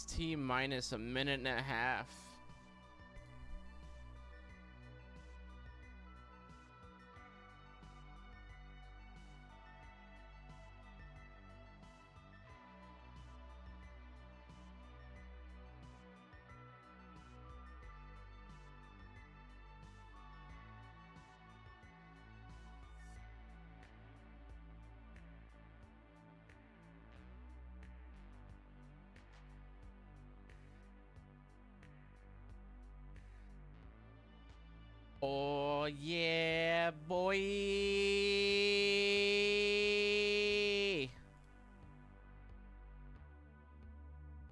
XT minus a minute and a half. Oh yeah, boy.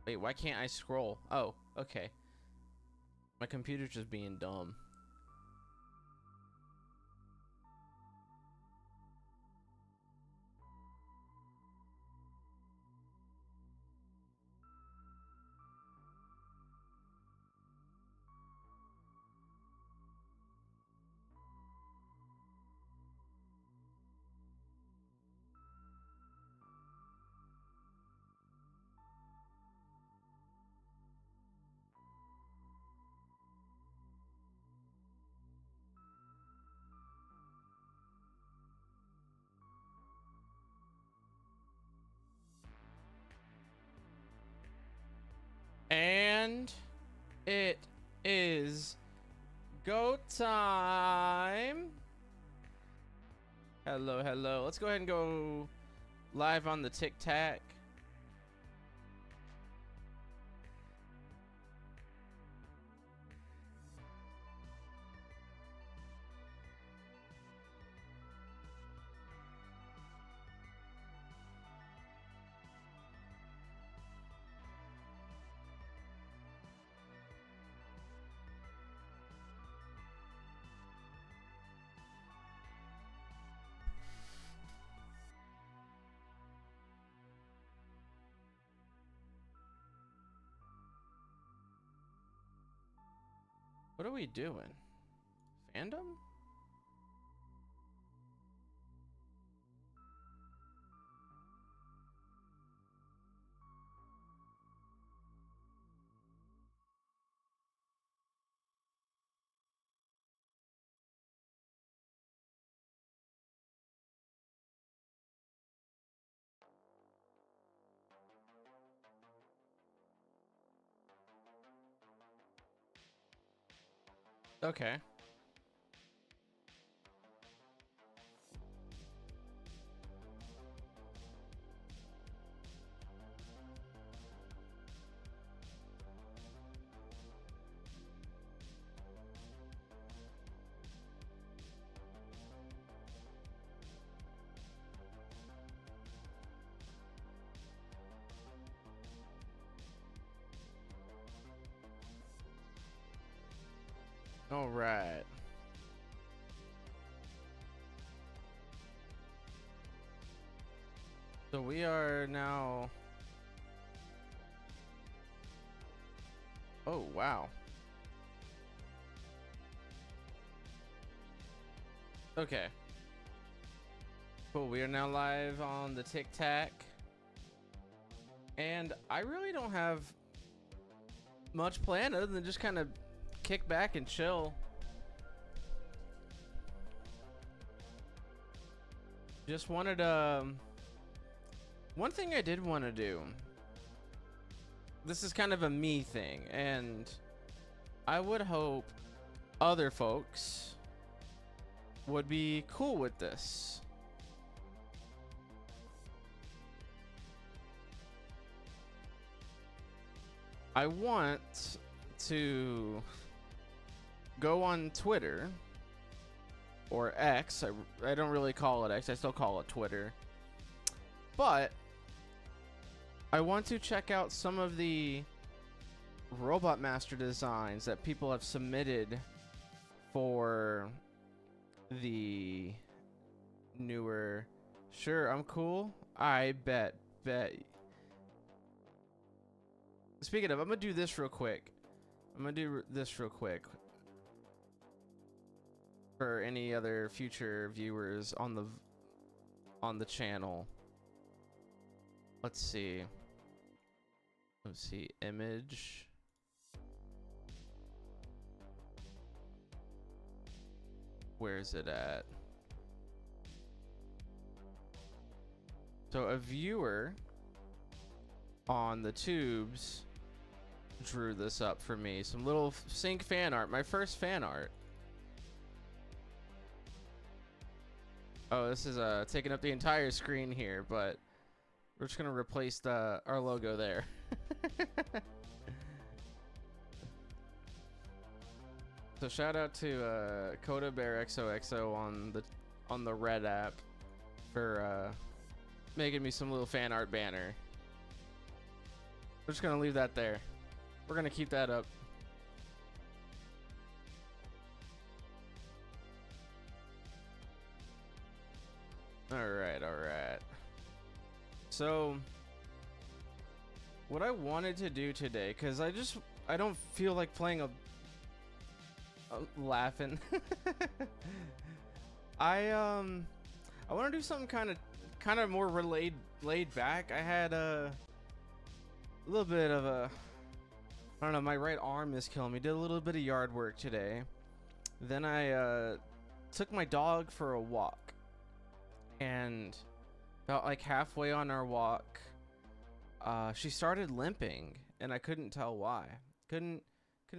Wait, why can't I scroll? Oh, okay. My computer's just being dumb. And it is go time. Hello, hello. Let's go ahead and go live on the Tic Tac. What are we doing? Fandom? Okay. All right. So we are now. Oh, wow. Okay. Cool. We are now live on the Tic Tac. And I really don't have much planned other than just kind of kick back and chill. Just wanted one thing I did want to do. This is kind of a me thing, and I would hope other folks would be cool with this. I want to go on Twitter or X. I don't really call it X. I still call it Twitter. But I want to check out some of the Robot Master designs that people have submitted for the newer. Sure, I'm cool. I bet. Speaking of, I'm gonna do this real quick. For any other future viewers on the channel. Let's see. Let's see, image. Where's it at? So a viewer on the tubes drew this up for me. Some little sync fan art, my first fan art. Oh, this is taking up the entire screen here, but we're just gonna replace our logo there. So shout out to Coda Bear XOXO on the Red app for making me some little fan art banner. We're just gonna leave that there. We're gonna keep that up. All right. So what I wanted to do today, because I don't feel like playing a laughing. I want to do something kind of more laid back. I had a little bit of I don't know, my right arm is killing me. Did a little bit of yard work today. Then I took my dog for a walk, and about like halfway on our walk, she started limping, and I couldn't tell why. Couldn't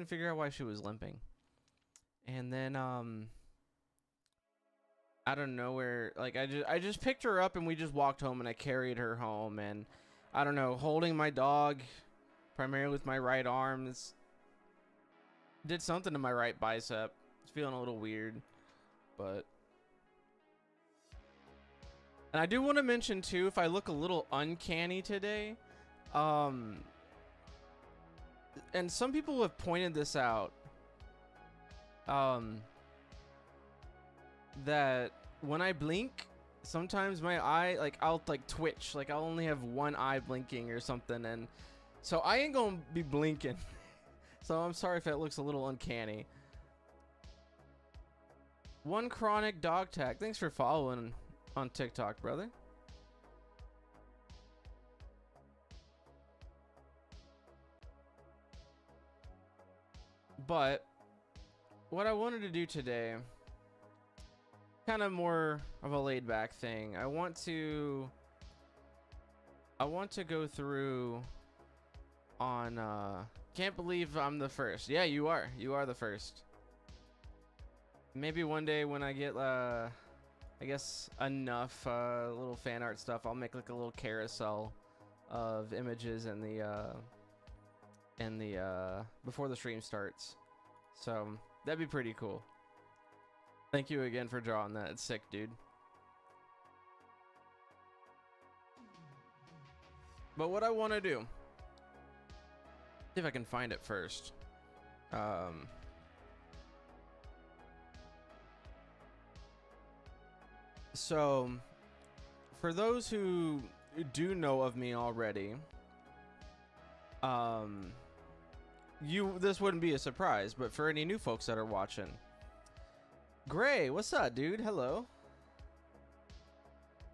figure out why she was limping. And then out of nowhere, like I just picked her up and we just walked home, and I carried her home, and I don't know, holding my dog primarily with my right arm, this did something to my right bicep. It's feeling a little weird, but. And I do want to mention too, if I look a little uncanny today, and some people have pointed this out, that when I blink, sometimes my eye, like I'll like twitch, like I'll only have one eye blinking or something, and so I ain't gonna be blinking. So I'm sorry if it looks a little uncanny. One Chronic Dog Tag, thanks for following on TikTok, brother. But what I wanted to do today, kind of more of a laid back thing. I want to go through on can't believe I'm the first. Yeah, you are the first. Maybe one day when I get I guess enough little fan art stuff, I'll make like a little carousel of images in the before the stream starts. So that'd be pretty cool. Thank you again for drawing that. It's sick, dude. But what I want to do, see if I can find it first. So for those who do know of me already, this wouldn't be a surprise, but for any new folks that are watching, Gray, what's up, dude? Hello.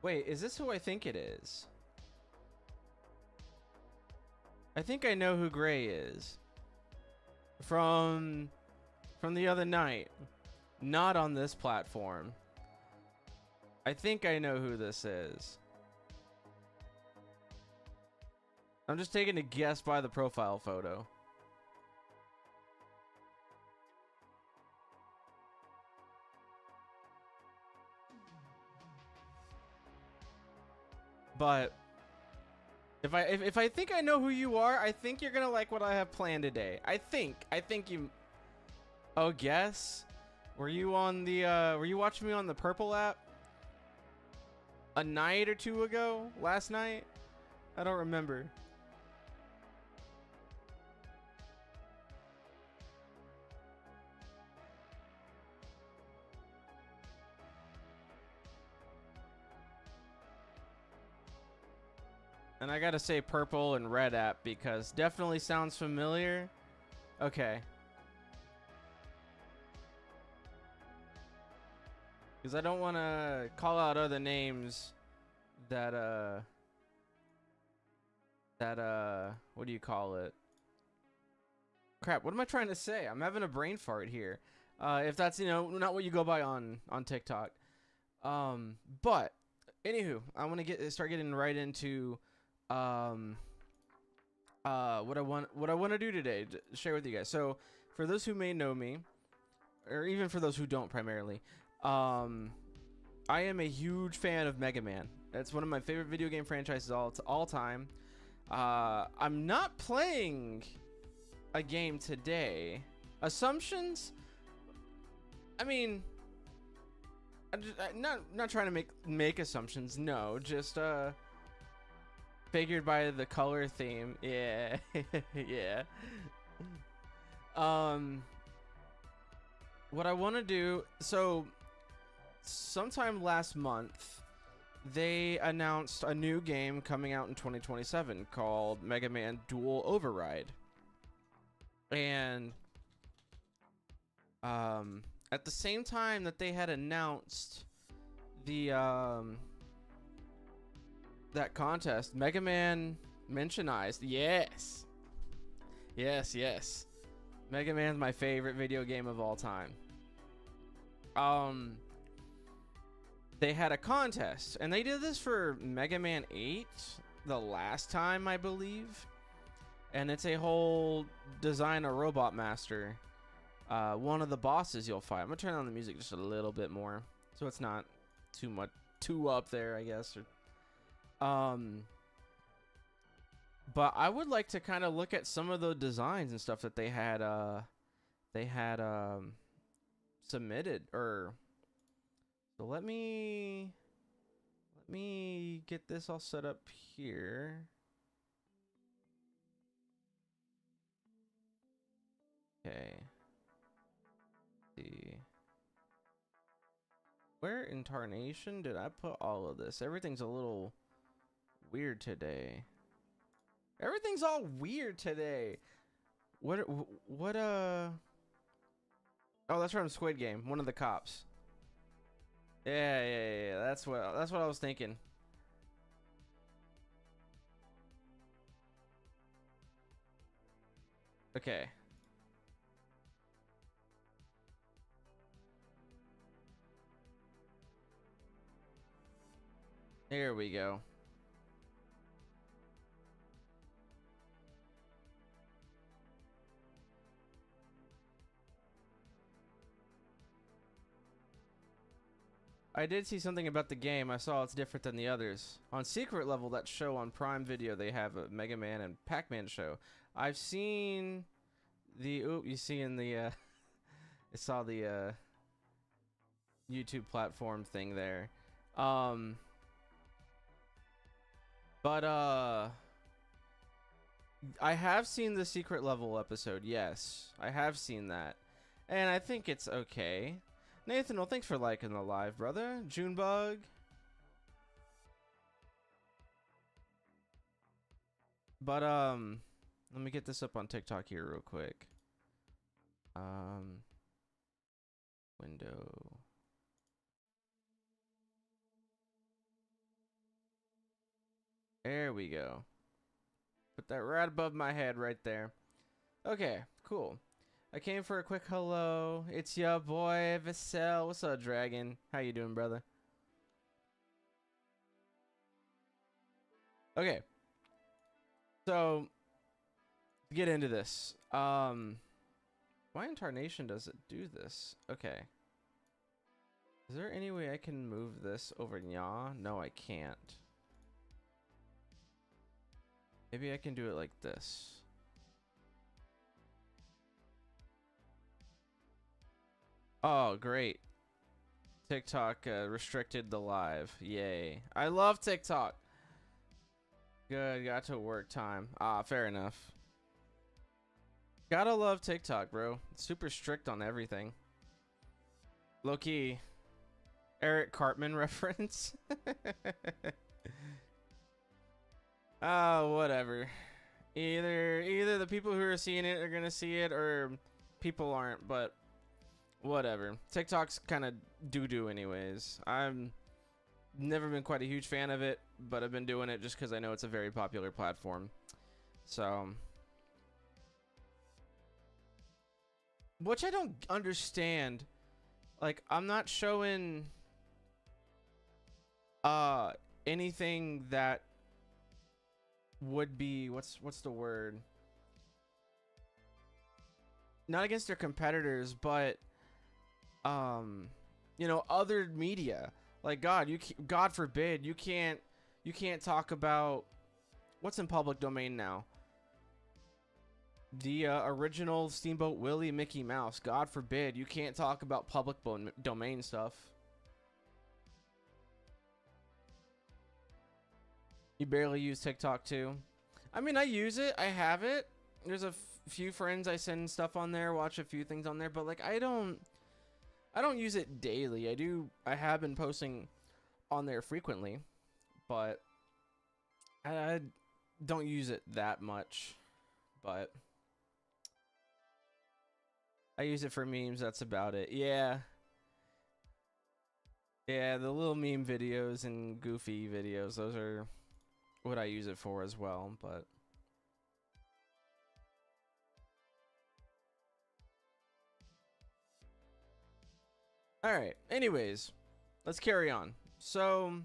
Wait, is this who I think it is? I think I know who Gray is. From the other night. Not on this platform. I think I know who this is. I'm just taking a guess by the profile photo. But if I think I know who you are, I think you're gonna like what I have planned today. I think you. Oh, guess? Were you on the were you watching me on the Purple app a night or two ago? Last night? I don't remember. And I gotta say Purple and Red app because definitely sounds familiar. Okay. Because I don't want to call out other names that that what do you call it? Crap, what am I trying to say? I'm having a brain fart here. If that's, you know, not what you go by on TikTok. But anywho, I want to start getting right into um what I want to do today to share with you guys. So, for those who may know me, or even for those who don't primarily, I am a huge fan of Mega Man. It's one of my favorite video game franchises all time. I'm not playing a game today. Assumptions? I mean, I'm not trying to make assumptions. No, just figured by the color theme. Yeah, yeah. What I want to do. So, sometime last month, they announced a new game coming out in 2027 called Mega Man Dual Override. And at the same time that they had announced the that contest, Mega Man mentionized. Yes. Mega Man's my favorite video game of all time. They had a contest, and they did this for Mega Man 8 the last time, I believe. And it's a whole design a robot master. One of the bosses you'll fight. I'm gonna turn on the music just a little bit more, so it's not too up there, I guess. But I would like to kind of look at some of the designs and stuff that they had submitted. So let me get this all set up here. Okay. Let's see. Where in tarnation did I put all of this? Everything's a little weird today. Everything's all weird today. What oh, that's from Squid Game, one of the cops. Yeah. That's what I was thinking. Okay. Here we go. I did see something about the game. I saw it's different than the others. On Secret Level, that show on Prime Video, they have a Mega Man and Pac-Man show. I've seen the... Oop, you see in the... I saw the YouTube platform thing there. But I have seen the Secret Level episode. Yes, I have seen that. And I think it's okay. Nathan, well, thanks for liking the live, brother. Junebug. But let me get this up on TikTok here real quick. Window. There we go. Put that right above my head right there. Okay, cool. I came for a quick hello. It's your boy Vassell. What's up, Dragon? How you doing, brother? Okay. So, to get into this. Why in tarnation does it do this? Okay. Is there any way I can move this over nya? No, I can't. Maybe I can do it like this. Oh, great. TikTok restricted the live. Yay. I love TikTok. Good, got to work time. Ah, fair enough. Gotta love TikTok, bro. It's super strict on everything. Low-key. Eric Cartman reference. Oh, whatever. Either the people who are seeing it are gonna see it, or people aren't, but whatever. TikTok's kind of doo-doo anyways. I'm never been quite a huge fan of it, but I've been doing it just because I know it's a very popular platform. So, which I don't understand. Like, I'm not showing anything that would be what's the word? Not against their competitors, but you know, other media. Like God forbid you can't talk about what's in public domain now. The original Steamboat Willie Mickey Mouse. God forbid you can't talk about public domain stuff. You barely use TikTok too. I mean, I use it. I have it. There's a few friends I send stuff on there, watch a few things on there, but like I don't use it daily. I have been posting on there frequently, but I don't use it that much. But I use it for memes, that's about it. Yeah. Yeah, the little meme videos and goofy videos, those are what I use it for as well, but all right. Anyways, let's carry on. So,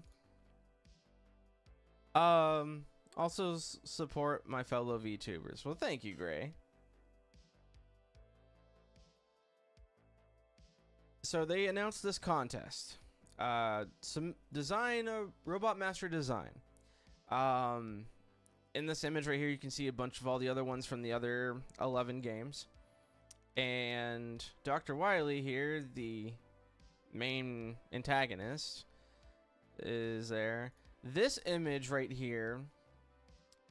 also support my fellow VTubers. Well, thank you, Gray. So they announced this contest. Some design a robot master design. In this image right here, you can see a bunch of all the other ones from the other 11 games. And Dr. Wily here, the main antagonist, is there. This image right here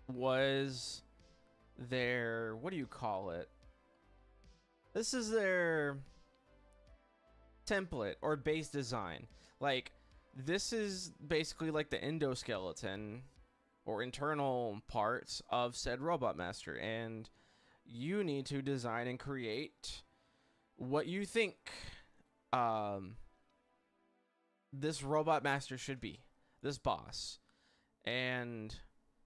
was their, what do you call it? This is their template or base design. Like, this is basically like the endoskeleton or internal parts of said robot master, and you need to design and create what you think this robot master should be, this boss. And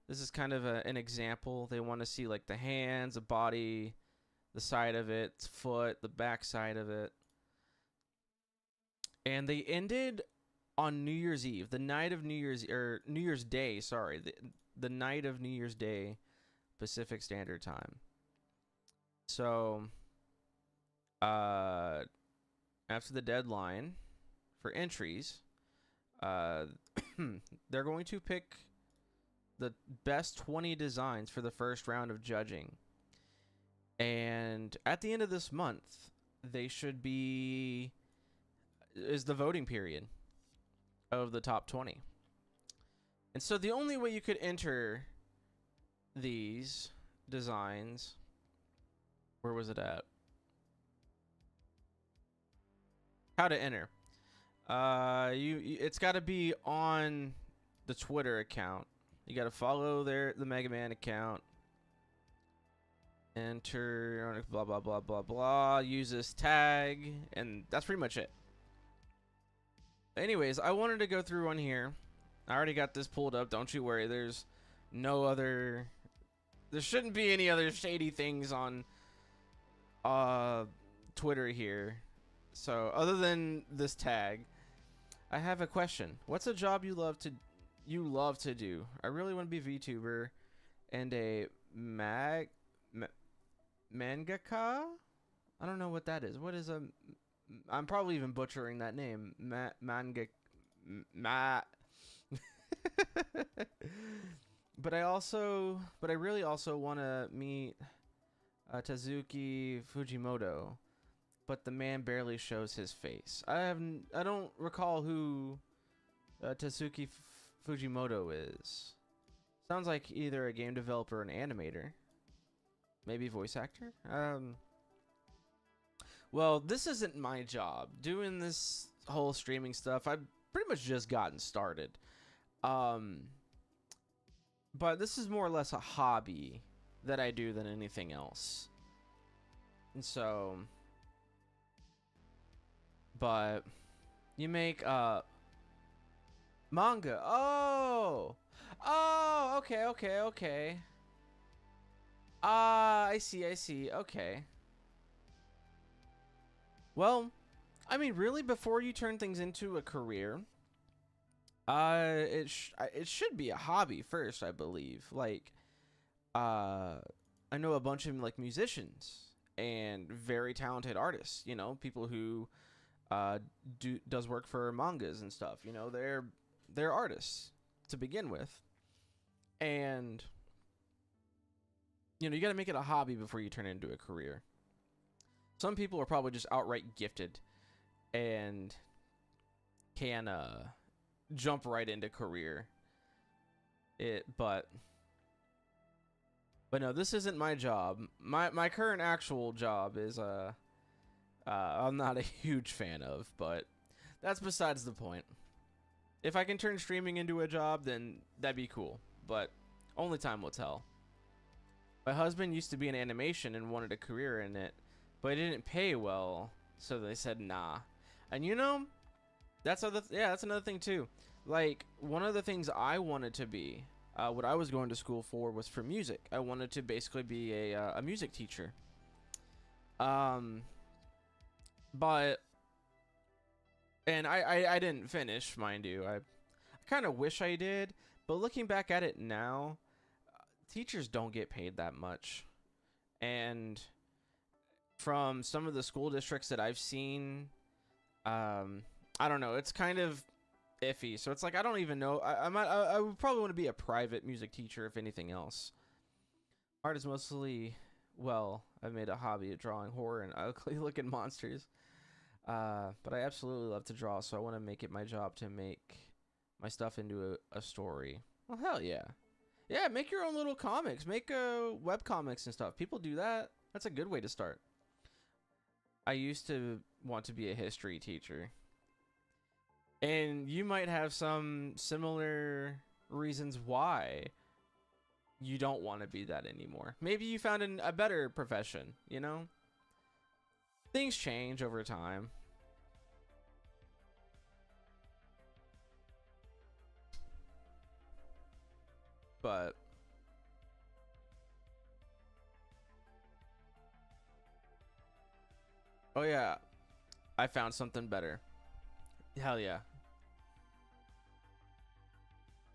this is kind of an example. They want to see like the hands, the body, the side of it, foot, the back side of it. And they ended on New Year's Eve, the night of New Year's Day, sorry, the night of New Year's Day, Pacific Standard Time. So, after the deadline for entries, they're going to pick the best 20 designs for the first round of judging. And at the end of this month, is the voting period of the top 20. And so the only way you could enter these designs, where was it at? How to enter. It's got to be on the Twitter account. You got to follow the Mega Man account. Enter, blah, blah, blah, blah, blah. Use this tag, and that's pretty much it. Anyways, I wanted to go through one here. I already got this pulled up. Don't you worry. There's no other... There shouldn't be any other shady things on Twitter here. So, other than this tag, I have a question. What's a job you love to do? I really want to be a VTuber and a mangaka? I don't know what that is. What is a... I'm probably even butchering that name. But I really also want to meet Tezuki Fujimoto, but the man barely shows his face. I don't recall who Tezuki Fujimoto is. Sounds like either a game developer or an animator. Maybe voice actor? Well, this isn't my job. Doing this whole streaming stuff, I've pretty much just gotten started. But this is more or less a hobby that I do than anything else. And so... But you make Manga. Oh. Oh, okay, okay, okay. Ah, I see, I see. Okay. Well, I mean, really, before you turn things into a career, it should be a hobby first, I believe. Like, uh, I know a bunch of like musicians and very talented artists. You know, people who uh does work for mangas and stuff. You know, they're artists to begin with, and you know, you got to make it a hobby before you turn it into a career. Some people are probably just outright gifted and can jump right into career. But no, this isn't my job. My current actual job is I'm not a huge fan of, but that's besides the point. If I can turn streaming into a job, then that'd be cool, but only time will tell. My husband used to be in animation and wanted a career in it, but it didn't pay well, so they said nah. And you know, that's another thing too. Like, one of the things I wanted to be, what I was going to school for, was for music. I wanted to basically be a music teacher. But and I didn't finish, mind you. I kind of wish I did, but looking back at it now, teachers don't get paid that much. And from some of the school districts that I've seen, I don't know, it's kind of iffy. So it's like, I don't even know. I would probably want to be a private music teacher if anything else. Art is mostly, well, I've made a hobby of drawing horror and ugly looking monsters. But I absolutely love to draw, so I want to make it my job to make my stuff into a story. Well, hell yeah. Yeah, make your own little comics. Make web comics and stuff. People do that. That's a good way to start. I used to want to be a history teacher. And you might have some similar reasons why you don't want to be that anymore. Maybe you found a better profession, you know? Things change over time. But oh yeah, I found something better. Hell yeah.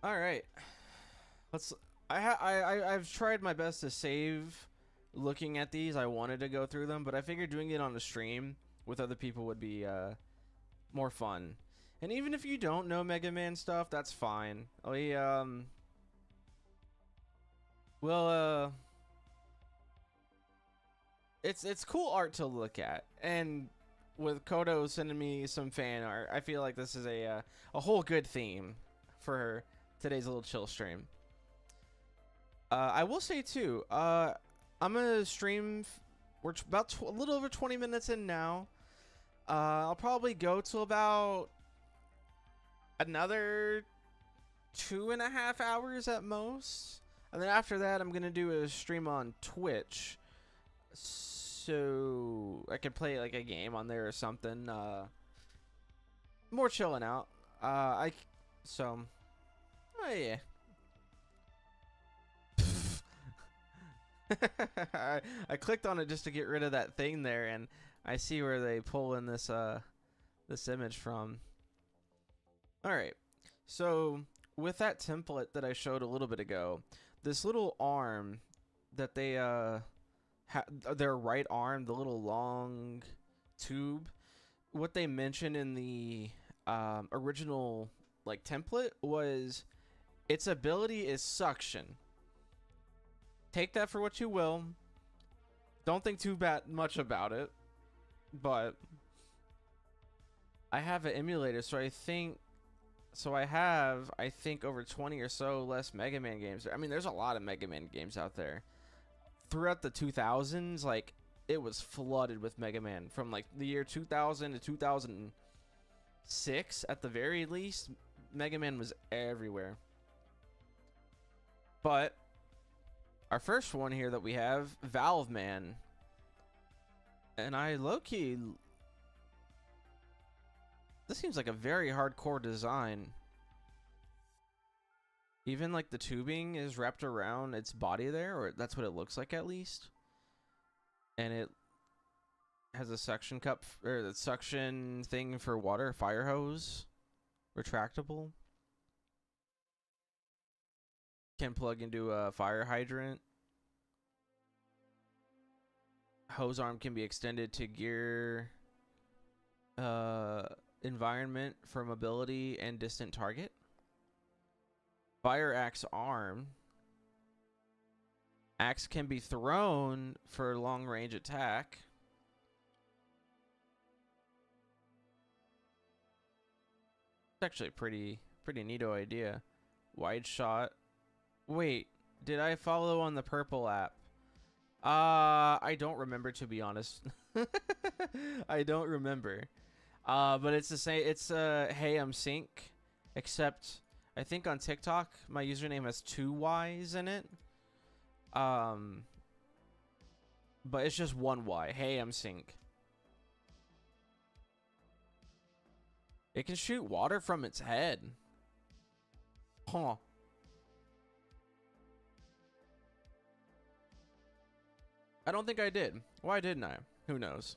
All right. Let's I've tried my best to save looking at these. I wanted to go through them, but I figured doing it on a stream with other people would be more fun. And even if you don't know Mega Man stuff, that's fine. Well, it's cool art to look at, and with Kodo sending me some fan art, I feel like this is a whole good theme for today's little chill stream. I will say too, I'm gonna stream. We're about a little over 20 minutes in now. I'll probably go to about another 2.5 hours at most, and then after that, I'm gonna do a stream on Twitch, so I can play like a game on there or something. More chilling out. Oh yeah. I clicked on it just to get rid of that thing there, and I see where they pull in this this image from. All right, so with that template that I showed a little bit ago, this little arm that they their right arm, the little long tube, what they mentioned in the original like template was its ability is suction. Take that for what you will. Don't think too much about it. But I have an emulator, so I think over 20 or so less Mega Man games. I mean, there's a lot of Mega Man games out there. Throughout the 2000s, like, it was flooded with Mega Man. From like the year 2000 to 2006 at the very least, Mega Man was everywhere. But our first one here that we have, Valve Man. And I low-key, this seems like a very hardcore design. Even like the tubing is wrapped around its body there, or that's what it looks like at least. And it has a suction cup or the suction thing for water, fire hose, retractable. Can plug into a fire hydrant. Hose arm can be extended to gear environment for mobility and distant target. Fire axe arm. Axe can be thrown for long range attack. It's actually a pretty neato idea. Wide shot. Wait, did I follow on the purple app? I don't remember, to be honest. I don't remember. But it's the same. It's hey, I'm Sync, except I think on TikTok my username has 2 Y's in it. But it's just 1 Y. Hey, I'm Sync. It can shoot water from its head. Huh. I don't think I did. Why didn't I? Who knows?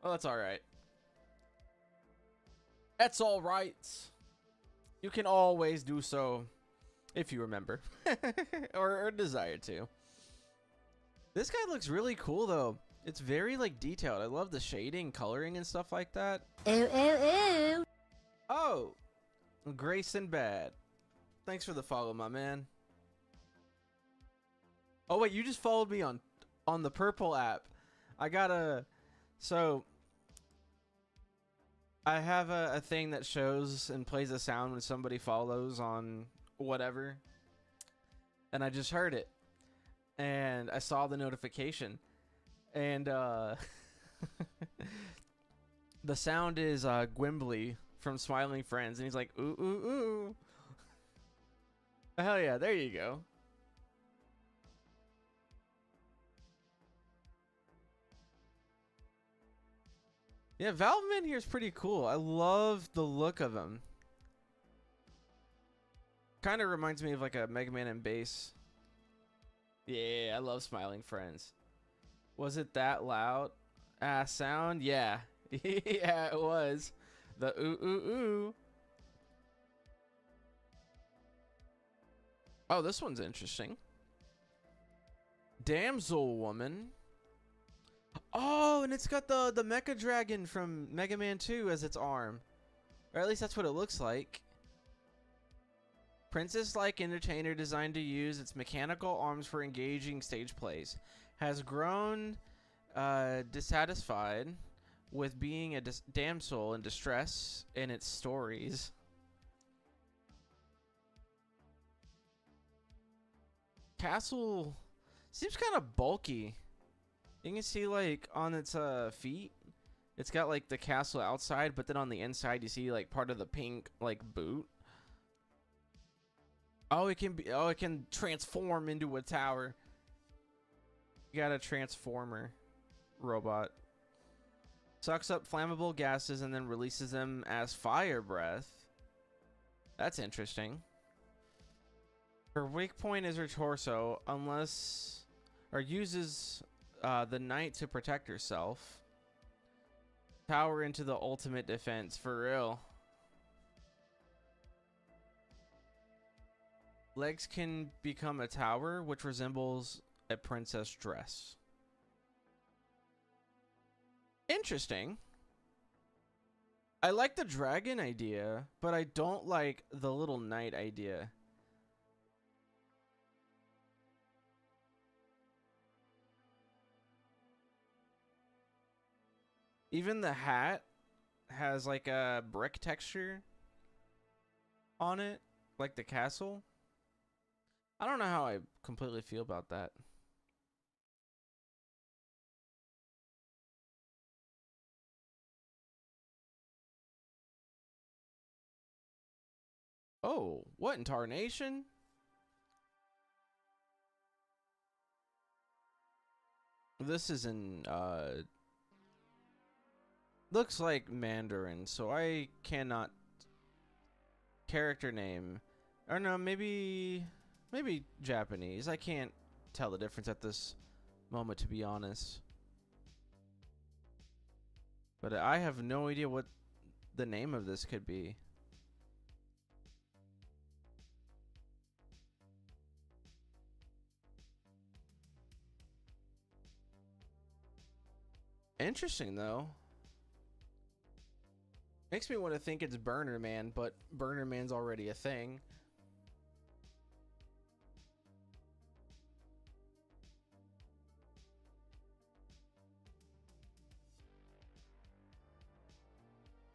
Oh, that's all right. That's all right. You can always do so if you remember or desire to. This guy looks really cool though. It's very like detailed. I love the shading, coloring, and stuff like that. Ew, ew, ew. Oh, Grayson Bad. Thanks for the follow, my man. Oh wait, you just followed me on the purple app. I gotta. So I have a thing that shows and plays a sound when somebody follows on whatever, and I just heard it, and I saw the notification, and the sound is Gwimbly from Smiling Friends, and he's like, ooh, ooh, ooh. Hell yeah, there you go. Yeah, Valveman here is pretty cool. I love the look of him. Kind of reminds me of like a Mega Man and Bass. Yeah, I love Smiling Friends. Was it that loud? Sound? Yeah. Yeah, it was. The ooh, ooh, ooh. Oh, this one's interesting. Damsel Woman. Oh, and it's got the Mecha Dragon from Mega Man 2 as its arm. Or at least that's what it looks like. Princess-like entertainer designed to use its mechanical arms for engaging stage plays. Has grown dissatisfied with being a damsel in distress in its stories. Castle seems kind of bulky. You can see like on its feet, it's got like the castle outside, but then on the inside you see like part of the pink like boot. Oh, it can transform into a tower. You got a transformer robot. Sucks up flammable gases and then releases them as fire breath. That's interesting. Her weak point is her torso, unless or uses the knight to protect herself. Tower into the ultimate defense, for real. Legs can become a tower, which resembles a princess dress. Interesting. I like the dragon idea, but I don't like the little knight idea. Even the hat has like a brick texture on it, like the castle. I don't know how I completely feel about that. Oh, what in tarnation? This is in looks like Mandarin, so I cannot. Character name Or no, maybe Japanese. I can't tell the difference at this moment, to be honest. But I have no idea what the name of this could be. Interesting though. Makes me want to think it's Burner Man, but Burner Man's already a thing.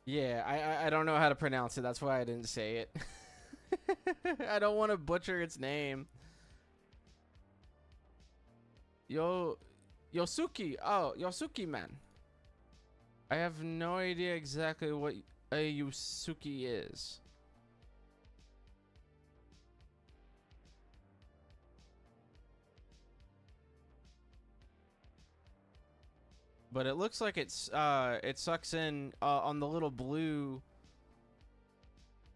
Yeah, I don't know how to pronounce it. That's why I didn't say it. I don't want to butcher its name. Yosuke. Oh, Yosuke Man. I have no idea exactly what a Yosuke is. But it looks like it sucks in on the little blue.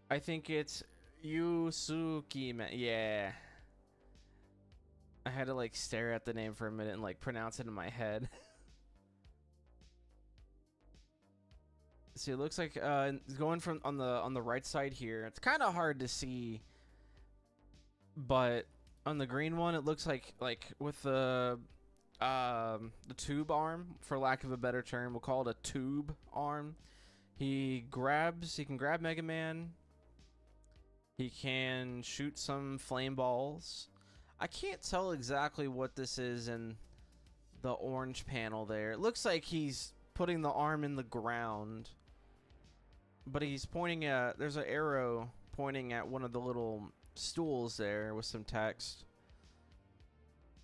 I think it's Yusuke Man. Yeah. I had to like stare at the name for a minute and like pronounce it in my head. See, it looks like going from on the right side here. It's kind of hard to see, but on the green one, it looks like with the tube arm, for lack of a better term, we'll call it a tube arm. He can grab Mega Man. He can shoot some flame balls. I can't tell exactly what this is in the orange panel there. It looks like he's putting the arm in the ground, but he's pointing at, there's an arrow pointing at one of the little stools there with some text.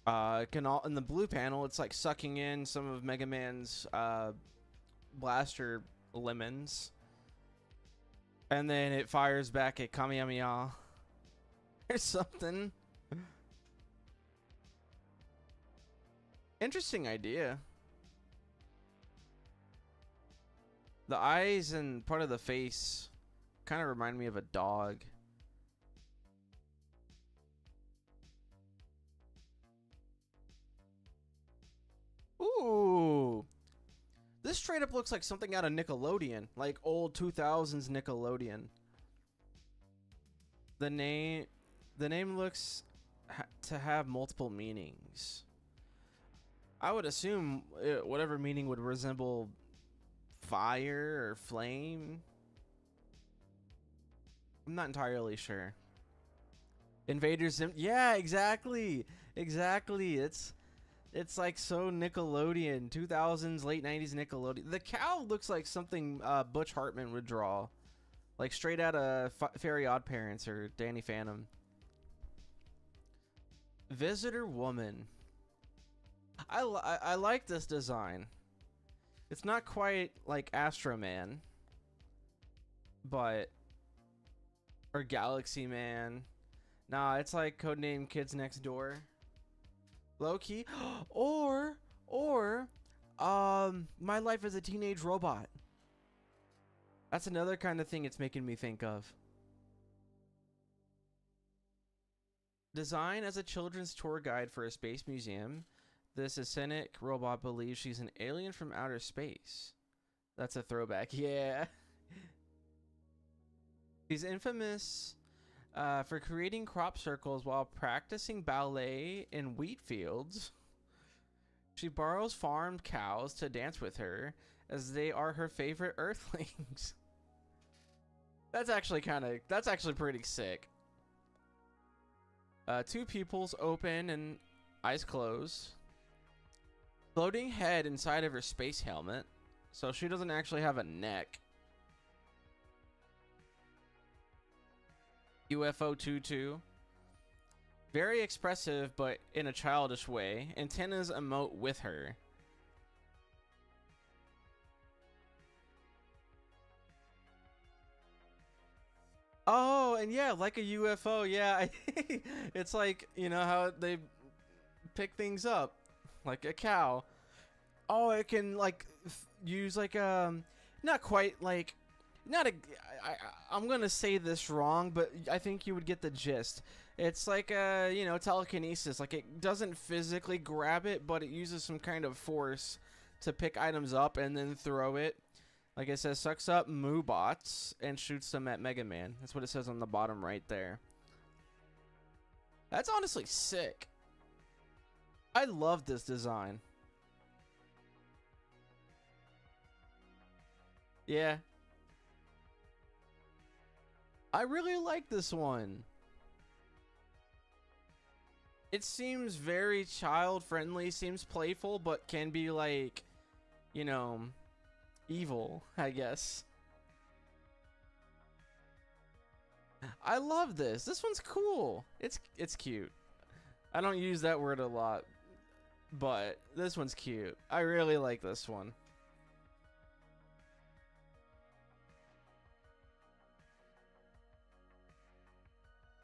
In the blue panel, it's like sucking in some of Mega Man's blaster lemons, and then it fires back at Kamehameha or something. Interesting idea. The eyes and part of the face kind of remind me of a dog. Ooh. This straight up looks like something out of Nickelodeon, like old 2000s Nickelodeon. The name looks to have multiple meanings. I would assume whatever meaning would resemble fire or flame. I'm not entirely sure. Invaders Zim. Yeah, exactly. Exactly. It's like so Nickelodeon, 2000s, late 90s Nickelodeon. The cow looks like something Butch Hartman would draw, like straight out of Fairy Odd Parents or Danny Phantom. Visitor Woman. I like this design. It's not quite like Astro Man, but or Galaxy Man. Nah, it's like Codename Kids Next Door. Low key. or My Life as a Teenage Robot. That's another kind of thing it's making me think of. Design as a children's tour guide for a space museum, this acidic robot believes she's an alien from outer space. That's a throwback. Yeah. She's infamous for creating crop circles while practicing ballet in wheat fields. She borrows farmed cows to dance with her, as they are her favorite earthlings. That's actually pretty sick. Two pupils open and eyes close. Floating head inside of her space helmet, so she doesn't actually have a neck. UFO Tutu. Very expressive, but in a childish way. Antennas emote with her. Oh, and yeah, like a UFO, yeah. It's like, you know how they pick things up, like a cow. Oh, it can like use like not quite like not a. I'm gonna say this wrong, but I think you would get the gist. It's like telekinesis. Like it doesn't physically grab it, but it uses some kind of force to pick items up and then throw it. Like it says, sucks up Moobots and shoots them at Mega Man. That's what it says on the bottom right there. That's honestly sick. I love this design. Yeah. I really like this one. It seems very child friendly, seems playful, but can be like, evil, I guess. I love this. This one's cool. It's cute. I don't use that word a lot, but this one's cute. I really like this one.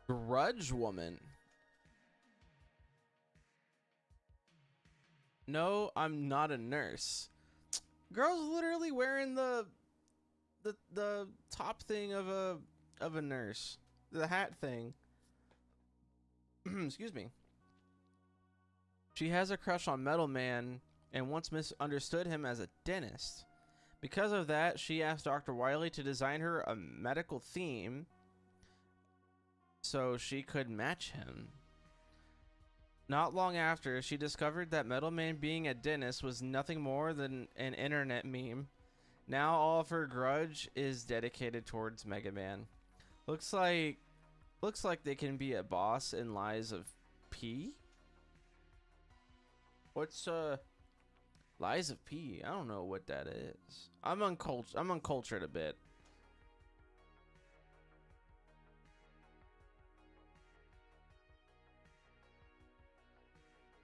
Grudge Woman. No, I'm not a nurse. Girl's literally wearing the top thing of a nurse. The hat thing. Excuse me. She has a crush on Metal Man and once misunderstood him as a dentist. Because of that, she asked Dr. Wily to design her a medical theme so she could match him. Not long after, she discovered that Metal Man being a dentist was nothing more than an internet meme. Now all of her grudge is dedicated towards Mega Man. Looks like they can be a boss in Lies of P? What's Lies of P? I don't know what that is. I'm uncultured a bit.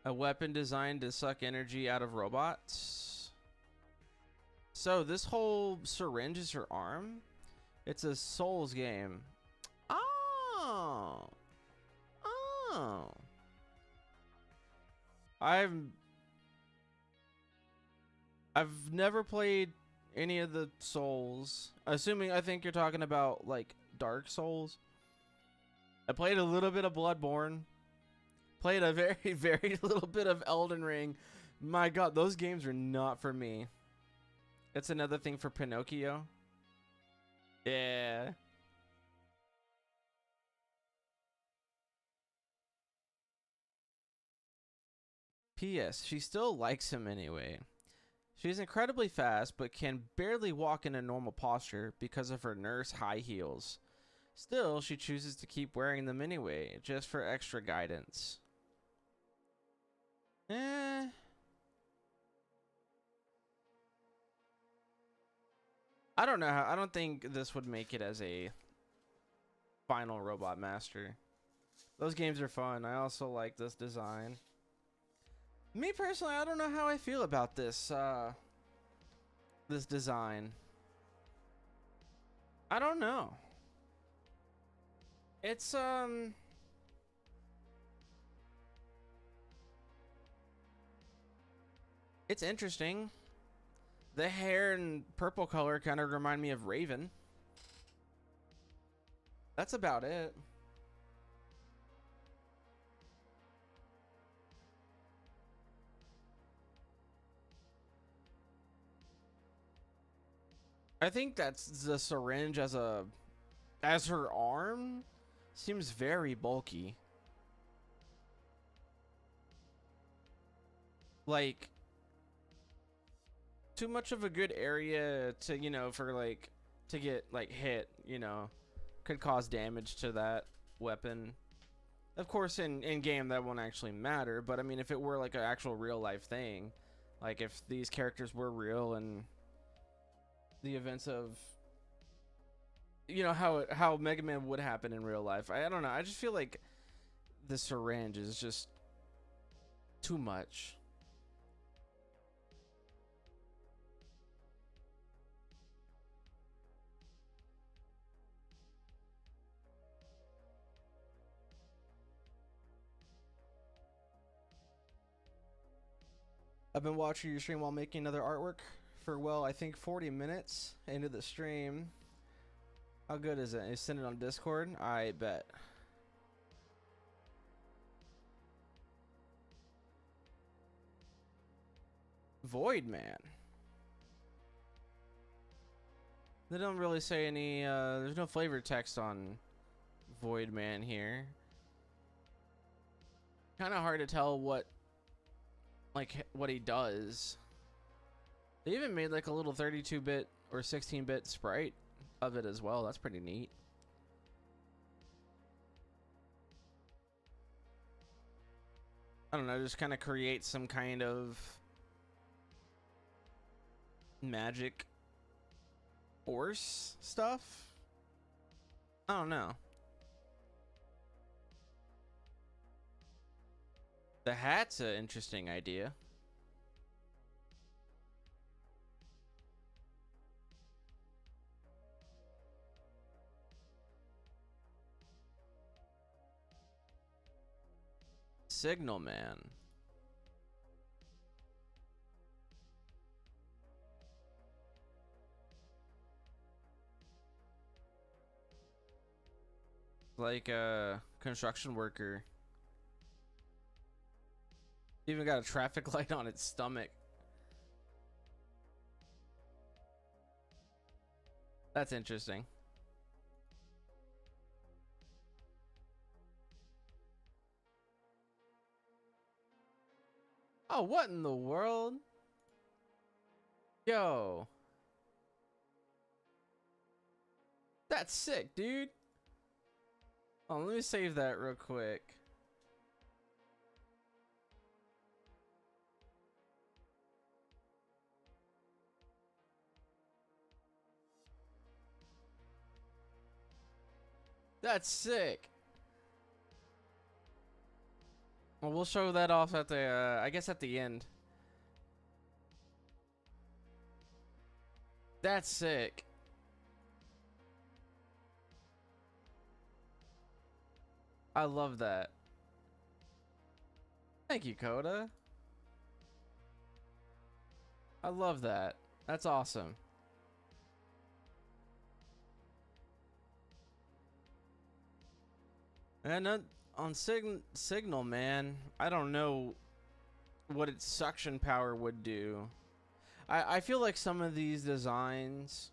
A weapon designed to suck energy out of robots. So this whole syringe is her arm? It's a Souls game. Oh. Oh. I've never played any of the Souls. I think you're talking about like Dark Souls. I played a little bit of Bloodborne. Played a very, very little bit of Elden Ring. My god, those games are not for me. That's another thing for Pinocchio. Yeah. P.S. She still likes him anyway. She's incredibly fast, but can barely walk in a normal posture because of her nurse high heels. Still, she chooses to keep wearing them anyway, just for extra guidance. I don't know. I don't think this would make it as a final Robot Master. Those games are fun. I also like this design. Me personally, I don't know how I feel about this this design. I don't know. It's it's interesting. The hair and purple color kind of remind me of Raven. That's about it. I think that's the syringe as her arm seems very bulky. Like too much of a good area to, for like to get like hit, could cause damage to that weapon. Of course in game that won't actually matter, but I mean if it were like an actual real life thing, like if these characters were real and the events of how Mega Man would happen in real life, I don't know, I just feel like the syringe is just too much. I've been watching your stream while making another artwork for, well, I think 40 minutes into the stream. How good is it? You send it on Discord? I bet. Void Man. They don't really say any, there's no flavor text on Void Man here. Kind of hard to tell what he does. They even made like a little 32-bit or 16-bit sprite of it as well. That's pretty neat. I don't know, just kind of create some kind of magic horse stuff. I don't know. The hat's an interesting idea. Signal Man. Like a construction worker. Even got a traffic light on its stomach. That's interesting. Oh, what in the world? Yo. That's sick, dude. Oh, let me save that real quick. That's sick. Well, we'll show that off at the, I guess at the end. That's sick. I love that. Thank you, Coda. I love that. That's awesome. And on Signal Man, I don't know what its suction power would do. I feel like some of these designs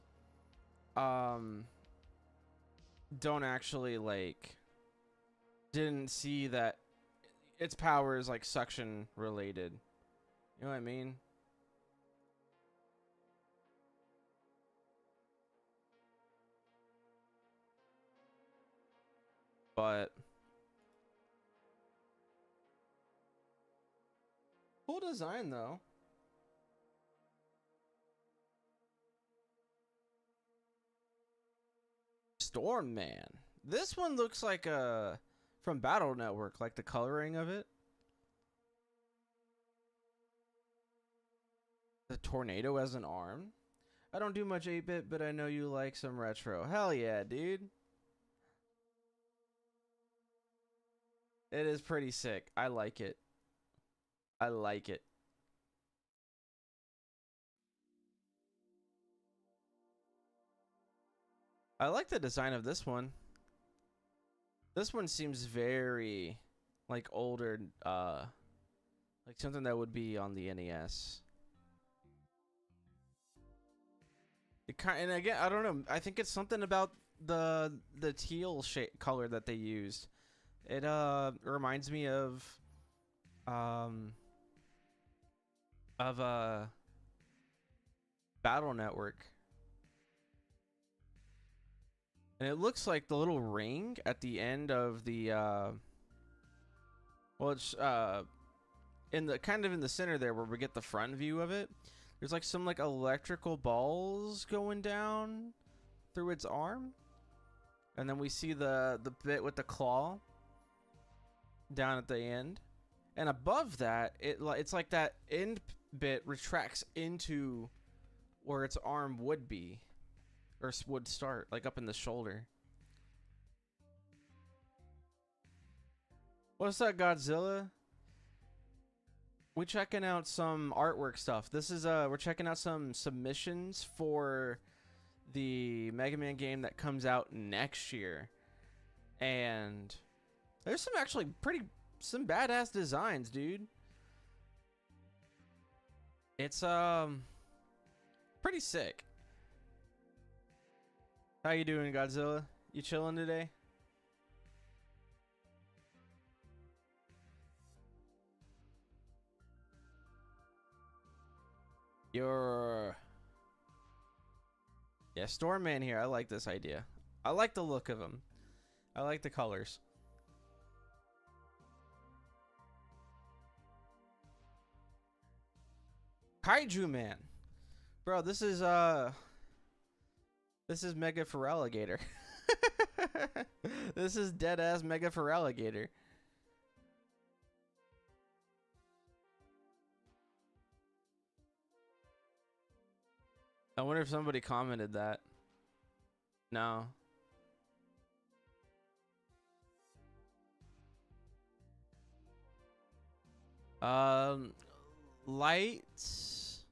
don't actually like didn't see that its power is like suction related. You know what I mean? But cool design though. Storm Man. This one looks like a from Battle Network, like the coloring of it. The tornado as an arm. I don't do much 8-bit, but I know you like some retro. Hell yeah, dude. It is pretty sick. I like it. I like it. I like the design of this one. This one seems very like older, like something that would be on the NES. And again, I don't know. I think it's something about the teal shade color that they used. It reminds me of Battle Network. And it looks like the little ring at the end of the well, it's in the kind of in the center there where we get the front view of it. There's like some like electrical balls going down through its arm. And then we see the bit with the claw down at the end. And above that, it's like that end bit retracts into where its arm would be. Or would start, like up in the shoulder. What's up, Godzilla? We checking out some artwork stuff. This is we're checking out some submissions for the Mega Man game that comes out next year. And there's some actually some badass designs, dude. It's pretty sick. How you doing, Godzilla? You chilling today? Yeah, Stormman here. I like this idea. I like the look of him. I like the colors. Kaiju Man. Bro, this is Mega Feraligator. This is dead ass Mega Feraligator. I wonder if somebody commented that. No. Lights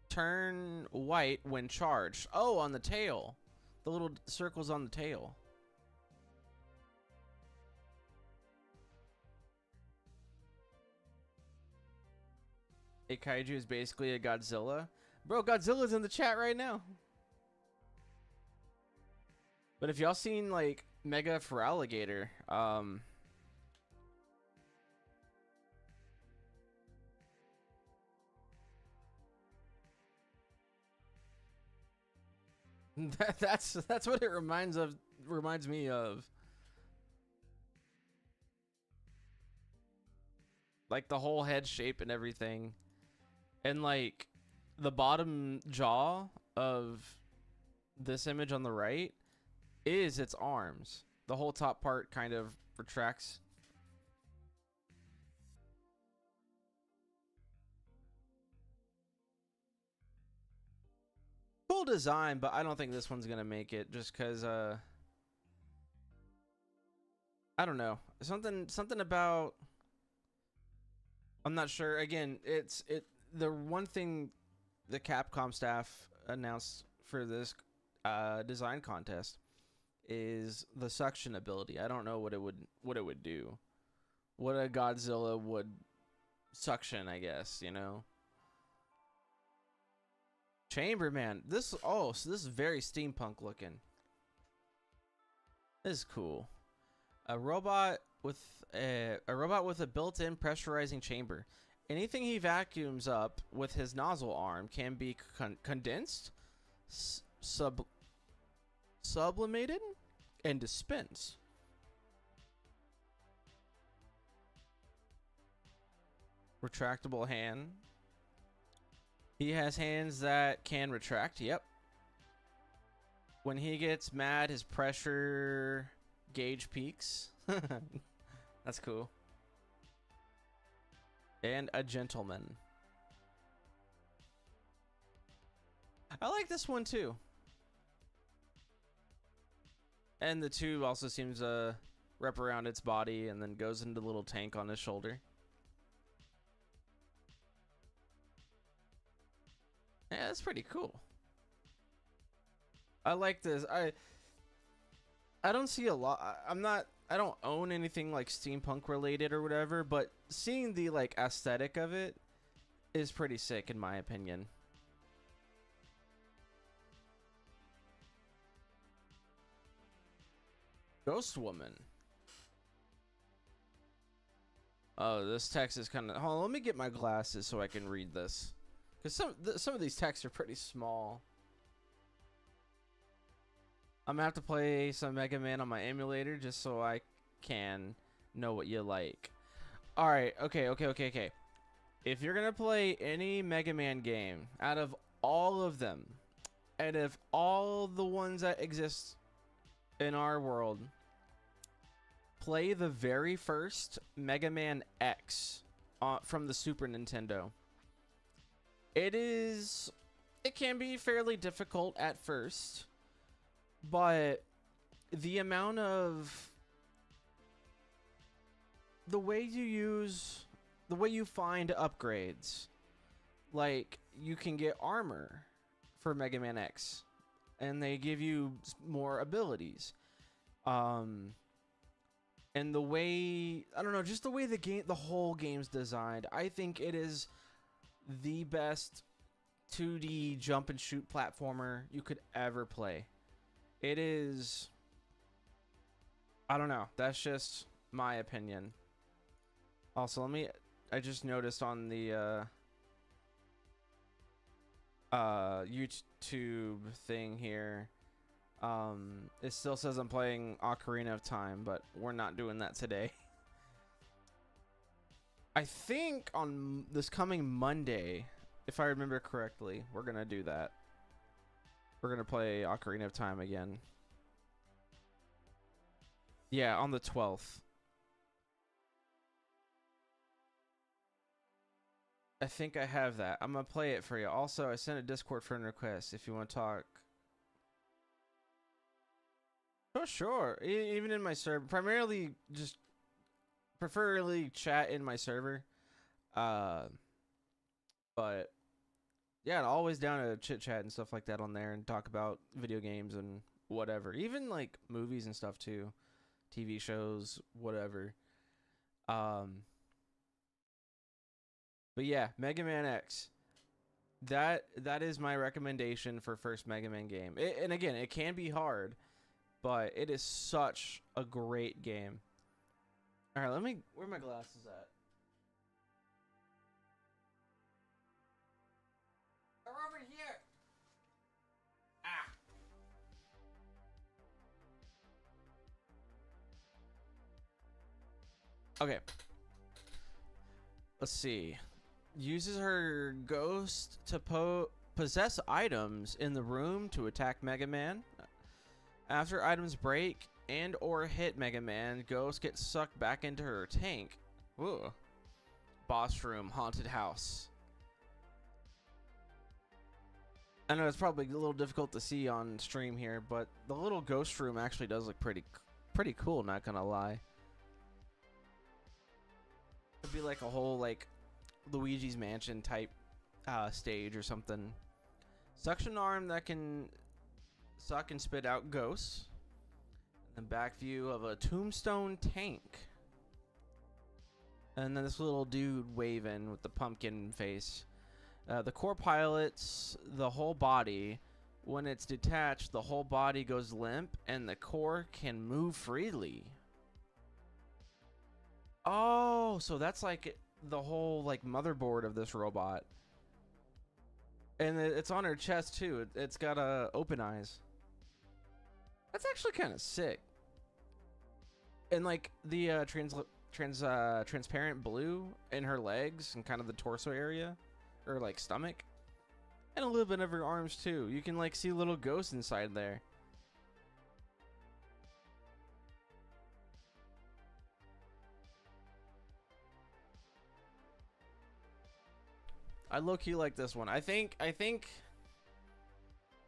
turn white when charged. Oh, on the tail. The little circles on the tail. A kaiju is basically a Godzilla. Bro, Godzilla's in the chat right now. But if y'all seen like Mega Feraligator, that's what it reminds me of. Like the whole head shape and everything. And like the bottom jaw of this image on the right is its arms. The whole top part kind of retracts. Cool design, but I don't think this one's gonna make it just because I don't know. Something about, I'm not sure. Again, the one thing the Capcom staff announced for this design contest is the suction ability. I don't know what it would do. What a Godzilla would suction, I guess, you know. Chamberman. So this is very steampunk looking. This is cool. A robot with a built-in pressurizing chamber. Anything he vacuums up with his nozzle arm can be condensed, sublimated, and dispensed. Retractable hand. He has hands that can retract. Yep. When he gets mad, his pressure gauge peaks. That's cool. And a gentleman. I like this one too. And the tube also seems to wrap around its body and then goes into the little tank on his shoulder. Yeah, that's pretty cool. I like this. I don't see a lot. I don't own anything like steampunk related or whatever, but seeing the like aesthetic of it is pretty sick in my opinion. Ghost Woman. Oh, this text is kind of... Hold on, let me get my glasses so I can read this. Because some of these texts are pretty small. I'm going to have to play some Mega Man on my emulator just so I can know what you like. Alright, okay. If you're going to play any Mega Man game out of all of them, out of all the ones that exist in our world, play the very first Mega Man X from the Super Nintendo. It can be fairly difficult at first, but the amount of the way you find upgrades, like you can get armor for Mega Man X and they give you more abilities. And the way, I don't know, just the way the whole game's designed, I think it is the best 2D jump and shoot platformer you could ever play. It is, I don't know, that's just my opinion. Also, I just noticed on the YouTube thing here, it still says I'm playing Ocarina of Time, but we're not doing that today. I think on this coming Monday, if I remember correctly, we're gonna do that. We're gonna play Ocarina of Time again. Yeah, on the 12th. I think I have that. I'm gonna play it for you. Also, I sent a Discord friend request if you want to talk. Oh, sure. Even in my server, primarily just preferably chat in my server. But yeah, always down to chit chat and stuff like that on there and talk about video games and whatever. Even like movies and stuff too, TV shows, whatever. But yeah, Mega Man X. That is my recommendation for first Mega Man game. And again, it can be hard, but it is such a great game. All right, where are my glasses at? They're over here. Ah. Okay. Let's see. Uses her ghost to possess items in the room to attack Mega Man. After items break and or hit Mega Man, Ghost gets sucked back into her tank. Ooh. Boss room, haunted house. I know it's probably a little difficult to see on stream here, but the little ghost room actually does look pretty cool, not gonna lie. It'd be like a whole like Luigi's Mansion type stage or something. Suction arm that can suck and spit out ghosts. And back view of a tombstone tank. And then this little dude waving with the pumpkin face. The core pilots the whole body. When it's detached, the whole body goes limp and the core can move freely. Oh, so that's like the whole like motherboard of this robot. And it's on her chest too. It's got open eyes. That's actually kind of sick. And like the transparent blue in her legs and kind of the torso area, or like stomach, and a little bit of her arms too. You can like see little ghosts inside there. I low-key like this one. I think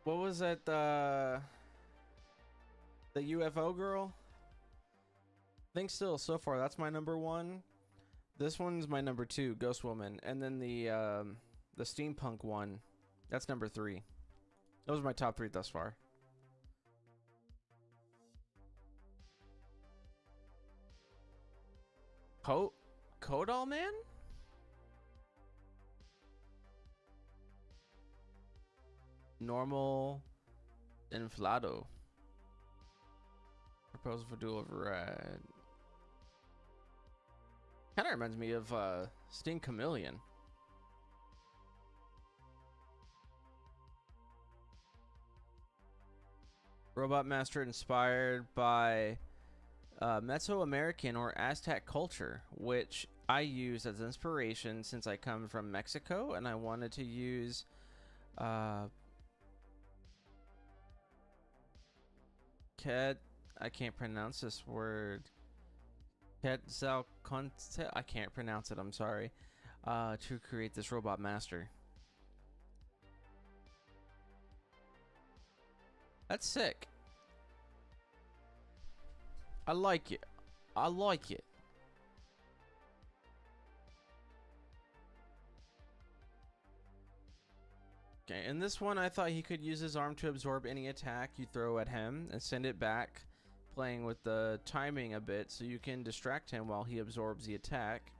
what was it, the UFO girl? I think still so far that's my number one. This one's my number two, Ghost Woman, and then the steampunk one, that's number 3. Those are my top 3 thus far. Kodal Man? Normal Inflado. Proposal for dual override. Kind of reminds me of Sting Chameleon. Robot Master inspired by Mesoamerican or Aztec culture, which I use as inspiration since I come from Mexico, and I wanted to use I can't pronounce this word. Quetzalcoatl, I can't pronounce it, I'm sorry. To create this Robot Master. That's sick. I like it. I like it. Okay, in this one, I thought he could use his arm to absorb any attack you throw at him and send it back, playing with the timing a bit so you can distract him while he absorbs the attack,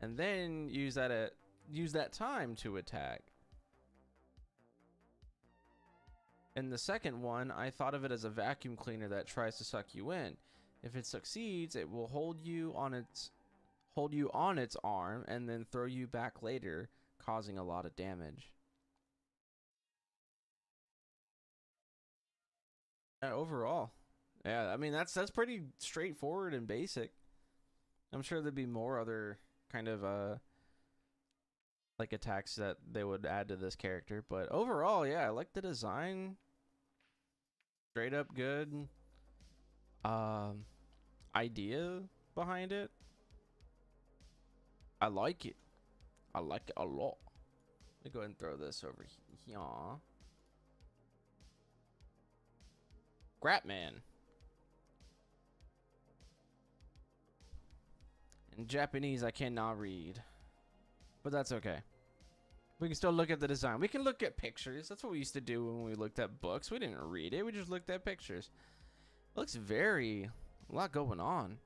and then use that time to attack. In the second one, I thought of it as a vacuum cleaner that tries to suck you in. If it succeeds, it will hold you on its arm and then throw you back later, causing a lot of damage. Overall, yeah, I mean that's pretty straightforward and basic. I'm sure there'd be more other kind of like attacks that they would add to this character, but overall, yeah, I like the design. Straight up good idea behind it. I like it. I like it a lot. Let me go ahead and throw this over here. Scrapman. In Japanese, I cannot read, but that's okay. We can still look at the design. We can look at pictures. That's what we used to do when we looked at books. We didn't read it. We just looked at pictures. It looks a lot going on.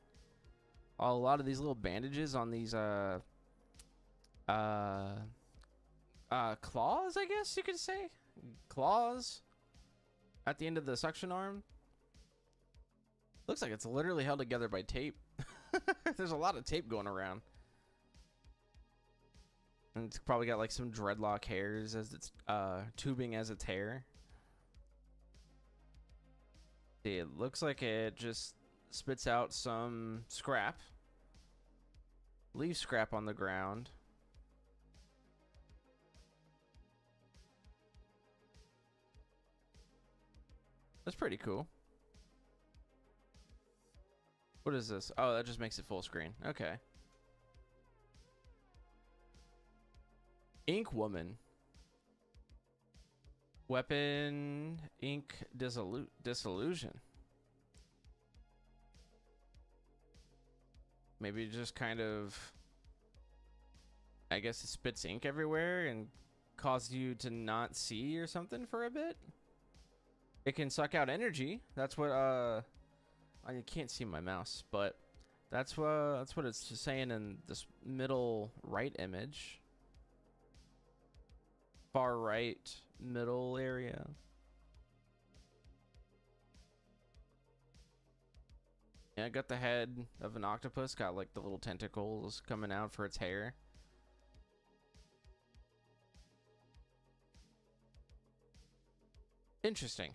A lot of these little bandages on these claws, I guess you could say. Claws at the end of the suction arm. Looks like it's literally held together by tape. There's a lot of tape going around. And it's probably got like some dreadlock hairs as it's tubing as its hair. See, it looks like it just spits out some scrap. Leaves scrap on the ground. That's pretty cool. What is this? Oh, that just makes it full screen. Okay. Ink Woman. Weapon Ink Disillusion. Maybe just kind of, I guess it spits ink everywhere and causes you to not see or something for a bit. It can suck out energy. That's what I can't see my mouse, but that's what it's saying in this middle right image. Far right middle area. Yeah, I got the head of an octopus, got like the little tentacles coming out for its hair. Interesting.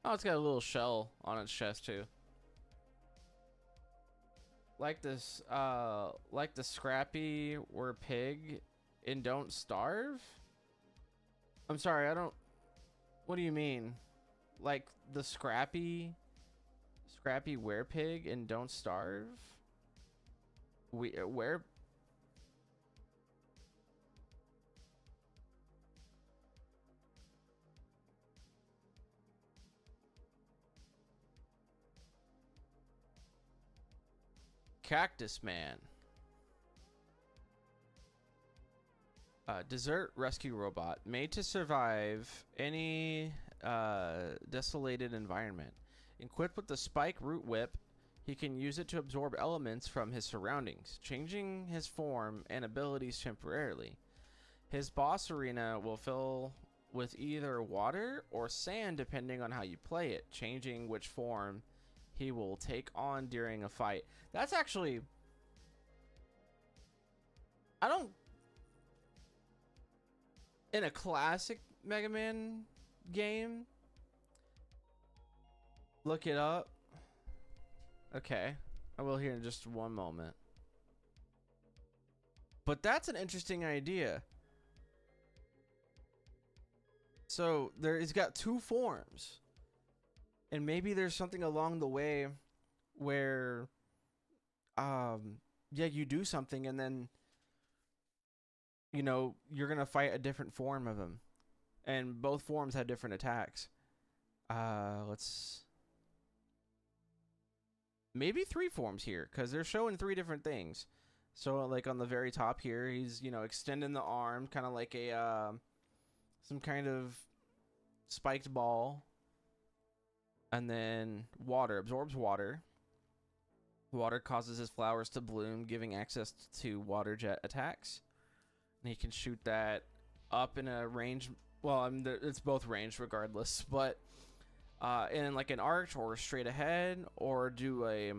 Oh, it's got a little shell on its chest too. Like this, like the Scrappy or Pig in Don't Starve? I'm sorry, I don't... What do you mean? Like the Scrappy Werepig in Don't Starve? Where... Cactus Man. Desert rescue robot made to survive any desolated environment. Equipped with the spike root whip, he can use it to absorb elements from his surroundings, changing his form and abilities temporarily. His boss arena will fill with either water or sand depending on how you play it, changing which form he will take on during a fight. That's actually... I don't... In a classic Mega Man game... Look it up. Okay. I will here in just one moment. But that's an interesting idea. So, he's got two forms. And maybe there's something along the way where, yeah, you do something and then, you know, you're going to fight a different form of him. And both forms have different attacks. Maybe 3 forms here, because they're showing 3 different things. So like on the very top here, he's, you know, extending the arm, kind of like a some kind of spiked ball. And then water absorbs water. Water causes his flowers to bloom, giving access to water jet attacks. And he can shoot that up in a range. Well, I mean, it's both range regardless, but in like an arch or straight ahead, or do a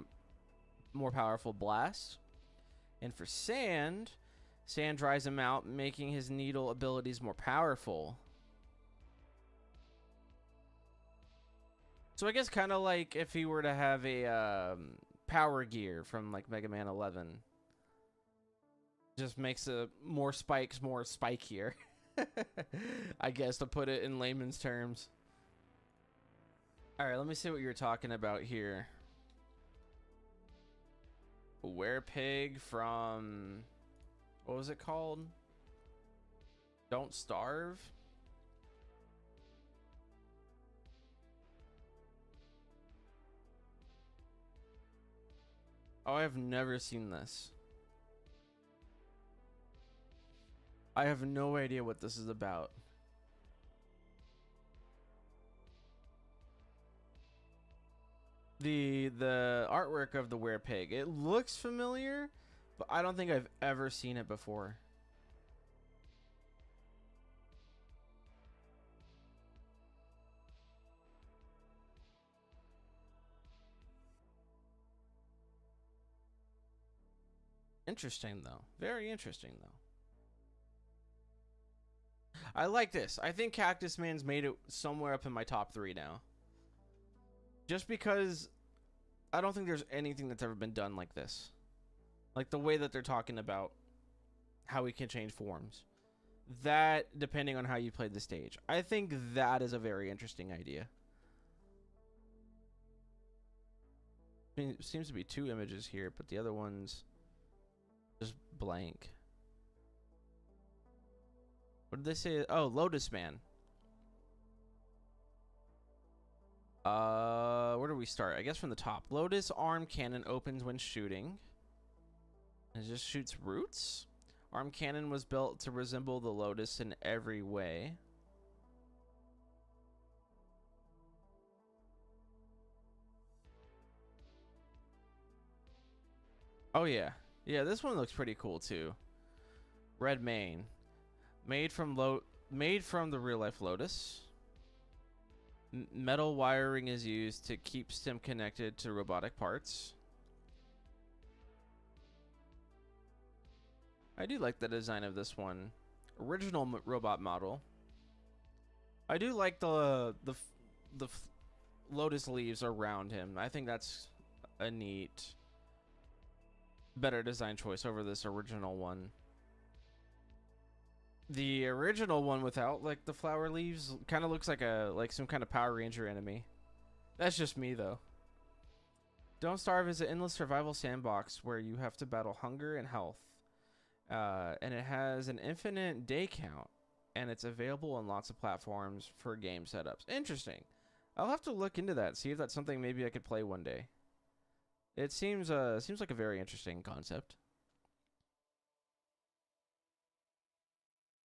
more powerful blast. And for sand, sand dries him out, making his needle abilities more powerful. So I guess kind of like if he were to have a power gear from like Mega Man 11. Just makes more spikes more spikier. I guess, to put it in layman's terms. Alright, let me see what you're talking about here. Werepig from... what was it called? Don't Starve? Oh, I have never seen this. I have no idea what this is about. The artwork of the Werepig, it looks familiar, but I don't think I've ever seen it before. Interesting though. Very interesting though. I like this. I think Cactus Man's made it somewhere up in my top 3 now. Just because I don't think there's anything that's ever been done like this. Like the way that they're talking about how we can change forms. That, depending on how you play the stage. I think that is a very interesting idea. I mean, it seems to be 2 images here, but the other one's just blank. What did they say? Oh, Lotus Man. Where do we start? I guess from the top. Lotus arm cannon opens when shooting. It just shoots roots. Arm cannon was built to resemble the Lotus in every way. Oh yeah. Yeah, this one looks pretty cool too. Red mane. Made from the real life Lotus. Metal wiring is used to keep stem connected to robotic parts. I do like the design of this one. Original robot model. I do like the Lotus leaves around him. I think that's a neat, better design choice over this original one. The original one without like the flower leaves kind of looks like some kind of Power Ranger enemy. That's just me though. Don't Starve is an endless survival sandbox where you have to battle hunger and health. And it has an infinite day count, and it's available on lots of platforms for game setups. Interesting. I'll have to look into that, see if that's something maybe I could play one day. It seems like a very interesting concept.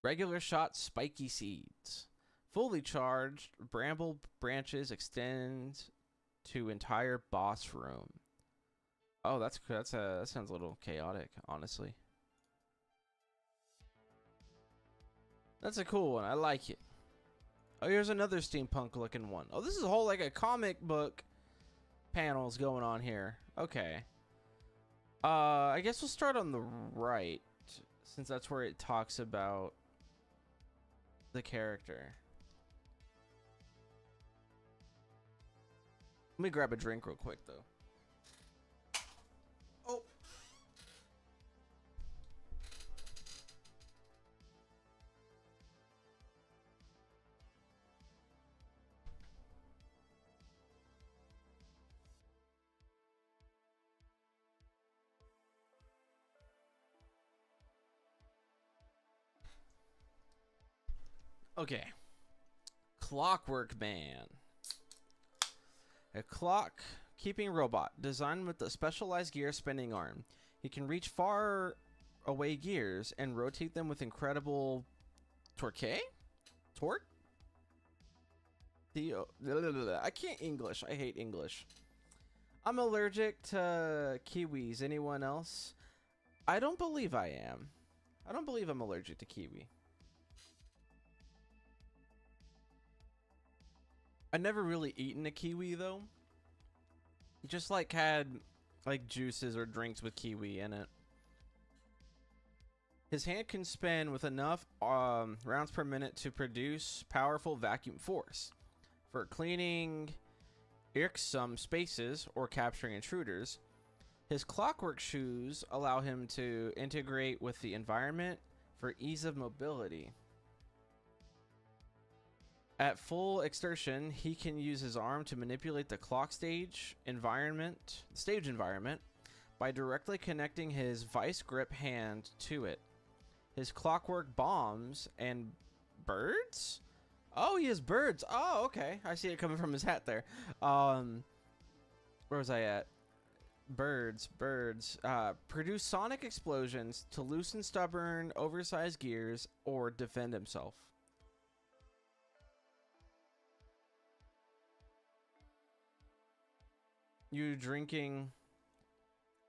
Regular shot spiky seeds. Fully charged, bramble branches extend to entire boss room. Oh, that sounds a little chaotic, honestly. That's a cool one. I like it. Oh, here's another steampunk looking one. Oh, this is a whole like a comic book panels going on here. Okay. I guess we'll start on the right, since that's where it talks about the character. Let me grab a drink real quick though. Oh. Okay. Clockwork Man. A clock keeping robot designed with a specialized gear spinning arm. He can reach far away gears and rotate them with incredible torque? Torque? I can't English. I hate English. I'm allergic to kiwis. Anyone else? I don't believe I am. I don't believe I'm allergic to kiwi. I never really eaten a kiwi though. Just like had like juices or drinks with kiwi in it. His hand can spin with enough rounds per minute to produce powerful vacuum force for cleaning irksome spaces or capturing intruders. His clockwork shoes allow him to integrate with the environment for ease of mobility. At full exertion, he can use his arm to manipulate the stage environment by directly connecting his vice grip hand to it. His clockwork bombs and birds? Oh, he has birds. Oh, okay. I see it coming from his hat there. Where was I at? Birds. Produce sonic explosions to loosen stubborn, oversized gears or defend himself. You drinking?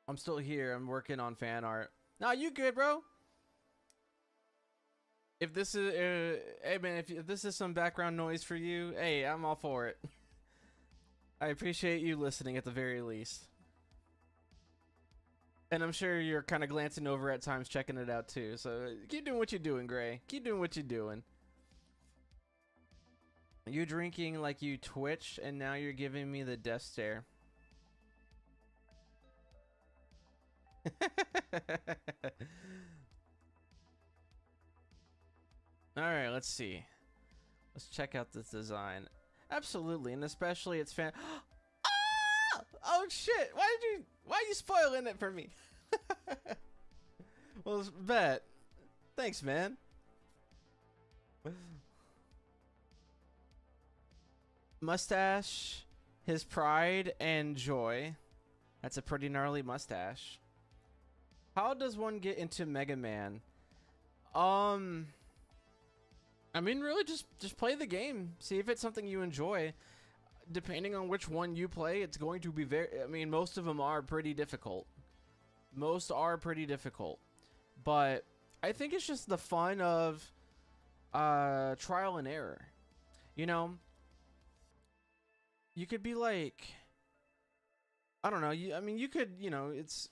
I'm still here. I'm working on fan art. Nah, you good, bro? If this is, hey man, if this is some background noise for you, hey, I'm all for it. I appreciate you listening at the very least. And I'm sure you're kind of glancing over at times, checking it out too. So keep doing what you're doing, Gray. Keep doing what you're doing. You drinking like you Twitch, and now you're giving me the death stare. All right, let's see. Let's check out this design. Absolutely, and especially its fan. Ah! Oh shit! Why are you spoiling it for me? Well, bet. Thanks, man. Mustache, his pride and joy. That's a pretty gnarly mustache. How does one get into Mega Man? I mean, really, just play the game. See if it's something you enjoy. Depending on which one you play, it's going to be very... I mean, most of them are pretty difficult. Most are pretty difficult. But I think it's just the fun of trial and error. You know? You could be like... I don't know. I mean, you could, you know, it's...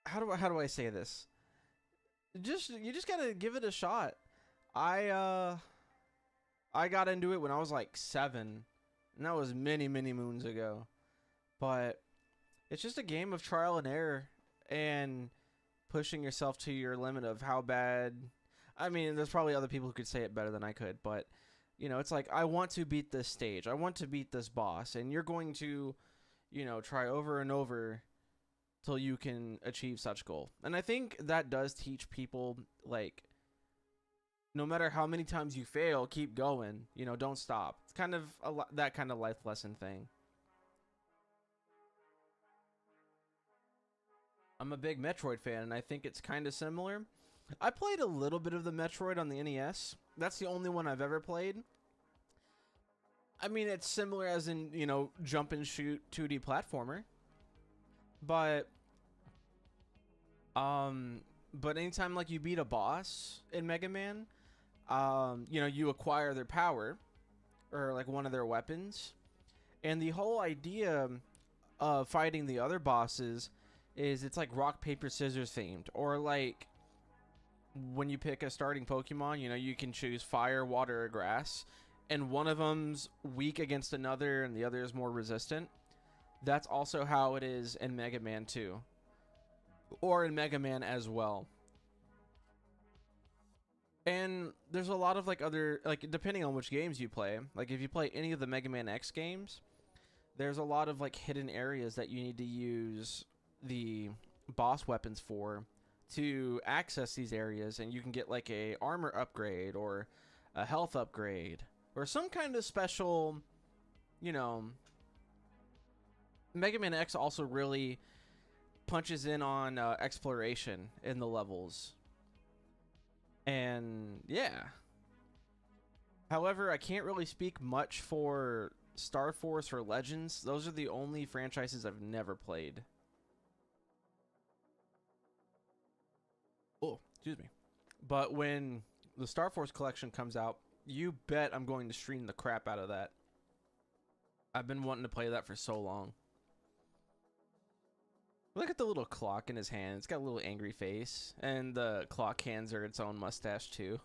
How do I say this? You just gotta give it a shot. I got into it when I was like 7, and that was many moons ago. But it's just a game of trial and error and pushing yourself to your limit of how bad. I mean, there's probably other people who could say it better than I could, but you know, it's like, I want to beat this stage. I want to beat this boss, and you're going to, you know, try over and over till you can achieve such goal. And I think that does teach people, like, no matter how many times you fail, keep going. You know, don't stop. It's kind of that kind of life lesson thing. I'm a big Metroid fan, and I think it's kind of similar. I played a little bit of the Metroid on the NES. That's the only one I've ever played. I mean, it's similar as in, you know, jump and shoot 2D platformer. But anytime like you beat a boss in Mega Man, you know, you acquire their power or like one of their weapons. And the whole idea of fighting the other bosses is it's like rock, paper, scissors themed, or like when you pick a starting Pokemon, you know, you can choose fire, water, or grass, and one of them's weak against another and the other is more resistant. That's also how it is in Mega Man 2, or in Mega Man as well. And there's a lot of like other, like, depending on which games you play, like if you play any of the Mega Man X games, there's a lot of like hidden areas that you need to use the boss weapons for to access these areas, and you can get like a armor upgrade or a health upgrade or some kind of special, you know. Mega Man X also really punches in on exploration in the levels. And yeah. However, I can't really speak much for Star Force or Legends. Those are the only franchises I've never played. Oh, excuse me. But when the Star Force collection comes out, you bet I'm going to stream the crap out of that. I've been wanting to play that for so long. Look at the little clock in his hand. It's got a little angry face. And the clock hands are its own mustache too.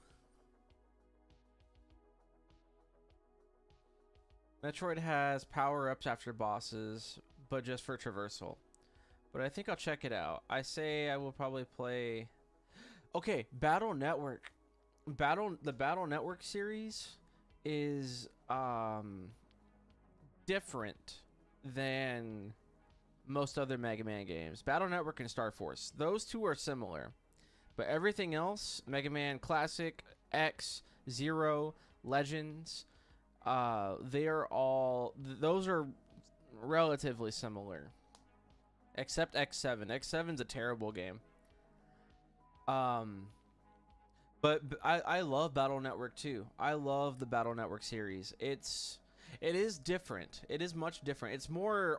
Metroid has power-ups after bosses, but just for traversal. But I think I'll check it out. I say I will probably play... Okay, Battle Network. The Battle Network series is different than most other Mega Man games. Battle Network and Star Force. Those two are similar. But everything else, Mega Man Classic, X, Zero, Legends, they are all... Those are relatively similar. Except X7. X7's a terrible game. But I love Battle Network too. I love the Battle Network series. It is different. It is much different. It's more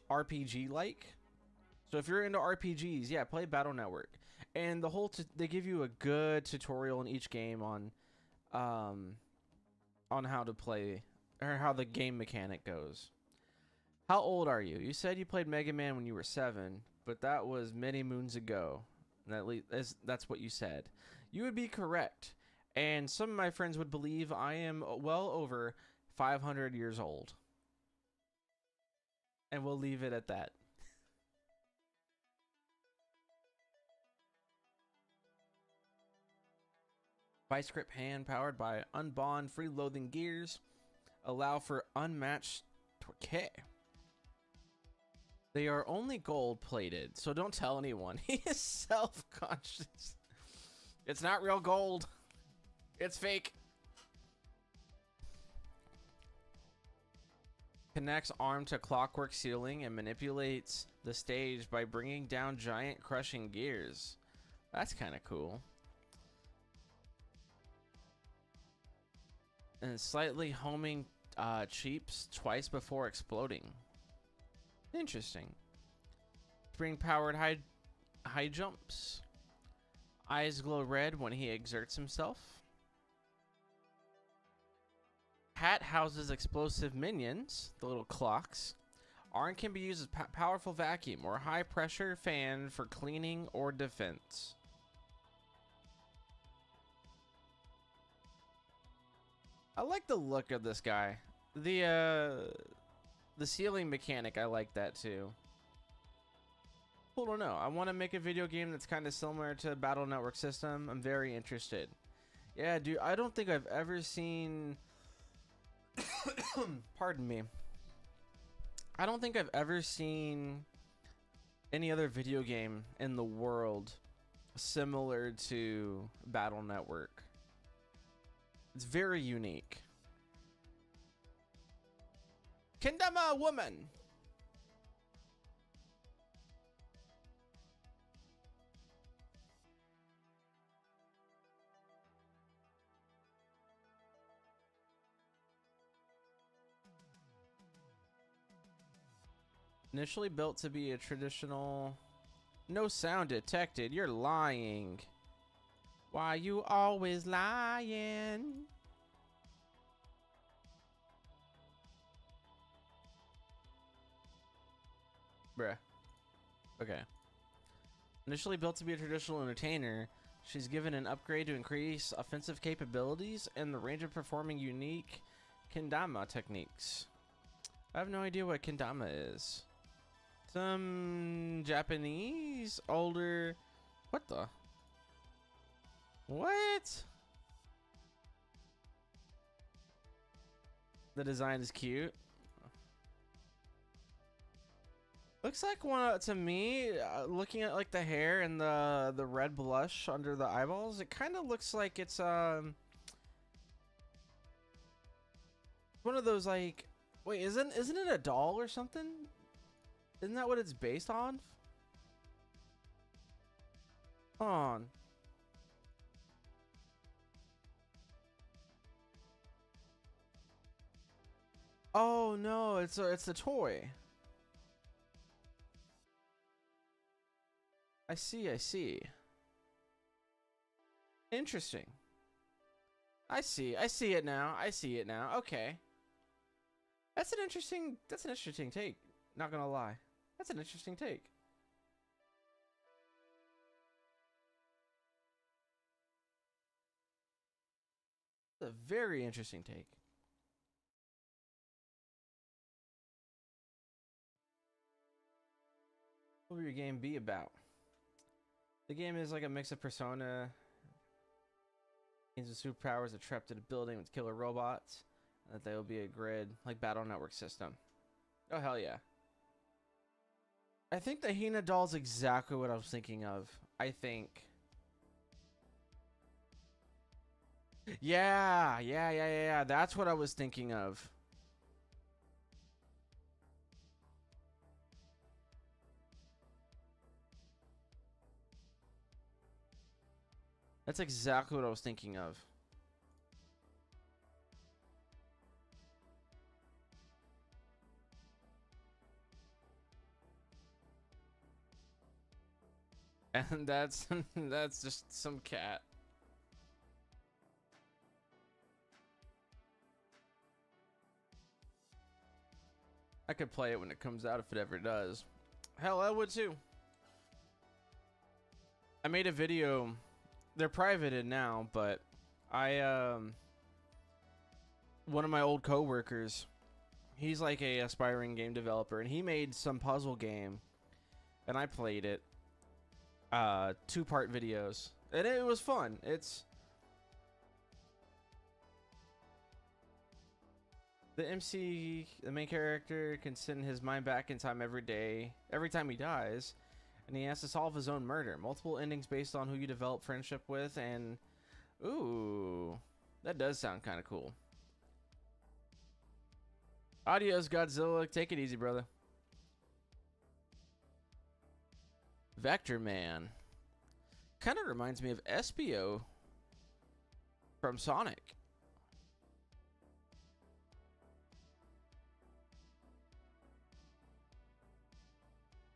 RPG like. So if you're into RPGs, yeah, play Battle Network. And the whole they give you a good tutorial in each game on how to play or how the game mechanic goes. How old are you? You said you played Mega Man when you were 7, but that was many moons ago. At least that's what you said. You would be correct. And some of my friends would believe I am well over 500 years old. And we'll leave it at that. Vice grip hand powered by unbond free-loading gears allow for unmatched torque. They are only gold-plated, so don't tell anyone. He is self-conscious. It's not real gold. It's fake. Connects arm to clockwork ceiling and manipulates the stage by bringing down giant crushing gears. That's kind of cool. And slightly homing cheeps twice before exploding. Interesting. Spring powered high jumps. Eyes glow red when he exerts himself. Hat houses explosive minions, the little clocks. Arm can be used as powerful vacuum or high pressure fan for cleaning or defense. I like the look of this guy. The ceiling mechanic, I like that too. I don't know. I want to make a video game that's kind of similar to Battle Network system. I'm very interested. Yeah, dude, I don't think I've ever seen... Pardon me. I don't think I've ever seen any other video game in the world similar to Battle Network. It's very unique. Kendama woman. Initially built to be a traditional... No sound detected. You're lying. Why you always lying? Bruh. Okay. Initially built to be a traditional entertainer, she's given an upgrade to increase offensive capabilities and the range of performing unique kendama techniques. I have no idea what kendama is. Some Japanese older... What the... What? The design is cute. Looks like one to me. Looking at like the hair and the red blush under the eyeballs, it kind of looks like it's one of those like. Wait, isn't it a doll or something? Isn't that what it's based on? On. Oh no, it's a toy. I see, I see. Interesting. I see it now. I see it now. Okay. That's an interesting take. Not gonna lie. That's an interesting take. It's a very interesting take. What will your game be about? The game is like a mix of Persona, games with superpowers are trapped in a building with killer robots. That there will be a grid, like battle network system. Oh hell yeah. I think the Hina doll's exactly what I was thinking of. I think. Yeah. That's what I was thinking of. That's exactly what I was thinking of. And that's that's just some cat. I could play it when it comes out if it ever does. Hell, I would too. I made a video. They're privated now, but I one of my old coworkers, he's like a aspiring game developer, and he made some puzzle game, and I played it. 2-part videos, and it was fun. It's the MC, the main character, can send his mind back in time every day, every time he dies, and he has to solve his own murder. Multiple endings based on who you develop friendship with, and ooh, that does sound kind of cool. Adios, Godzilla. Take it easy, brother. Vector Man. Kind of reminds me of Espio from Sonic.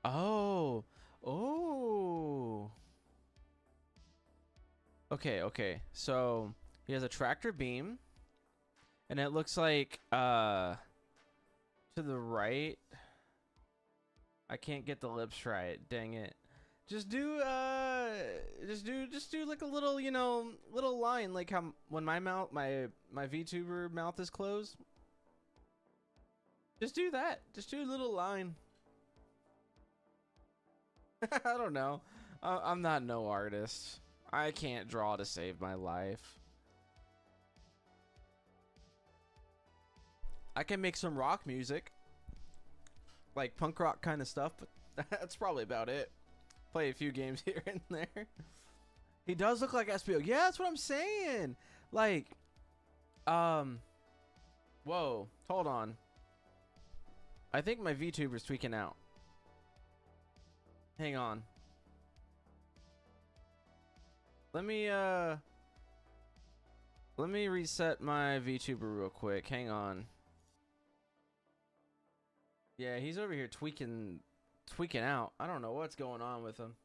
Oh. Oh. Okay. So he has a tractor beam, and it looks like to the right. I can't get the lips right. Dang it. Just do like a little, little line, like how when my mouth, my VTuber mouth is closed. Just do that. Just do a little line. I don't know. I'm not no artist. I can't draw to save my life. I can make some rock music, like punk rock kind of stuff, but that's probably about it. Play a few games here and there. He does look like SPO. Yeah, that's what I'm saying. Like, whoa, hold on. I think my VTuber's tweaking out. Hang on. Let me reset my VTuber real quick. Hang on. Yeah, he's over here tweaking out. I don't know what's going on with him.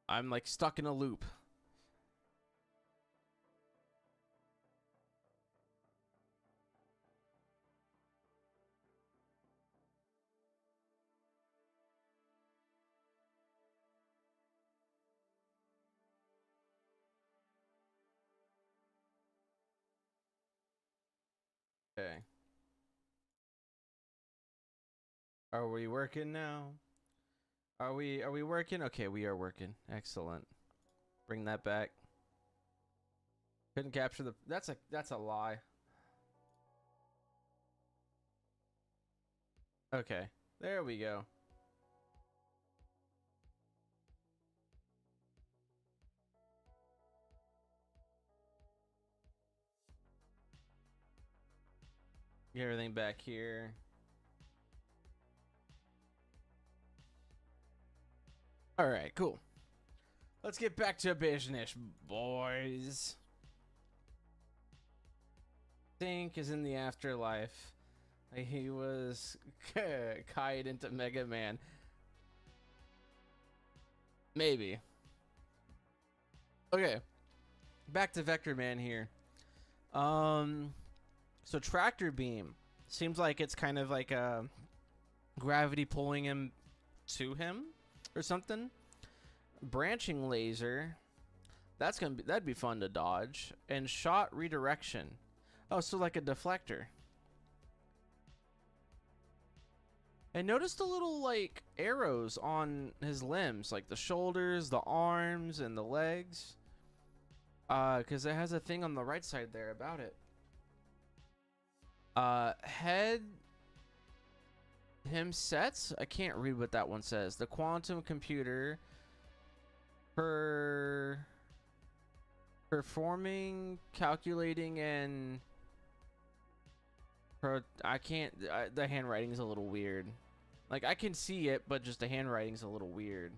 I'm like stuck in a loop. Okay. Are we working now? Are we working? Okay, we are working. Excellent. Bring that back. Couldn't capture the that's a lie. Okay. There we go. Get everything back here. All right, cool. Let's get back to business, boys. Think is in the afterlife. He was kited into Mega Man. Maybe. Okay. Back to Vector Man here. So tractor beam seems like it's kind of like a gravity pulling him to him or something. Branching laser. That'd be fun to dodge. And shot redirection. Oh, so like a deflector. And notice the little like arrows on his limbs, like the shoulders, the arms, and the legs. Because it has a thing on the right side there about it. Head him sets. I can't read what that one says. The quantum computer performing, calculating, and I can't. The handwriting is a little weird. Like I can see it, but just the handwriting's a little weird.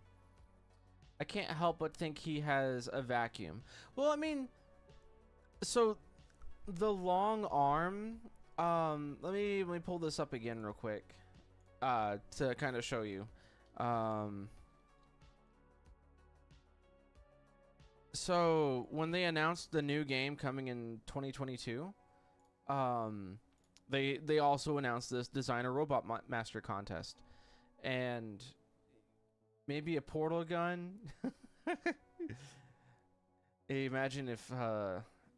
I can't help but think he has a vacuum. Well, I mean, so the long arm. Let me pull this up again real quick. To kind of show you. So when they announced the new game coming in 2022, they also announced this Designer Robot Master contest, and maybe a portal gun. Imagine if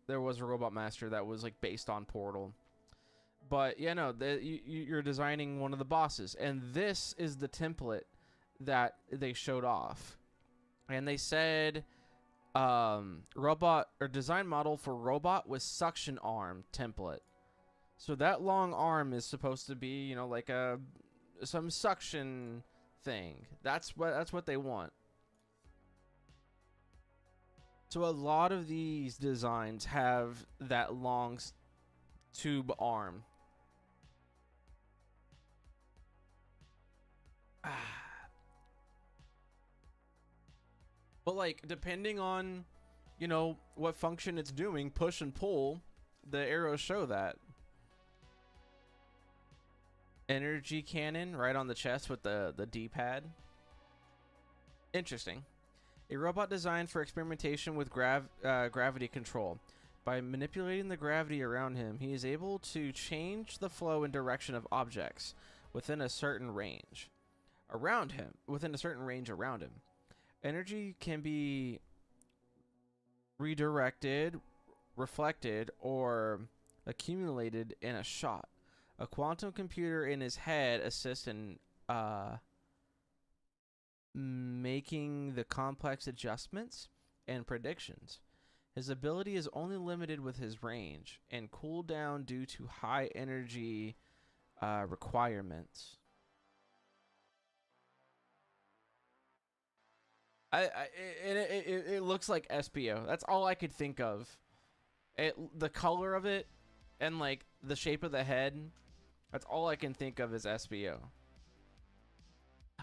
there was a Robot Master that was like based on Portal. But yeah, no, you're designing one of the bosses, and this is the template that they showed off, and they said robot or design model for robot with suction arm template. So that long arm is supposed to be, you know, like some suction thing. That's what they want. So a lot of these designs have that long tube arm. But like depending on, you know, what function it's doing, push and pull, the arrows show that. Energy cannon right on the chest with the D-pad. Interesting. A robot designed for experimentation with gravity control. By manipulating the gravity around him, he is able to change the flow and direction of objects within a certain range around him. Energy can be redirected, reflected, or accumulated in a shot. A quantum computer in his head assists in making the complex adjustments and predictions. His ability is only limited with his range and cooldown due to high energy requirements. It looks like SPO. That's all I could think of. The color of it and like the shape of the head. That's all I can think of as SPO.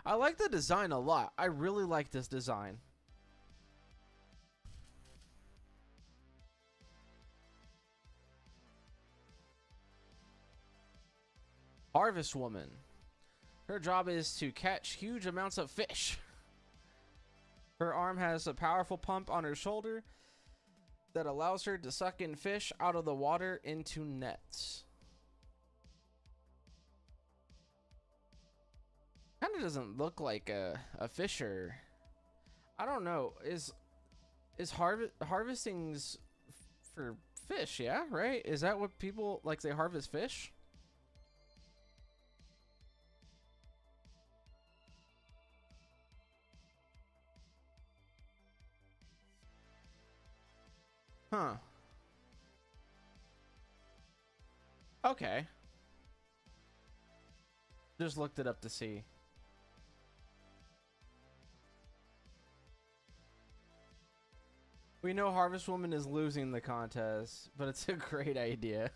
I like the design a lot. I really like this design. Harvest Woman. Her job is to catch huge amounts of fish. Her arm has a powerful pump on her shoulder that allows her to suck in fish out of the water into nets. Kind of doesn't look like a fisher. I don't know. Is harvesting's for fish? Yeah, right. Is that what people like? They harvest fish. Huh. Okay. Just looked it up to see. We know Harvest Woman is losing the contest, but it's a great idea.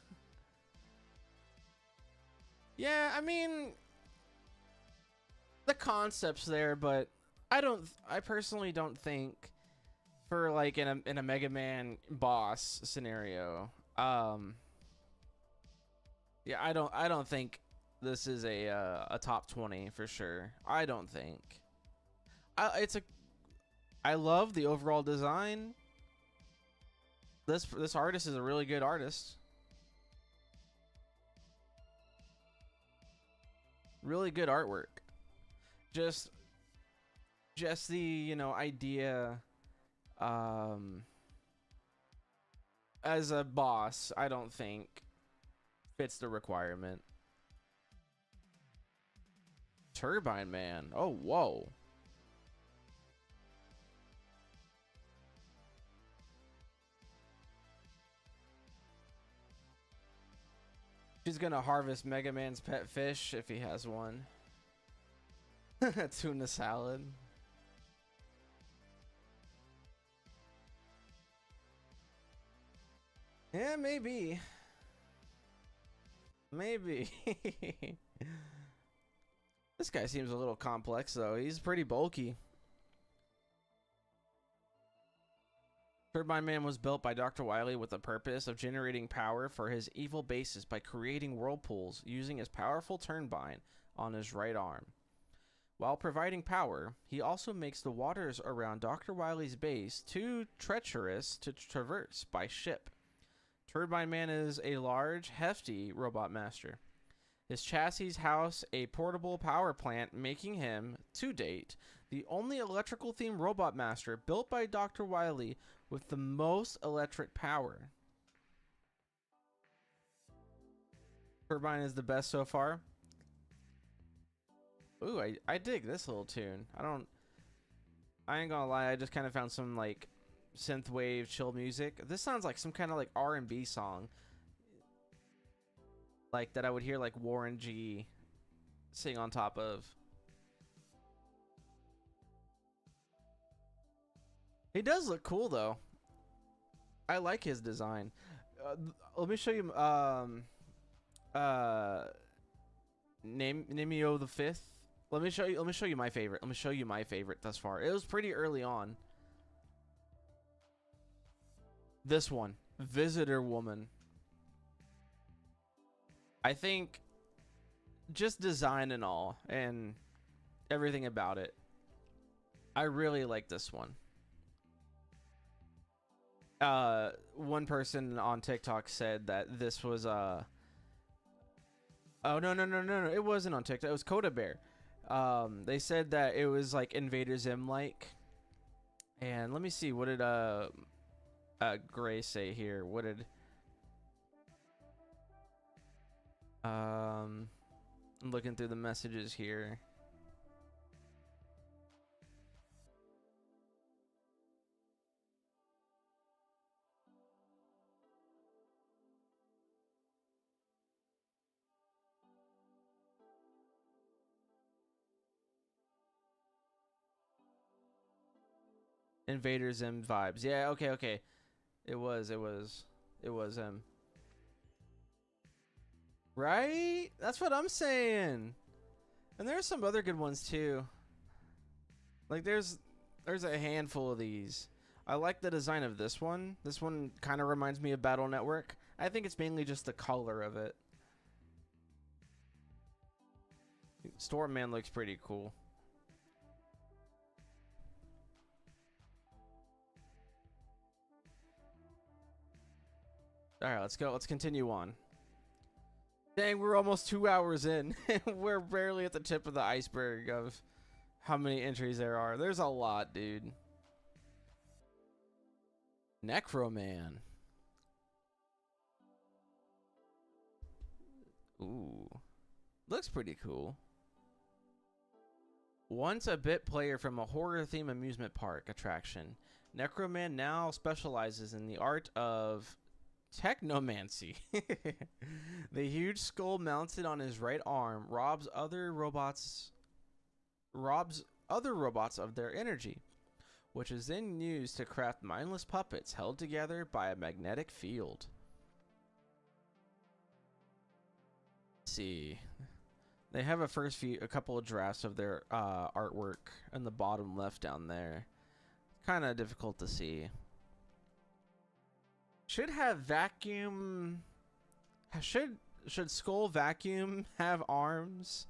Yeah, I mean, the concept's there, but I personally don't think for like in a Mega Man boss scenario. Yeah, I don't think this is a top 20 for sure. I don't think. I love the overall design. This artist is a really good artist. Really good artwork. Just the, you know, idea as a boss, I don't think fits the requirement. Turbine Man. Oh, whoa. She's gonna harvest Mega Man's pet fish if he has one. Tuna salad. Yeah, maybe. Maybe. This guy seems a little complex, though. He's pretty bulky. Turbine Man was built by Dr. Wily with the purpose of generating power for his evil bases by creating whirlpools using his powerful turbine on his right arm. While providing power, he also makes the waters around Dr. Wily's base too treacherous to traverse by ship. Turbine Man is a large, hefty robot master. His chassis house a portable power plant, making him, to date, the only electrical-themed robot master built by Dr. Wily with the most electric power. Turbine is the best so far. Ooh, I dig this little tune. I ain't gonna lie, I just kind of found some like synthwave chill music. This sounds like some kind of like R&B song. Like that I would hear like Warren G sing on top of. He does look cool though. I like his design. Let me show you Namio the Fifth. Let me show you my favorite. Let me show you my favorite thus far. It was pretty early on. This one, Visitor Woman. I think just design and all and everything about it, I really like this one. One person on TikTok said that this was oh no, it wasn't on TikTok, it was Coda Bear. They said that it was like Invader Zim like. And let me see, what did Gray say here? What did I'm looking through the messages here. Invader Zim vibes. Yeah, okay. It was him. Right? That's what I'm saying. And there's some other good ones too. Like there's a handful of these. I like the design of this one. This one kind of reminds me of Battle Network. I think it's mainly just the color of it. Stormman looks pretty cool. All right, let's go. Let's continue on. Dang, we're almost 2 hours in. We're barely at the tip of the iceberg of how many entries there are. There's a lot, dude. Necroman. Ooh. Looks pretty cool. Once a bit player from a horror theme amusement park attraction, Necroman now specializes in the art of technomancy. The huge skull mounted on his right arm robs other robots of their energy, which is then used to craft mindless puppets held together by a magnetic field. Let's see. They have a couple of drafts of their artwork in the bottom left down there. Kind of difficult to see. Should have vacuum. Should Skull Vacuum have arms?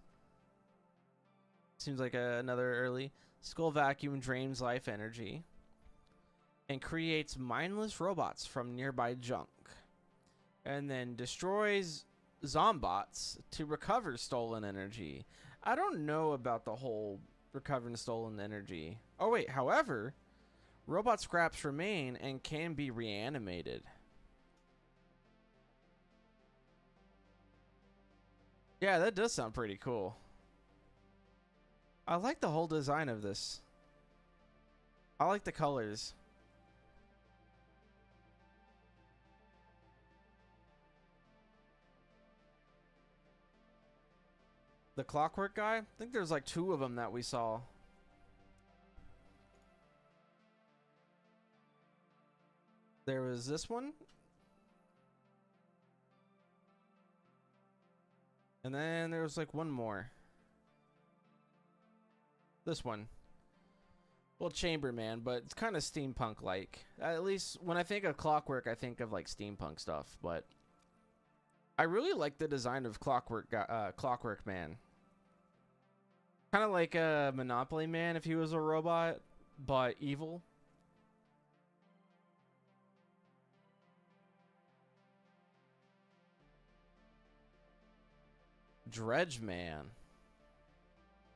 Seems like another early. Skull Vacuum drains life energy and creates mindless robots from nearby junk, and then destroys zombots to recover stolen energy. I don't know about the whole recovering stolen energy. Oh wait, however, robot scraps remain and can be reanimated. Yeah, that does sound pretty cool. I like the whole design of this. I like the colors. The Clockwork guy? I think there's like 2 of them that we saw. There was this one. And then there was like 1 more. This one. Well, Chamberman, but it's kind of steampunk-like. At least when I think of Clockwork, I think of like steampunk stuff. But I really like the design of Clockwork Man. Kind of like a Monopoly Man if he was a robot, but evil. Dredge Man.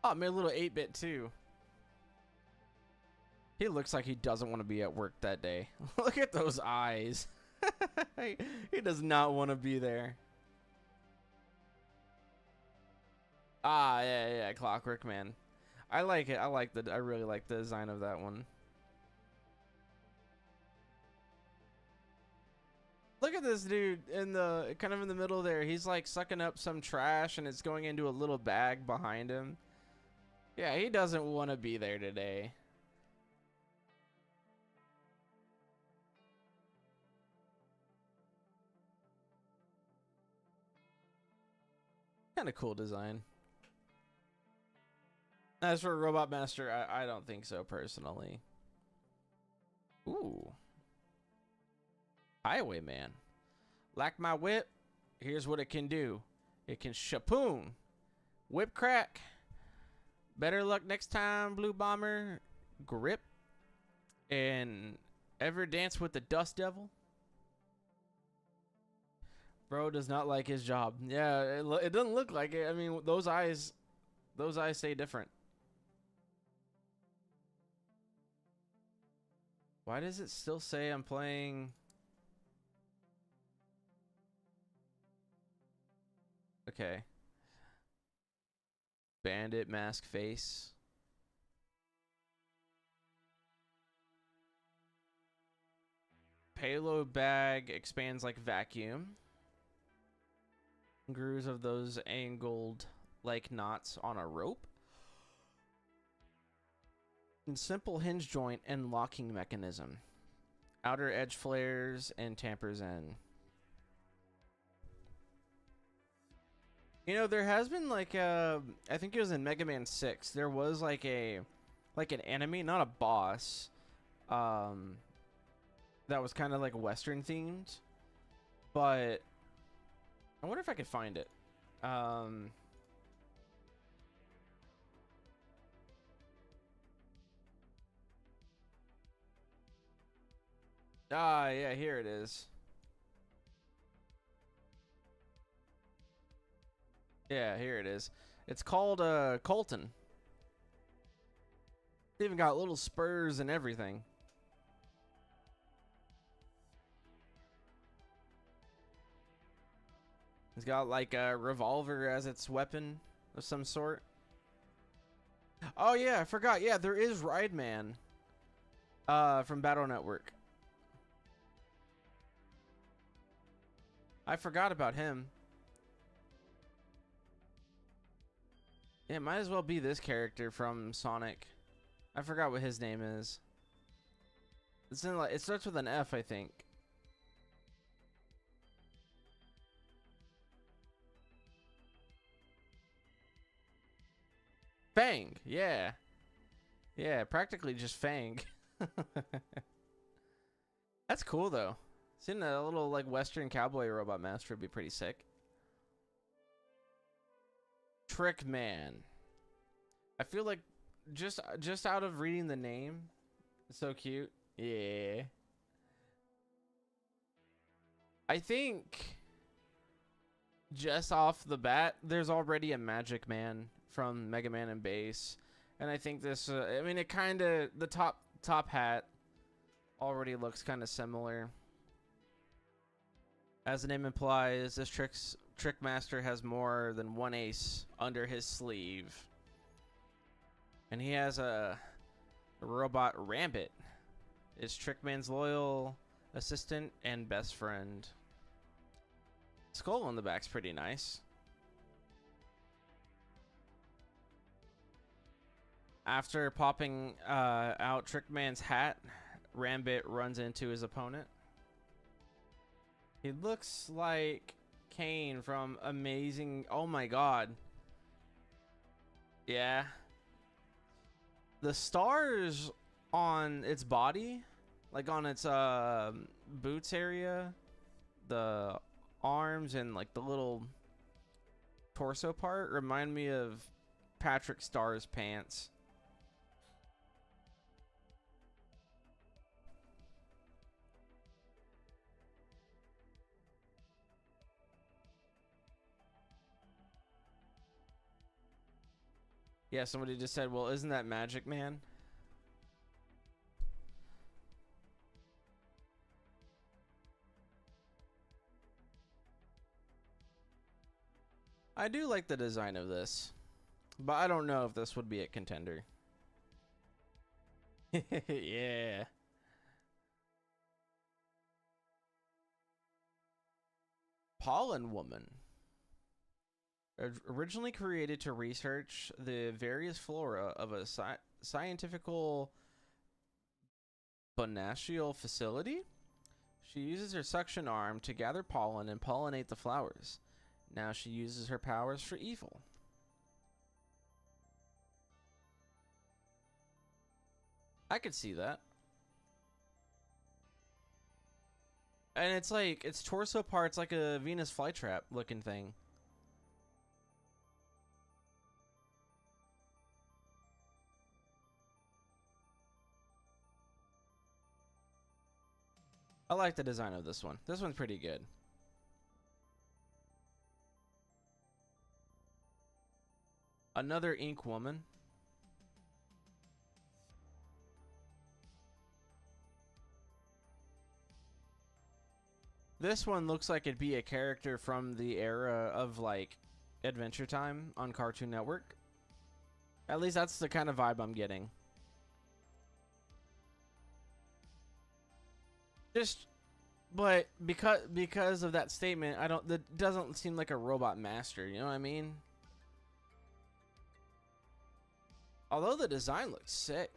Oh, I made a little 8-bit too. He looks like he doesn't want to be at work that day. Look at those eyes. He does not want to be there. Ah, yeah, Clockwork Man. I like it. I really like the design of that one. Look at this dude in the kind of in the middle there. He's like sucking up some trash and it's going into a little bag behind him. Yeah, he doesn't want to be there today. Kind of cool design. As for Robot Master, I don't think so personally. Ooh. Highwayman. Like my whip, here's what it can do. It can shapoon. Whip crack. Better luck next time, Blue Bomber. Grip. And ever dance with the Dust Devil? Bro does not like his job. Yeah, it doesn't look like it. I mean, those eyes say different. Why does it still say I'm playing? Okay. Bandit mask face. Payload bag expands like vacuum. Grooves of those angled like knots on a rope. And simple hinge joint and locking mechanism. Outer edge flares and tampers in. You know, there has been like I think it was in Mega Man 6. There was like an enemy, not a boss, that was kind of like Western themed. But I wonder if I could find it. Ah, yeah, here it is. Yeah, here it is. It's called Colton. It's even got little spurs and everything. It's got like a revolver as its weapon of some sort. Oh yeah, I forgot. Yeah, there is Rideman from Battle Network. I forgot about him. Yeah, it might as well be this character from Sonic. I forgot what his name is. It's in like, it starts with an F, I think. Fang, yeah. Yeah, practically just Fang. That's cool though. Seeing a little like Western cowboy robot master would be pretty sick. Trick Man. I feel like just out of reading the name, it's so cute. Yeah. I think just off the bat, there's already a Magic Man from Mega Man and Base, and I think this. I mean, it kind of the top hat already looks kind of similar. As the name implies, this Trick Master has more than one ace under his sleeve, and he has a robot Rambit. Is Trickman's loyal assistant and best friend. Skull on the back's pretty nice. After popping out Trickman's hat, Rambit runs into his opponent. He looks like Kane from Amazing. Oh my god. Yeah. The stars on its body, like on its boots area, the arms and like the little torso part remind me of Patrick Starr's pants. Yeah, somebody just said, well, isn't that Magic Man? I do like the design of this, but I don't know if this would be a contender. Yeah. Pollen Woman. Originally created to research the various flora of a scientifical botanical facility, she uses her suction arm to gather pollen and pollinate the flowers. Now she uses her powers for evil. I could see that. And it's like, its torso part's like a Venus flytrap looking thing. I like the design of this one. This one's pretty good. Another Ink Woman. This one looks like it'd be a character from the era of like Adventure Time on Cartoon Network. At least that's the kind of vibe I'm getting. Just, but because of that statement, that doesn't seem like a robot master, you know what I mean? Although the design looks sick.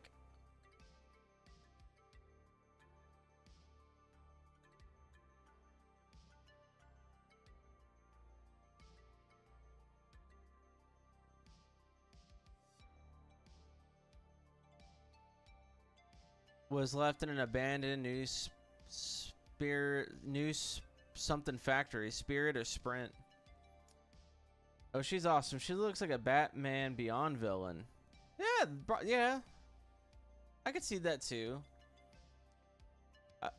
Was left in an abandoned something factory, Spirit or Sprint. Oh, she's awesome. She looks like a Batman Beyond villain. Yeah, yeah. I could see that too. I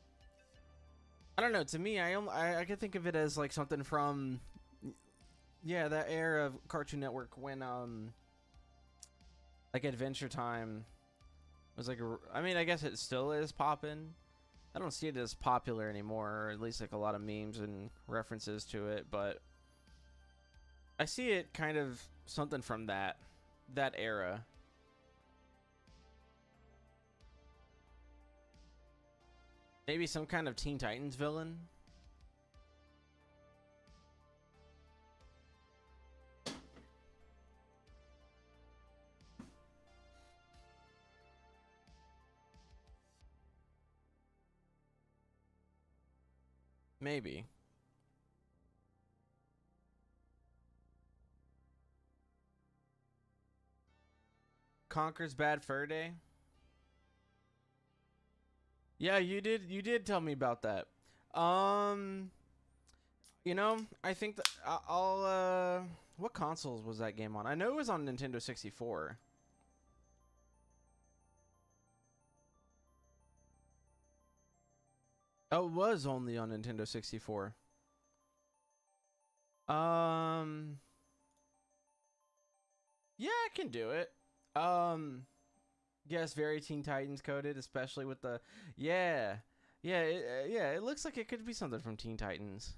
don't know. To me, I could think of it as like something from, yeah, that era of Cartoon Network when like Adventure Time was like I mean, I guess it still is poppin'. I don't see it as popular anymore, or at least like a lot of memes and references to it, but I see it kind of something from that era. Maybe some kind of Teen Titans villain. Maybe. Conker's Bad Fur Day? Yeah, you did tell me about that. Um, you know, I think that I'll what consoles was that game on? I know it was on Nintendo 64. Oh, it was only on Nintendo 64. Um, yeah, I can do it. Um, yes, very Teen Titans coded, especially with the yeah, yeah. It looks like it could be something from Teen Titans.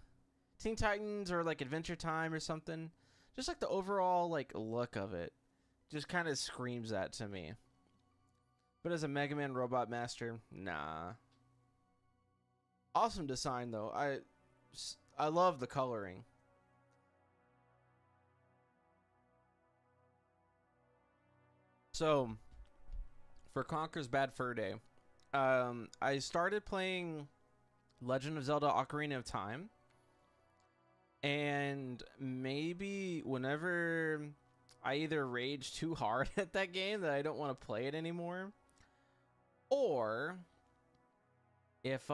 Teen Titans or like Adventure Time or something. Just like the overall like look of it, just kind of screams that to me. But as a Mega Man Robot Master, nah. Awesome design though. I love the coloring. So for Conker's Bad Fur Day, I started playing Legend of Zelda: Ocarina of Time, and maybe whenever I either rage too hard at that game that I don't want to play it anymore, or if if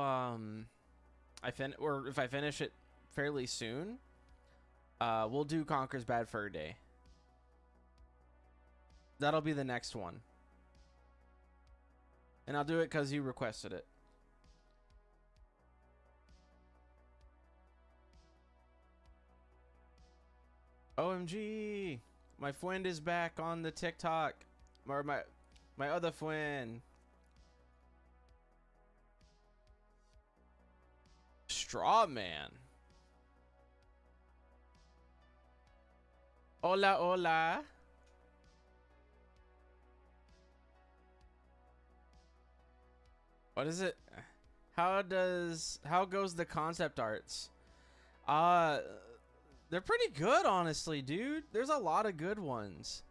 I finish it fairly soon, we'll do Conker's Bad Fur Day. That'll be the next one, and I'll do it because you requested it. OMG, my friend is back on the TikTok, or my other friend. Straw Man. Hola, hola. What is it? How goes the concept arts? Uh they're pretty good, honestly, dude. There's a lot of good ones.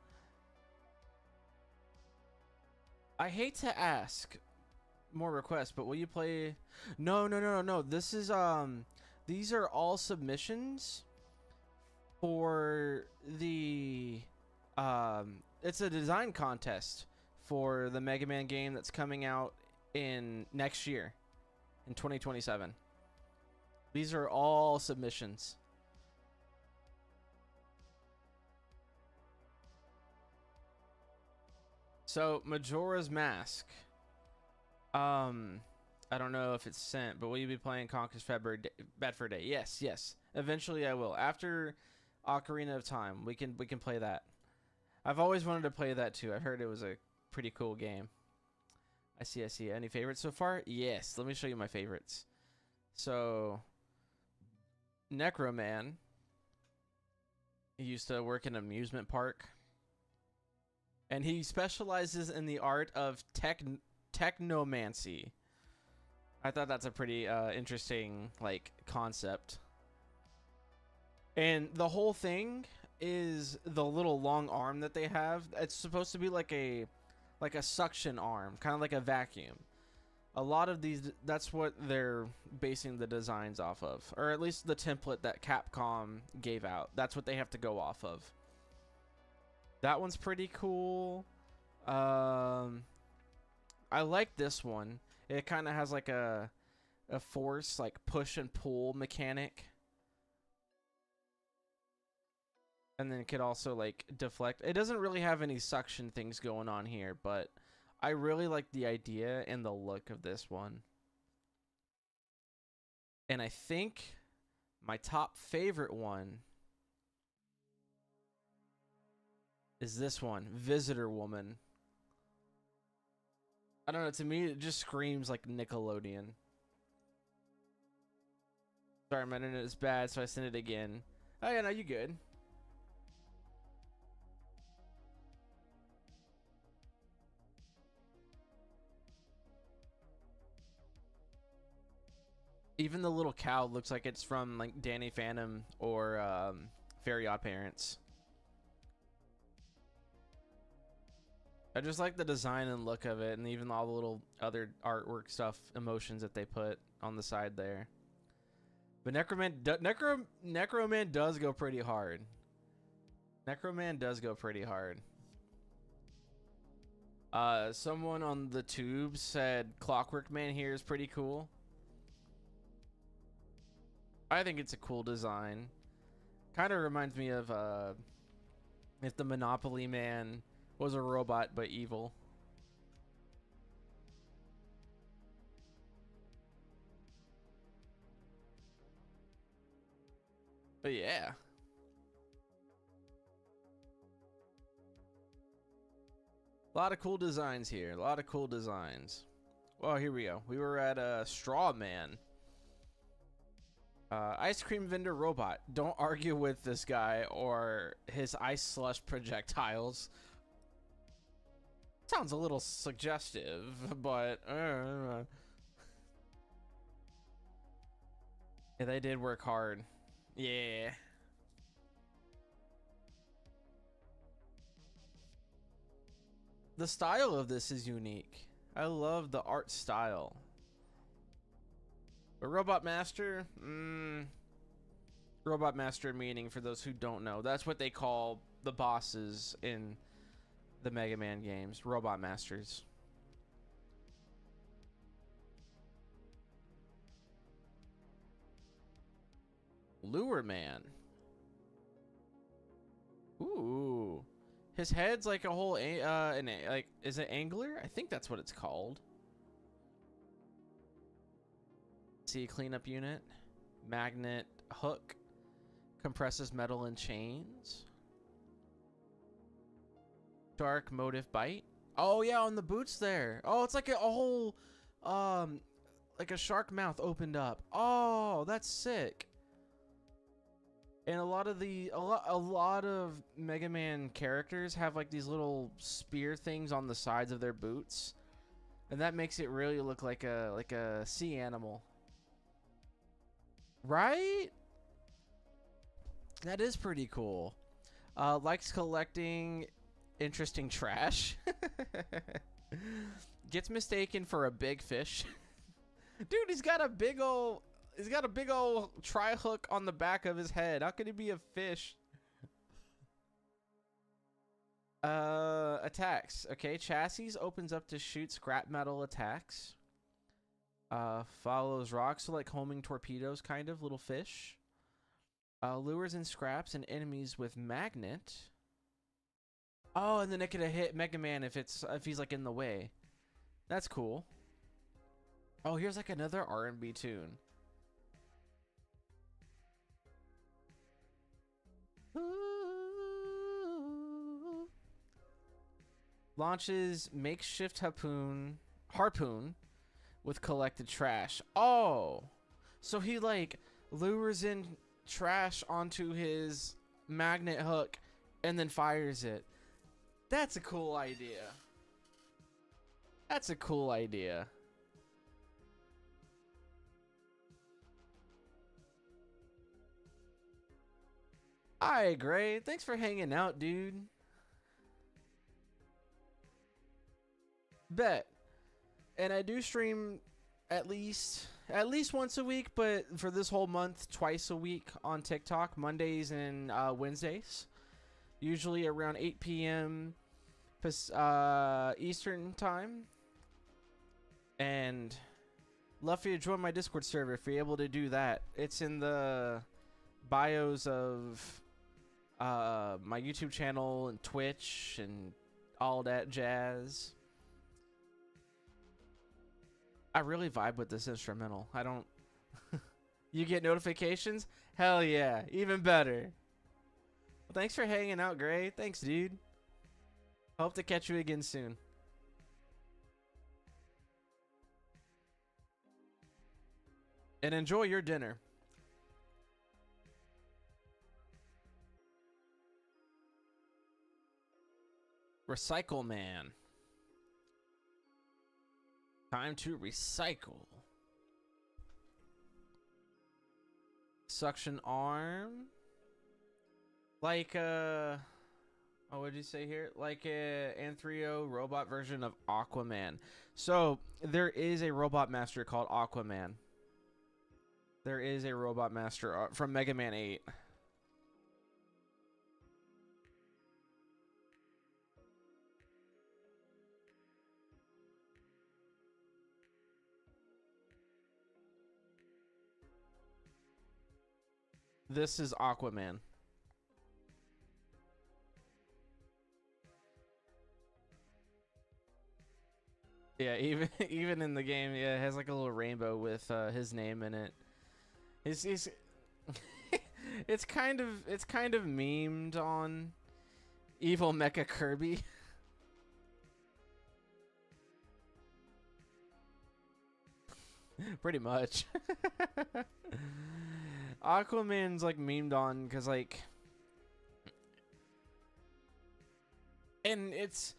I hate to ask more requests, but will you play? No. This is these are all submissions for the it's a design contest for the Mega Man game that's coming out in next year in 2027. These are all submissions. So Majora's Mask. I don't know if it's sent, but will you be playing Conker's Bad Fur Day? Yes. Eventually I will. After Ocarina of Time, we can play that. I've always wanted to play that too. I heard it was a pretty cool game. I see. Any favorites so far? Yes. Let me show you my favorites. So, Necroman. He used to work in an amusement park. And he specializes in the art of technomancy. I thought that's a pretty interesting like concept. And the whole thing is the little long arm that they have. It's supposed to be like a suction arm, kind of like a vacuum. A lot of these, that's what they're basing the designs off of, or at least the template that Capcom gave out. That's what they have to go off of. That one's pretty cool. I like this one. It kind of has like a force, like push and pull mechanic. And then it could also like deflect. It doesn't really have any suction things going on here, but I really like the idea and the look of this one. And I think my top favorite one is this one, Visitor Woman. I don't know, to me it just screams like Nickelodeon. Sorry, my internet is bad, so I sent it again. Oh yeah, no, you good. Even the little cow looks like it's from like Danny Phantom or Fairy Odd Parents. I just like the design and look of it, and even all the little other artwork stuff, emotions that they put on the side there. But Necroman does go pretty hard. Necroman does go pretty hard. Someone on the tube said Clockwork Man here is pretty cool. I think it's a cool design. Kind of reminds me of if the Monopoly Man was a robot but evil. But yeah. A lot of cool designs here. A lot of cool designs. Well, here we go. We were at Straw Man. Ice cream vendor robot. Don't argue with this guy or his ice slush projectiles. Sounds a little suggestive, but yeah, they did work hard. Yeah. The style of this is unique. I love the art style. But Robot Master, Robot Master meaning, for those who don't know, that's what they call the bosses in the Mega Man games, Robot Masters. Lure Man. Ooh. His head's like a whole, like, is it angler? I think that's what it's called. See, cleanup unit, magnet hook, compresses metal and chains. Shark motive bite. Oh yeah, on the boots there. Oh, it's like a whole, like a shark mouth opened up. Oh, that's sick. And a lot of Mega Man characters have like these little spear things on the sides of their boots, and that makes it really look like a sea animal. Right? That is pretty cool. Likes collecting interesting trash. Gets mistaken for a big fish. Dude, he's got a big old tri-hook on the back of his head. How could he be a fish? Attacks. Okay, chassis opens up to shoot scrap metal attacks. Follows rocks, so like homing torpedoes, kind of little fish. Lures and scraps and enemies with magnet. Oh, and then it could hit Mega Man if he's like in the way. That's cool. Oh, here's like another R&B tune. Ooh. Launches makeshift harpoon with collected trash. Oh, so he like lures in trash onto his magnet hook and then fires it. That's a cool idea. That's a cool idea. Alright, Gray. Thanks for hanging out, dude. Bet. And I do stream at least once a week, but for this whole month, twice a week on TikTok, Mondays and Wednesdays. Usually around 8 p.m. Eastern time. And love for you to join my Discord server if you're able to do that. It's in the bios of my YouTube channel and Twitch and all that jazz. I really vibe with this instrumental. I don't... You get notifications? Hell yeah. Even better. Well, thanks for hanging out, Gray. Thanks, dude. Hope to catch you again soon. And enjoy your dinner. Recycle Man. Time to recycle. Suction arm. Like oh, what did you say here? Like a Anthrio robot version of Aquaman. So there is a robot master called Aquaman. There is a robot master from Mega Man 8. This is Aquaman. Yeah, even even in the game, yeah, it has like a little rainbow with his name in it. He's it's kind of memed on Evil Mecha Kirby. Pretty much. Aquaman's like memed on because like, and it's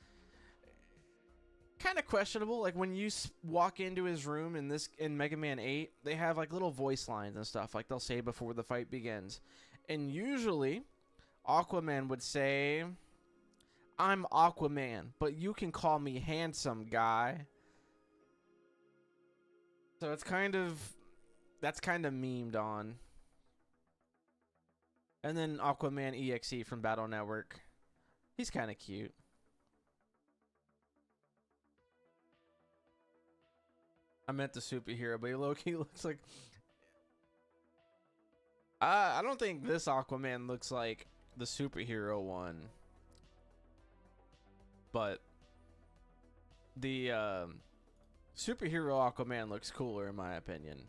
kind of questionable. Like when you walk into his room in Mega Man 8, they have like little voice lines and stuff like they'll say before the fight begins, and usually Aquaman would say, "I'm Aquaman, but you can call me handsome guy." So it's that's kind of memed on. And then Aquaman EXE from Battle Network. He's kind of cute. I meant the superhero, but he low-key looks like... I don't think this Aquaman looks like the superhero one. But the superhero Aquaman looks cooler in my opinion.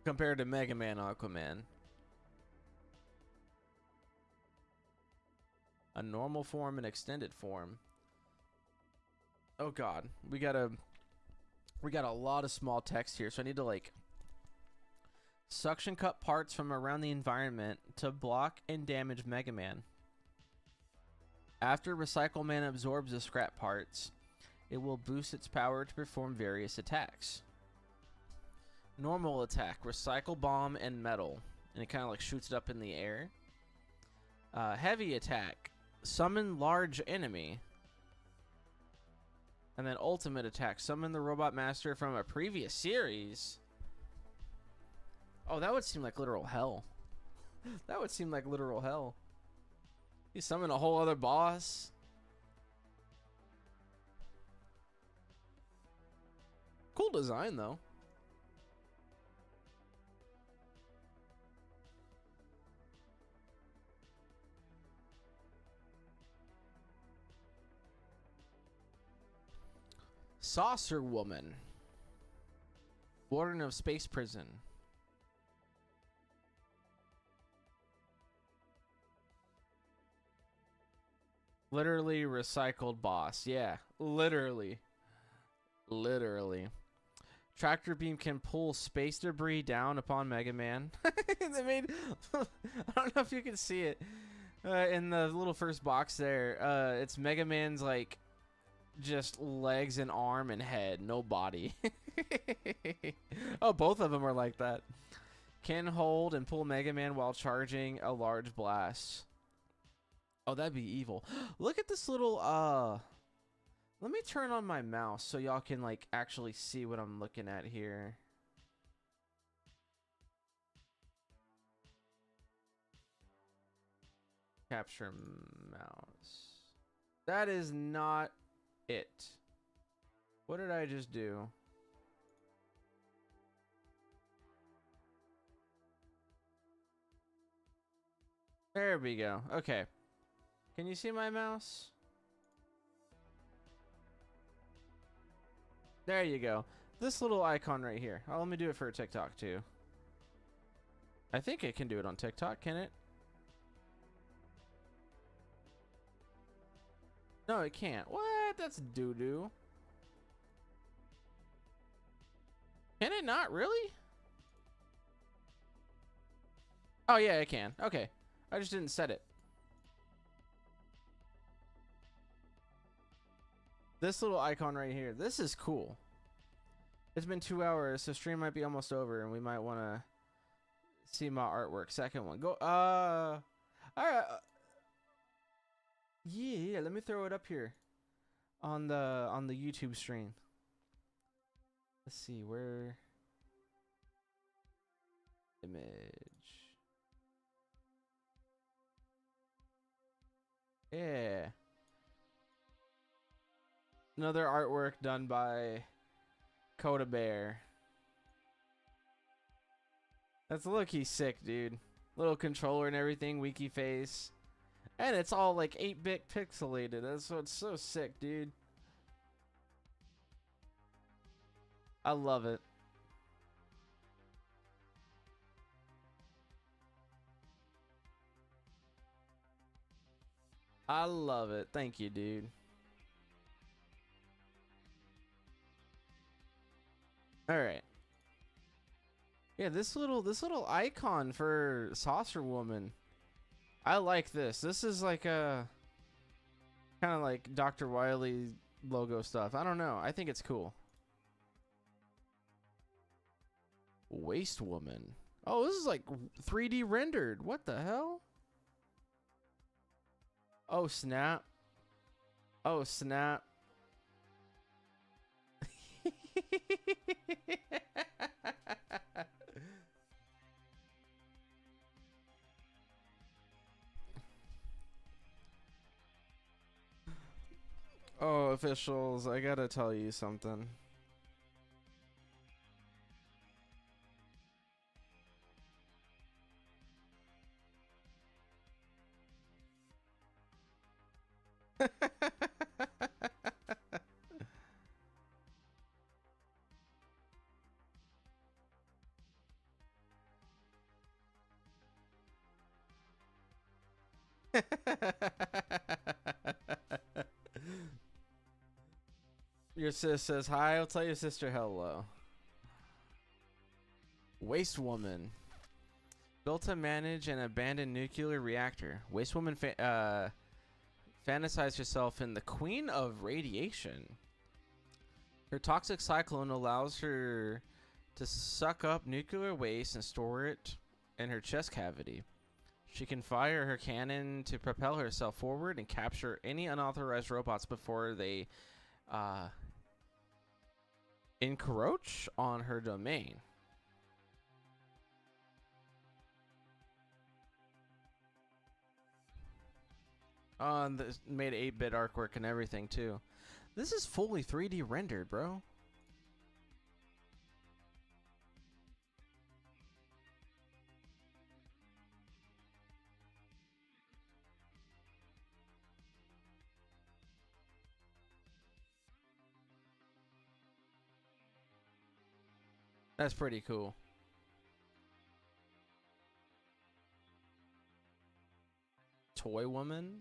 Compared to Mega Man Aquaman. A normal form and extended form. Oh god, we got a lot of small text here, so I need to like suction cut parts from around the environment to block and damage Mega Man. After Recycle Man absorbs the scrap parts, it will boost its power to perform various attacks. Normal attack, recycle bomb and metal, and it kind of like shoots it up in the air. Heavy attack, summon large enemy. And then ultimate attack, summon the robot master from a previous series. Oh, that would seem like literal hell. That would seem like literal hell. You summon a whole other boss. Cool design though. Saucer Woman. Warden of Space Prison. Literally recycled boss. Yeah, literally. Literally. Tractor beam can pull space debris down upon Mega Man. They made... I don't know if you can see it. In the little first box there. It's Mega Man's like... just legs and arm and head, no body. Oh, both of them are like that. Can hold and pull Mega Man while charging a large blast. Oh, that'd be evil. Look at this little let me turn on my mouse so y'all can like actually see what I'm looking at here. Capture mouse. That is not it. What did I just do? There we go. Okay. Can you see my mouse? There you go. This little icon right here. Oh, let me do it for TikTok too. I think it can do it on TikTok, can it? No, it can't. What? That's doo-doo. Can it not? Really? Oh, yeah, it can. Okay. I just didn't set it. This little icon right here. This is cool. It's been 2 hours, so stream might be almost over, and we might want to see my artwork. Second one. Go. All right. Yeah, let me throw it up here on the YouTube stream. Let's see where image. Yeah. Another artwork done by Coda Bear. That's low-key sick, dude. Little controller and everything, wiki face. And it's all like 8-bit pixelated. That's what's so sick, dude. I love it. I love it. Thank you, dude. All right. Yeah, this little icon for Saucer Woman. I like this. This is like a kind of like Dr. Wily logo stuff. I don't know. I think it's cool. Waste Woman. Oh, this is like 3D rendered. What the hell? Oh, snap. Oh, snap. Oh, officials, I gotta tell you something. Your sis says hi. I'll tell your sister hello. Waste Woman. Built to manage an abandoned nuclear reactor. Waste Woman fantasized herself in the Queen of Radiation. Her toxic cyclone allows her to suck up nuclear waste and store it in her chest cavity. She can fire her cannon to propel herself forward and capture any unauthorized robots before they encroach on her domain. And this made 8-bit artwork and everything too. This is fully 3D rendered, bro. That's pretty cool. Toy Woman.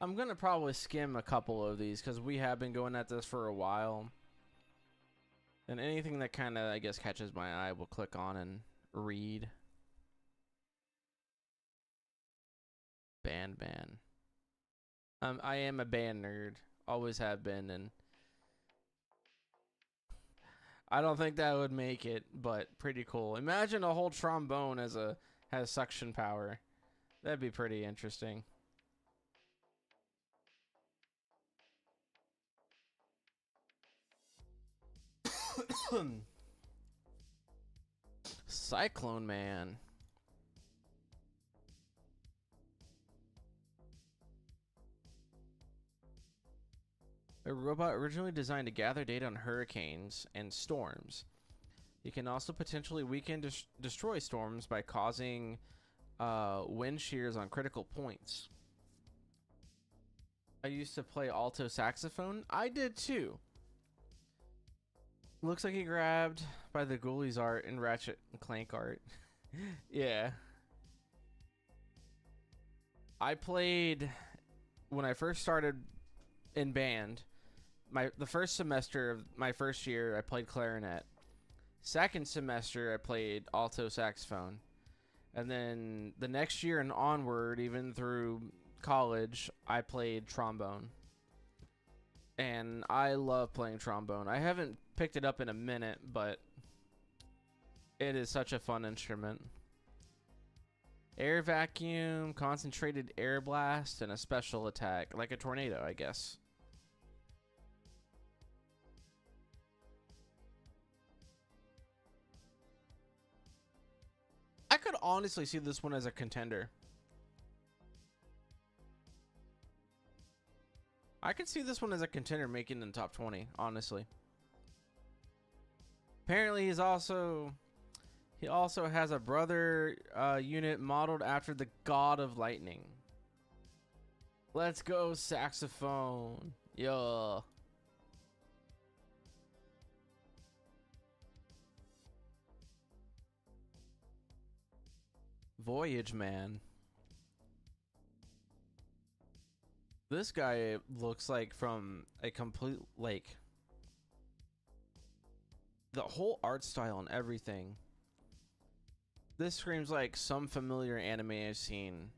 I'm gonna probably skim a couple of these because we have been going at this for a while. And anything that kind of, I guess, catches my eye, we'll click on and read. Band. I am a band nerd. Always have been, and I don't think that would make it, but pretty cool. Imagine a whole trombone has suction power. That'd be pretty interesting. Cyclone Man. A robot originally designed to gather data on hurricanes and storms. He can also potentially weaken destroy storms by causing wind shears on critical points. I used to play alto saxophone. I did too. Looks like he grabbed by the Ghoulies art and Ratchet and Clank art. Yeah. I played when I first started in band. The first semester of my first year, I played clarinet. Second semester, I played alto saxophone. And then the next year and onward, even through college, I played trombone. And I love playing trombone. I haven't picked it up in a minute, but it is such a fun instrument. Air vacuum, concentrated air blast, and a special attack, like a tornado, I guess. I could honestly see this one as a contender. I could see this one as a contender making in the top 20, honestly. Apparently he's also He also has a brother unit modeled after the god of lightning. Let's go, saxophone. Yeah. Voyage Man. This guy looks like from a complete, like, the whole art style and everything. This screams like some familiar anime I've seen.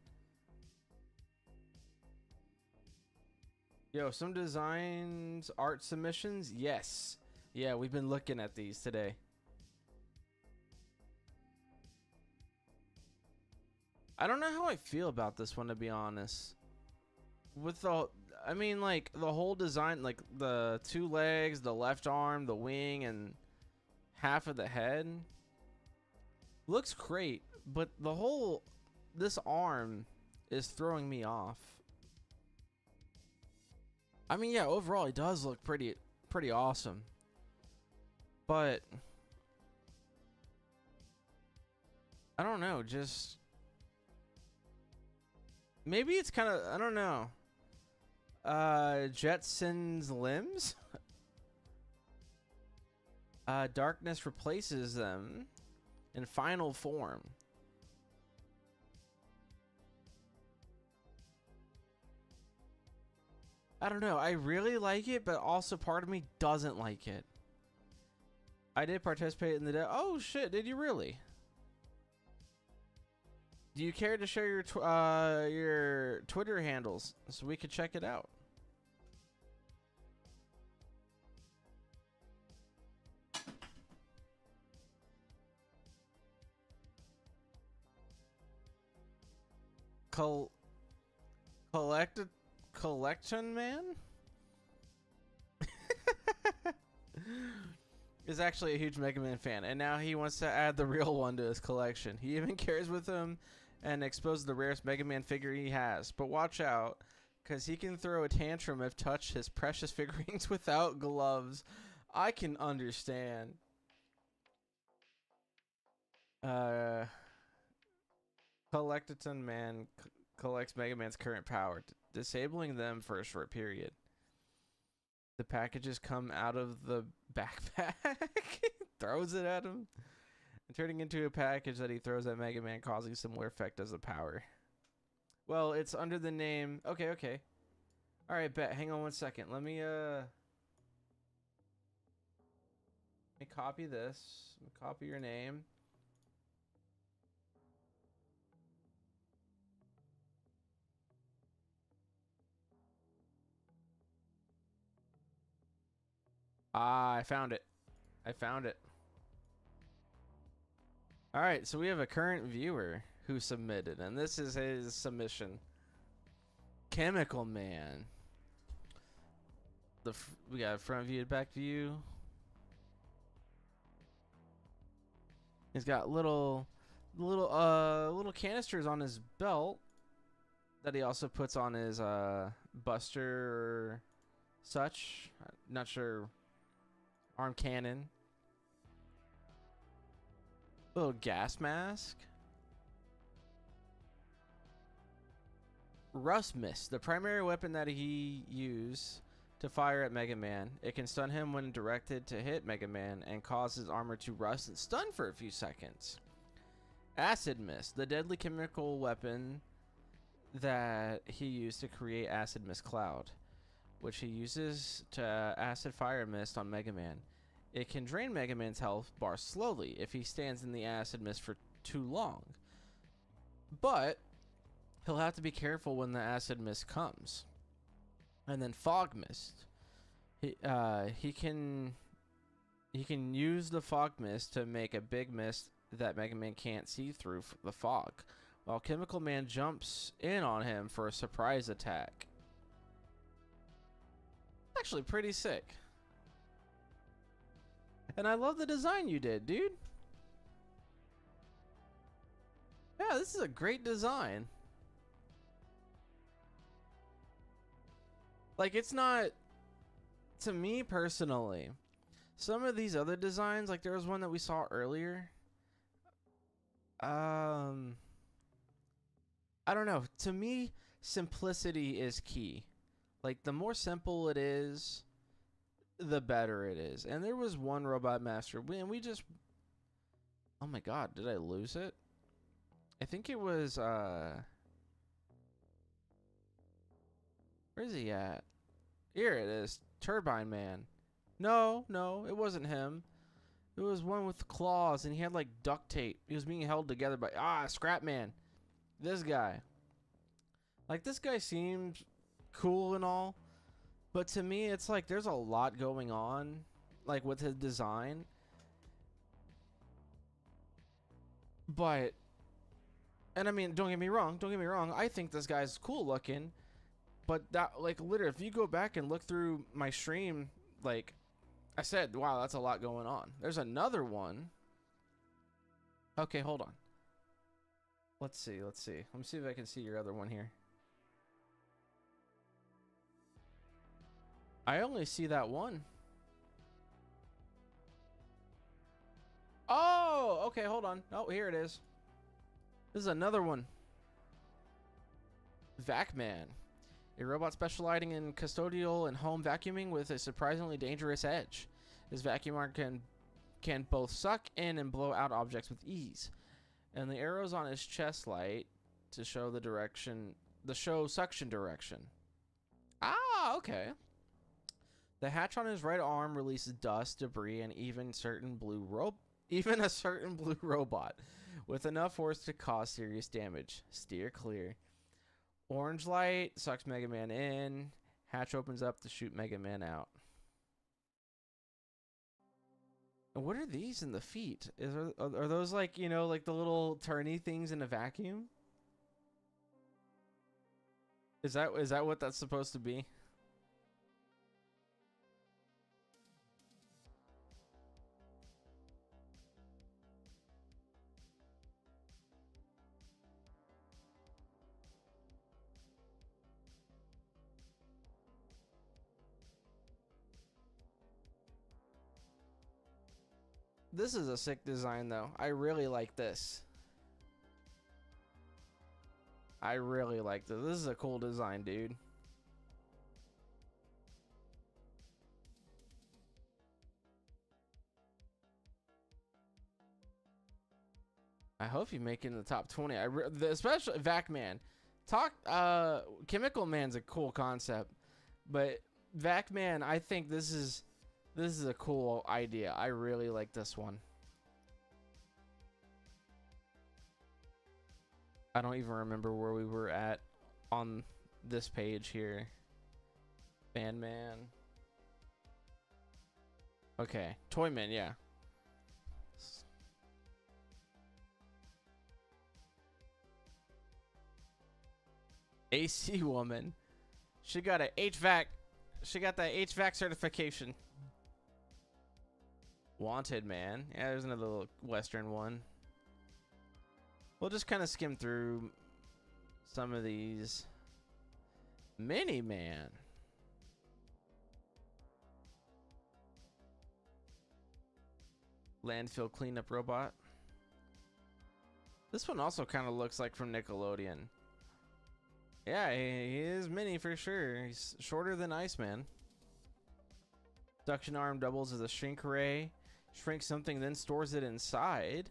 Yo, some designs, art submissions? Yes. Yeah, we've been looking at these today. I don't know how I feel about this one, to be honest. With the, I mean, like, the whole design, like, the 2 legs, the left arm, the wing, and half of the head. Looks great, but the whole, this arm is throwing me off. I mean, yeah, overall, it does look pretty awesome. But I don't know, just maybe it's kind of, I don't know. Jetsons limbs? Darkness replaces them in final form. I don't know. I really like it, but also part of me doesn't like it. I did participate in the oh shit, did you really? Do you care to share your Twitter handles so we could check it out? Collection Man is actually a huge Mega Man fan, and now he wants to add the real one to his collection. He even carries with him and exposes the rarest Mega Man figure he has. But watch out, because he can throw a tantrum if touch his precious figurines without gloves. I can understand. Collectathon Man collects Mega Man's current power, disabling them for a short period. The packages come out of the backpack, throws it at him, and turning into a package that he throws at Mega Man, causing similar effect as the power. Well, it's under the name. Okay. All right, bet. Hang on one second. Let me copy this. Let me copy your name. Ah, I found it. All right, so we have a current viewer who submitted, and this is his submission. Chemical Man. We got front view, back view. He's got little canisters on his belt that he also puts on his buster or such. Not sure. Arm cannon. Little gas mask. Rust Mist, the primary weapon that he used to fire at Mega Man. It can stun him when directed to hit Mega Man and cause his armor to rust and stun for a few seconds. Acid Mist, the deadly chemical weapon that he used to create Acid Mist Cloud, which he uses to acid fire mist on Mega Man. It can drain Mega Man's health bar slowly if he stands in the acid mist for too long. But he'll have to be careful when the acid mist comes. And then Fog Mist. He can use the Fog Mist to make a big mist that Mega Man can't see through the fog, while Chemical Man jumps in on him for a surprise attack. Actually pretty sick. And I love the design you did, dude. Yeah, this is a great design. Like, it's not, to me personally, some of these other designs, like there was one that we saw earlier. Um, I don't know. To me, simplicity is key. Like the more simple it is, the better it is. And there was one robot master, and we just, oh my god, did I lose it? I think it was where's he at? Here it is, Turbine Man. No, no, it wasn't him. It was one with claws, and he had like duct tape. He was being held together by Scrap Man. This guy. Like this guy seems cool and all, but to me, it's like there's a lot going on, like with his design. But, and I mean, don't get me wrong. Don't get me wrong. I think this guy's cool looking, but that, like, literally, if you go back and look through my stream, like, I said, wow, that's a lot going on. There's another one. Okay, hold on. Let's see. Let me see if I can see your other one here. I only see that one. Oh, okay, hold on. Oh, here it is. This is another one. Vac Man. A robot specializing in custodial and home vacuuming with a surprisingly dangerous edge. This vacuum arm can both suck in and blow out objects with ease. And the arrows on his chest light to show the direction, suction direction. Ah, okay. The hatch on his right arm releases dust, debris, and even a certain blue robot with enough force to cause serious damage. Steer clear. Orange light sucks Mega Man in. Hatch opens up to shoot Mega Man out. And what are these in the feet? Are those like, you know, like the little turny things in a vacuum? Is that what that's supposed to be? This is a sick design, though. I really like this. I really like this. This is a cool design, dude. I hope you make it in the top 20. Especially Vac Man. Chemical Man's a cool concept, but Vac Man, I think this is a cool idea. I really like this one. I don't even remember where we were at on this page here. Man. Okay, Toyman, yeah. AC woman. She got a HVAC. She got the HVAC certification. Wanted Man. Yeah, there's another little Western one. We'll just kind of skim through some of these. Mini Man. Landfill cleanup robot. This one also kind of looks like from Nickelodeon. Yeah, he is mini for sure. He's shorter than Iceman. Suction arm doubles as a shrink ray. Shrinks something, then stores it inside.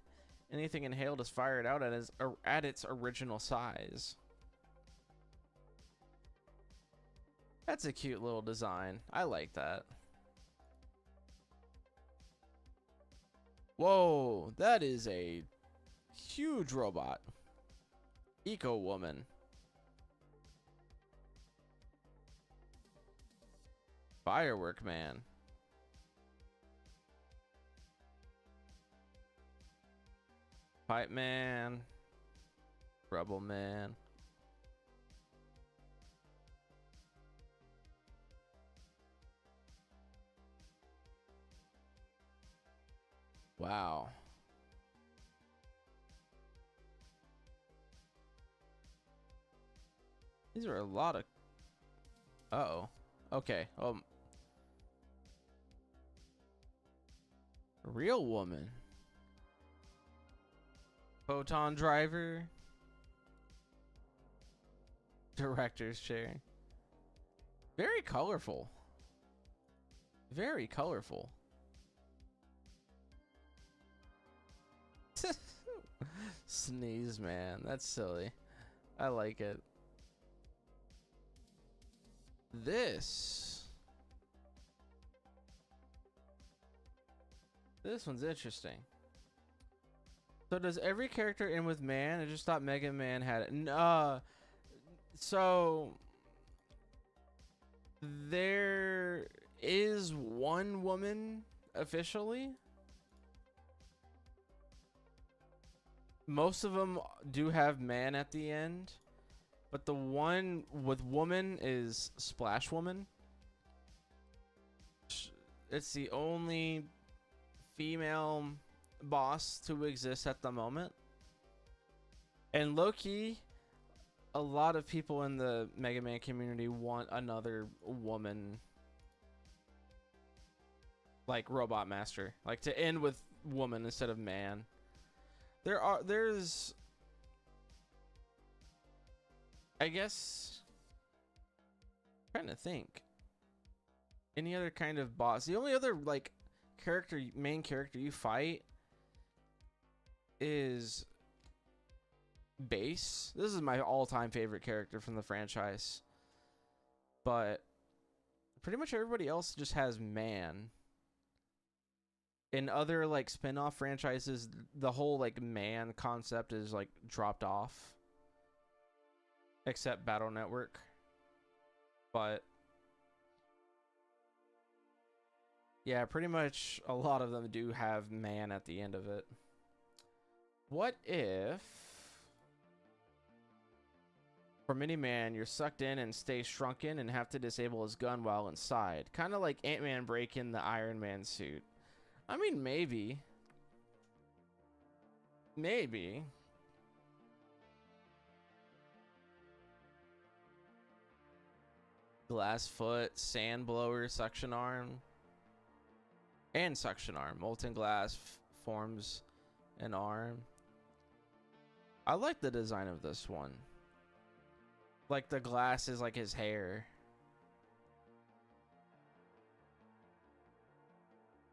Anything inhaled is fired out at its original size. That's a cute little design. I like that. Whoa, that is a huge robot. Eco Woman. Firework Man. Pipe Man. Rubble Man. Wow. These are a lot of... Uh-oh. Okay. Real Woman. Photon driver. Director's chair. Very colorful. Very colorful. Sneeze, man. That's silly. I like it. This one's interesting. So does every character end with man? I just thought Mega Man had it. So there is one woman officially. Most of them do have man at the end, but the one with woman is Splash Woman. It's the only female boss to exist at the moment. And low-key, a lot of people in the Mega Man community want another woman, like Robot Master, like to end with woman instead of man. There's I guess, trying to think, any other kind of boss. The only other like main character you fight is Bass. This is my all-time favorite character from the franchise, but pretty much everybody else just has man. In other like spin-off franchises, the whole like man concept is like dropped off, except Battle Network. But yeah, pretty much a lot of them do have man at the end of it. What if for Mini-Man you're sucked in and stay shrunken and have to disable his gun while inside? Kind of like Ant-Man breaking the Iron Man suit. I mean, maybe. Maybe. Glass foot, sand blower, suction arm. And suction arm. Molten glass forms an arm. I like the design of this one. Like the glass is like his hair.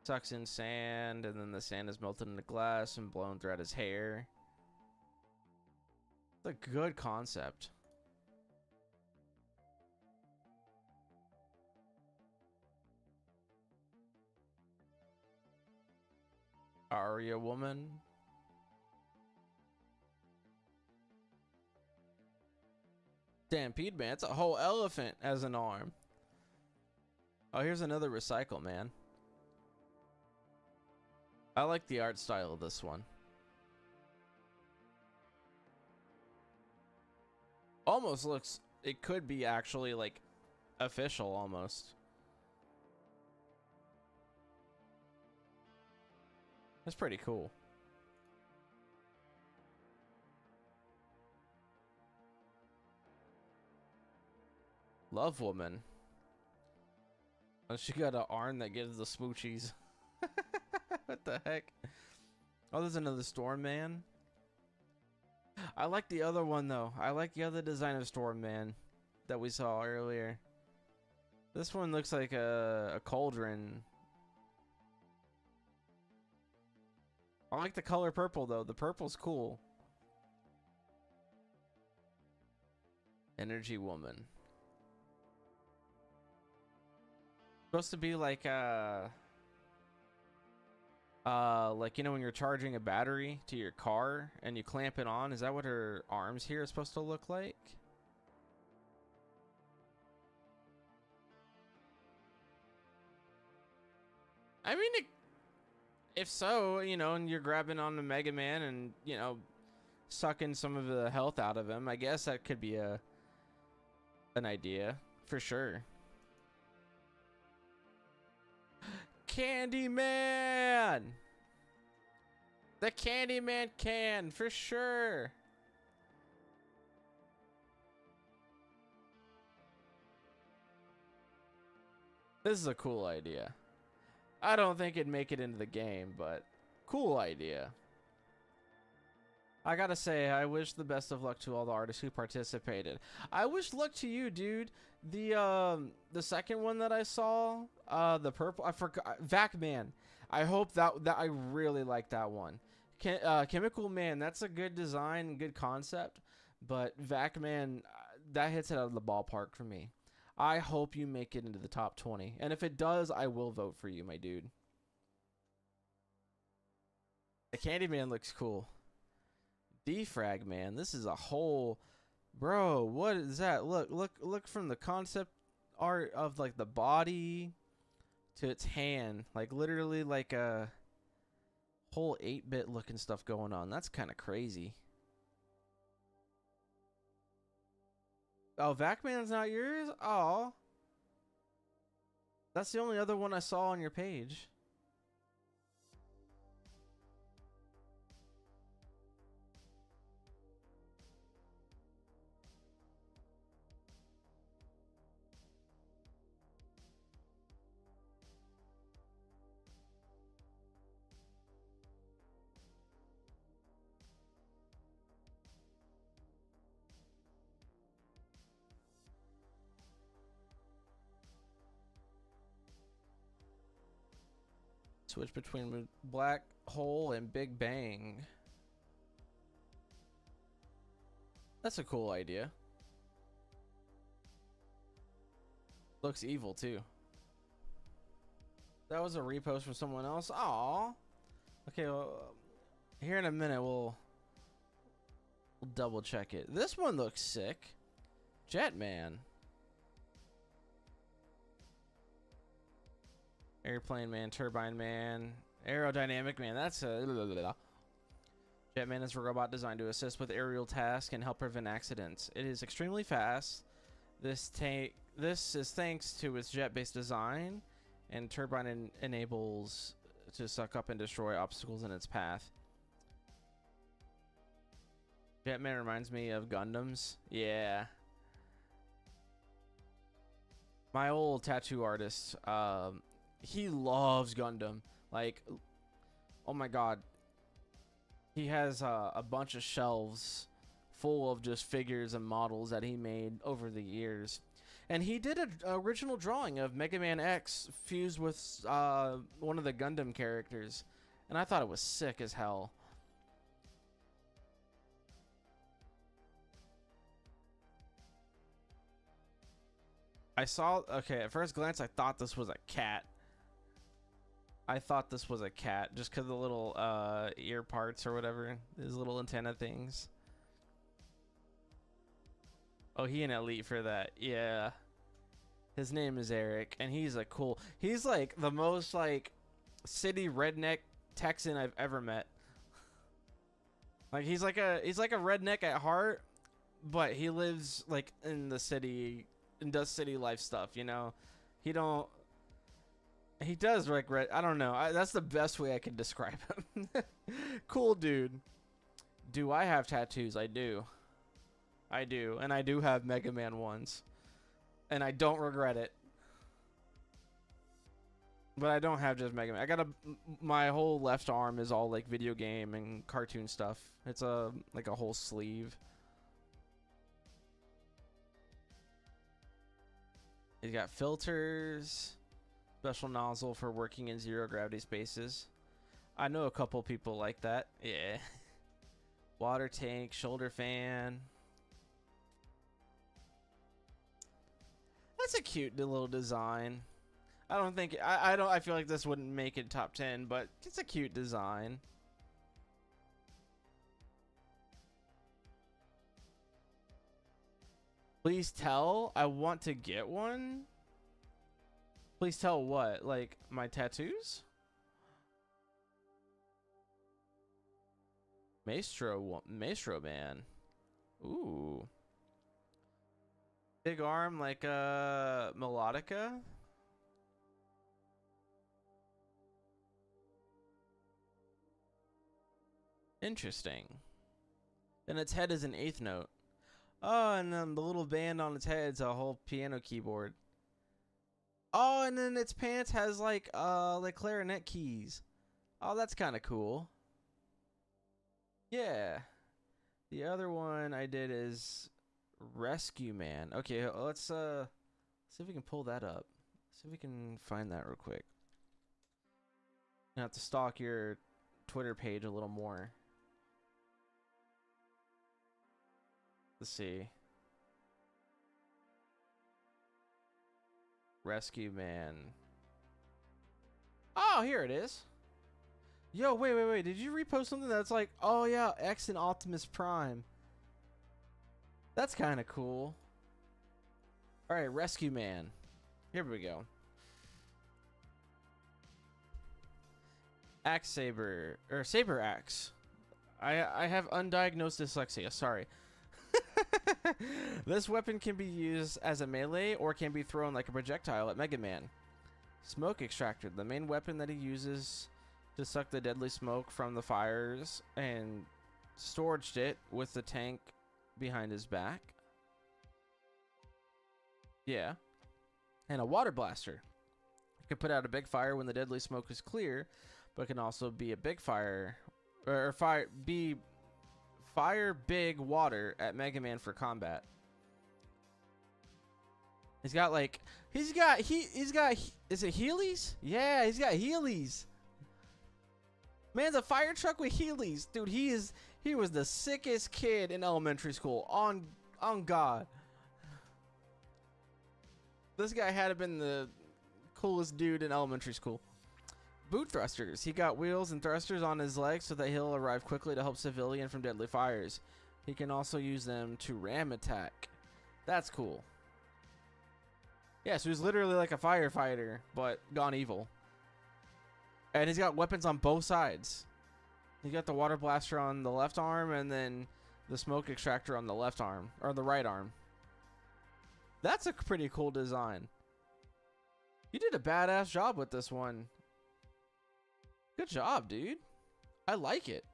Sucks in sand, and then the sand is melted into glass and blown throughout his hair. It's a good concept. Aria woman. Stampede Man. It's a whole elephant as an arm. Oh, here's another recycle man. I like the art style of this one. Almost looks, it could be actually like official almost. That's pretty cool. Love woman. Oh, she got an arm that gives the smoochies. What the heck? Oh, there's another Storm Man. I like the other one though. I like the other design of Storm Man that we saw earlier. This one looks like a cauldron. I like the color purple though. The purple's cool. Energy woman. Supposed to be like like, you know, when you're charging a battery to your car and you clamp it on, is that what her arms here are supposed to look like? I mean, if so, you know, and you're grabbing on the Mega Man and, you know, sucking some of the health out of him, I guess that could be an idea for sure. Candyman! The Candyman can, for sure. This is a cool idea. I don't think it'd make it into the game, but cool idea. I gotta say, I wish the best of luck to all the artists who participated. I wish luck to you, dude. The second one that I saw, the purple, I forgot, Vac Man. I hope that I really like that one. Chemical Man, that's a good design, good concept, but Vac Man, that hits it out of the ballpark for me. I hope you make it into the top 20, and if it does, I will vote for you, my dude. The Candyman looks cool. Defrag Man, this is a whole, bro. What is that? Look from the concept art of like the body to its hand, like literally like a whole 8-bit looking stuff going on. That's kind of crazy. Oh, Vacman's not yours? Oh, that's the only other one I saw on your page. Switch between Black Hole and Big Bang. That's a cool idea. Looks evil too. That was a repost from someone else. Aw. Okay, well, here in a minute we'll double check it. This one looks sick. Jetman. Airplane Man, Turbine Man, Aerodynamic Man. That's a... Jetman is a robot designed to assist with aerial tasks and help prevent accidents. It is extremely fast. This is thanks to its jet-based design, and Turbine enables to suck up and destroy obstacles in its path. Jetman reminds me of Gundams. Yeah. My old tattoo artist, he loves Gundam. Like, oh my god. He has a bunch of shelves full of just figures and models that he made over the years. And he did an original drawing of Mega Man X fused with one of the Gundam characters. And I thought it was sick as hell. I saw, okay, at first glance, I thought this was a cat. I thought this was a cat just because of the little ear parts or whatever, these little antenna things. Oh, he an elite for that. Yeah. His name is Eric, and he's a cool, he's like the most like city redneck Texan I've ever met. Like he's like a redneck at heart, but he lives like in the city and does city life stuff, you know. He does like I don't know. That's the best way I can describe him. Cool dude. Do I have tattoos? I do. I do, and I do have Mega Man ones, and I don't regret it. But I don't have just Mega Man. I got my whole left arm is all like video game and cartoon stuff. It's like a whole sleeve. He's got filters, special nozzle for working in zero gravity spaces. I know a couple people like that. Yeah. Water tank, shoulder fan. That's a cute little design. I don't think I feel like this wouldn't make it top 10, but it's a cute design. Please tell I want to get one. Please tell what? Like my tattoos? Maestro Man. Ooh. Big arm like a melodica. Interesting. Then its head is an eighth note. Oh, and then the little band on its head's a whole piano keyboard. Oh, and then its pants has like clarinet keys. Oh, that's kind of cool. Yeah. The other one I did is Rescue Man. Okay, let's see if we can pull that up. See if we can find that real quick. You have to stalk your Twitter page a little more. Let's see. Rescue Man. Oh, here it is. Yo, wait. Did you repost something that's like, oh yeah, X and Optimus Prime? That's kind of cool. All right, Rescue Man. Here we go. Axe Saber, or Saber Axe. I have undiagnosed dyslexia, sorry. This weapon can be used as a melee or can be thrown like a projectile at Mega Man. Smoke Extractor, the main weapon that he uses to suck the deadly smoke from the fires, and storaged it with the tank behind his back. Yeah. And a Water Blaster. It can put out a big fire when the deadly smoke is clear, but can also be a big fire, or fire big water at Mega Man for combat. He's got like is it Heelys? Yeah, he's got Heelys. Man's a fire truck with Heelys. Dude, he was the sickest kid in elementary school. On God. This guy had to been the coolest dude in elementary school. Boot thrusters. He got wheels and thrusters on his legs so that he'll arrive quickly to help civilian from deadly fires. He can also use them to ram attack. That's cool. Yeah, so he's literally like a firefighter, but gone evil. And he's got weapons on both sides. He got the water blaster on the left arm and then the smoke extractor on the left arm, or the right arm. That's a pretty cool design. You did a badass job with this one. Good job, dude. I like it.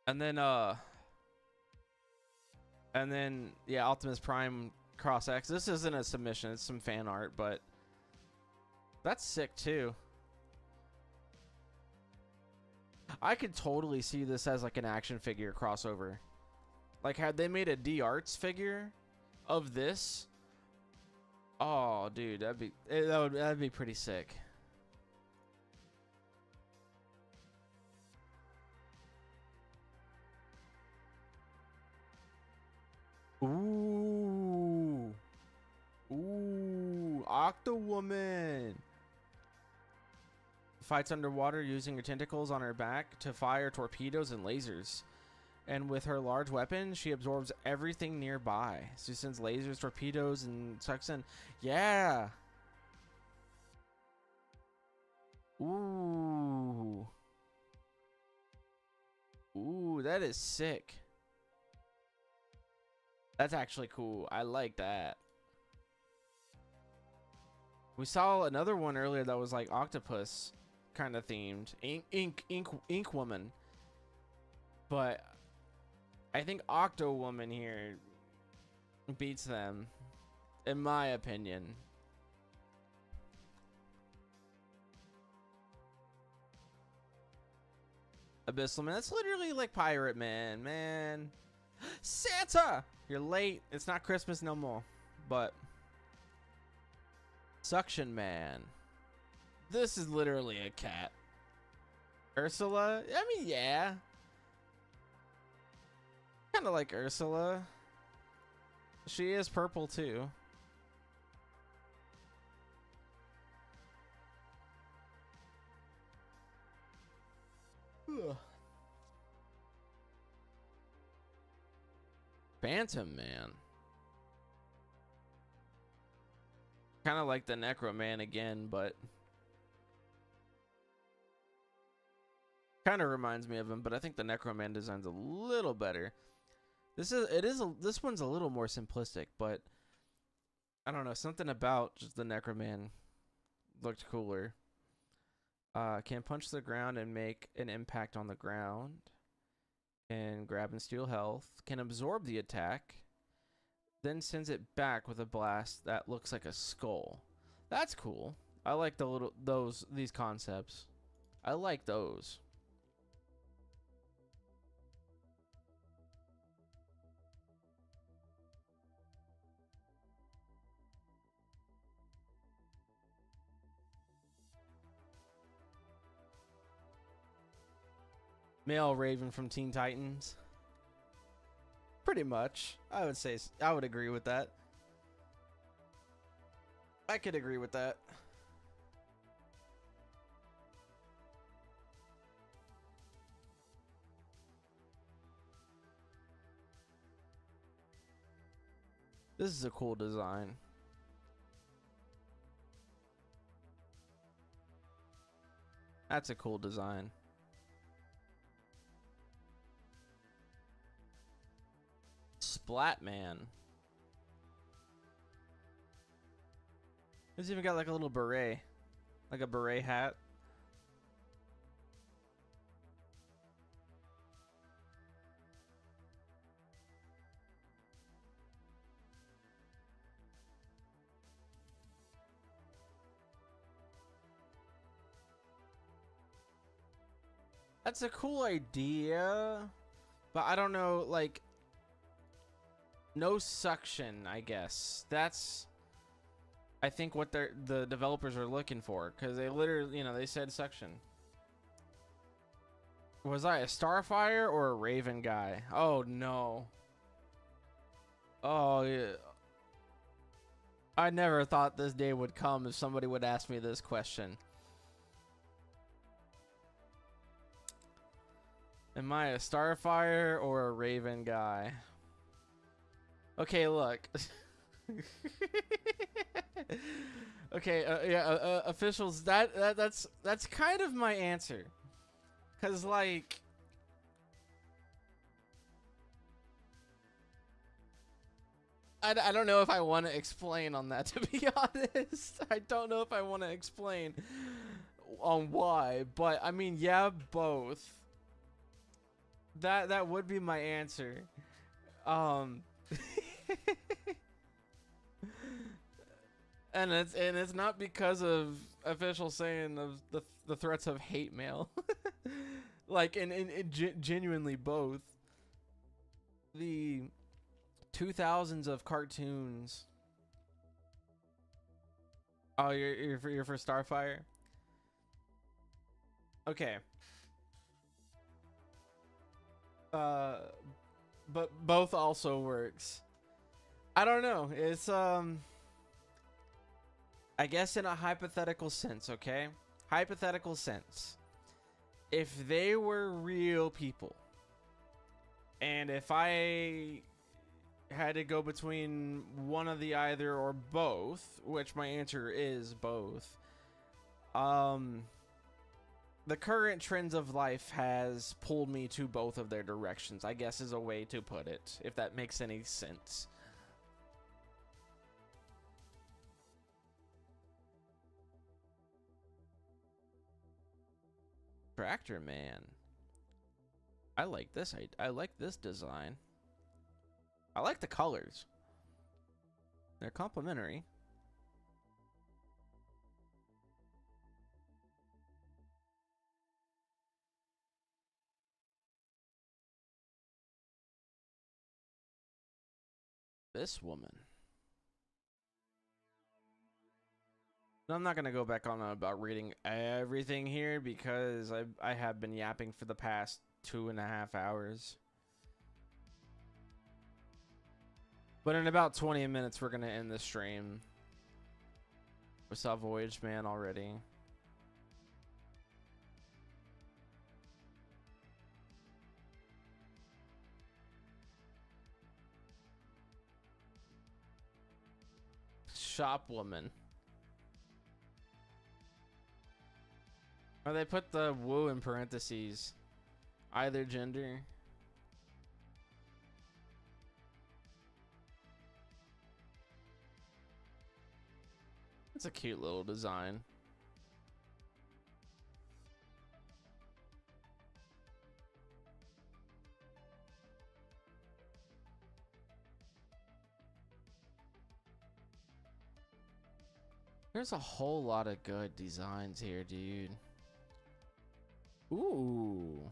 And then yeah, Optimus Prime Cross X. This isn't a submission, it's some fan art, but that's sick too. I could totally see this as like an action figure crossover. Like, had they made a D-Arts figure of this, oh dude, that'd be pretty sick. Ooh, Octowoman fights underwater using her tentacles on her back to fire torpedoes and lasers. And with her large weapon, she absorbs everything nearby. She sends lasers, torpedoes, and sucks in. Yeah. Ooh. Ooh, that is sick. That's actually cool. I like that. We saw another one earlier that was like octopus kind of themed. Ink Woman. But I think Octowoman here beats them, in my opinion. Abyssal Man. That's literally like Pirate Man. Santa! You're late. It's not Christmas no more. But Suction Man. This is literally a cat. Ursula? I mean, yeah. Kind of like Ursula. She is purple too. Ugh. Phantom Man. Kind of like the Necro Man again, but kind of reminds me of him, but I think the Necro Man design's a little better. This one's a little more simplistic, but I don't know, something about just the Necro Man looked cooler. Can punch the ground and make an impact on the ground. Can grab and steal health. Can absorb the attack. Then sends it back with a blast that looks like a skull. That's cool. I like these concepts. I like those. Male Raven from Teen Titans. Pretty much. I would say, I would agree with that. I could agree with that. This is a cool design. That's a cool design. Splatman. He's even got like a little beret. Like a beret hat. That's a cool idea, but I don't know, like, no suction, I guess. That's, I think, what the developers are looking for, because they literally, you know, they said suction. Was I a Starfire or a Raven guy? Oh, no. Oh, yeah. I never thought this day would come if somebody would ask me this question. Am I a Starfire or a Raven guy? Okay, look. Okay, yeah, officials. That's kind of my answer, cause like, I don't know if I want to explain on that. To be honest, I don't know if I want to explain on why, but I mean, yeah, both. That would be my answer. And it's not because of official saying of the threats of hate mail. Like and genuinely both. The 2000s of cartoons. Oh, you're for Starfire? Okay. But both also works. I don't know. It's I guess in a hypothetical sense, okay? Hypothetical sense. If they were real people, and if I had to go between one of the either or both, which my answer is both, the current trends of life has pulled me to both of their directions, I guess is a way to put it, if that makes any sense. Tractor Man. I like this. I like this design. I like the colors. They're complementary. This woman. I'm not gonna go back on about reading everything here because I have been yapping for the past 2.5 hours. But in about 20 minutes, we're gonna end the stream. We saw Voyage Man already. Shop Woman. Oh, they put the woo in parentheses. Either gender. It's a cute little design. There's a whole lot of good designs here, dude. Ooh.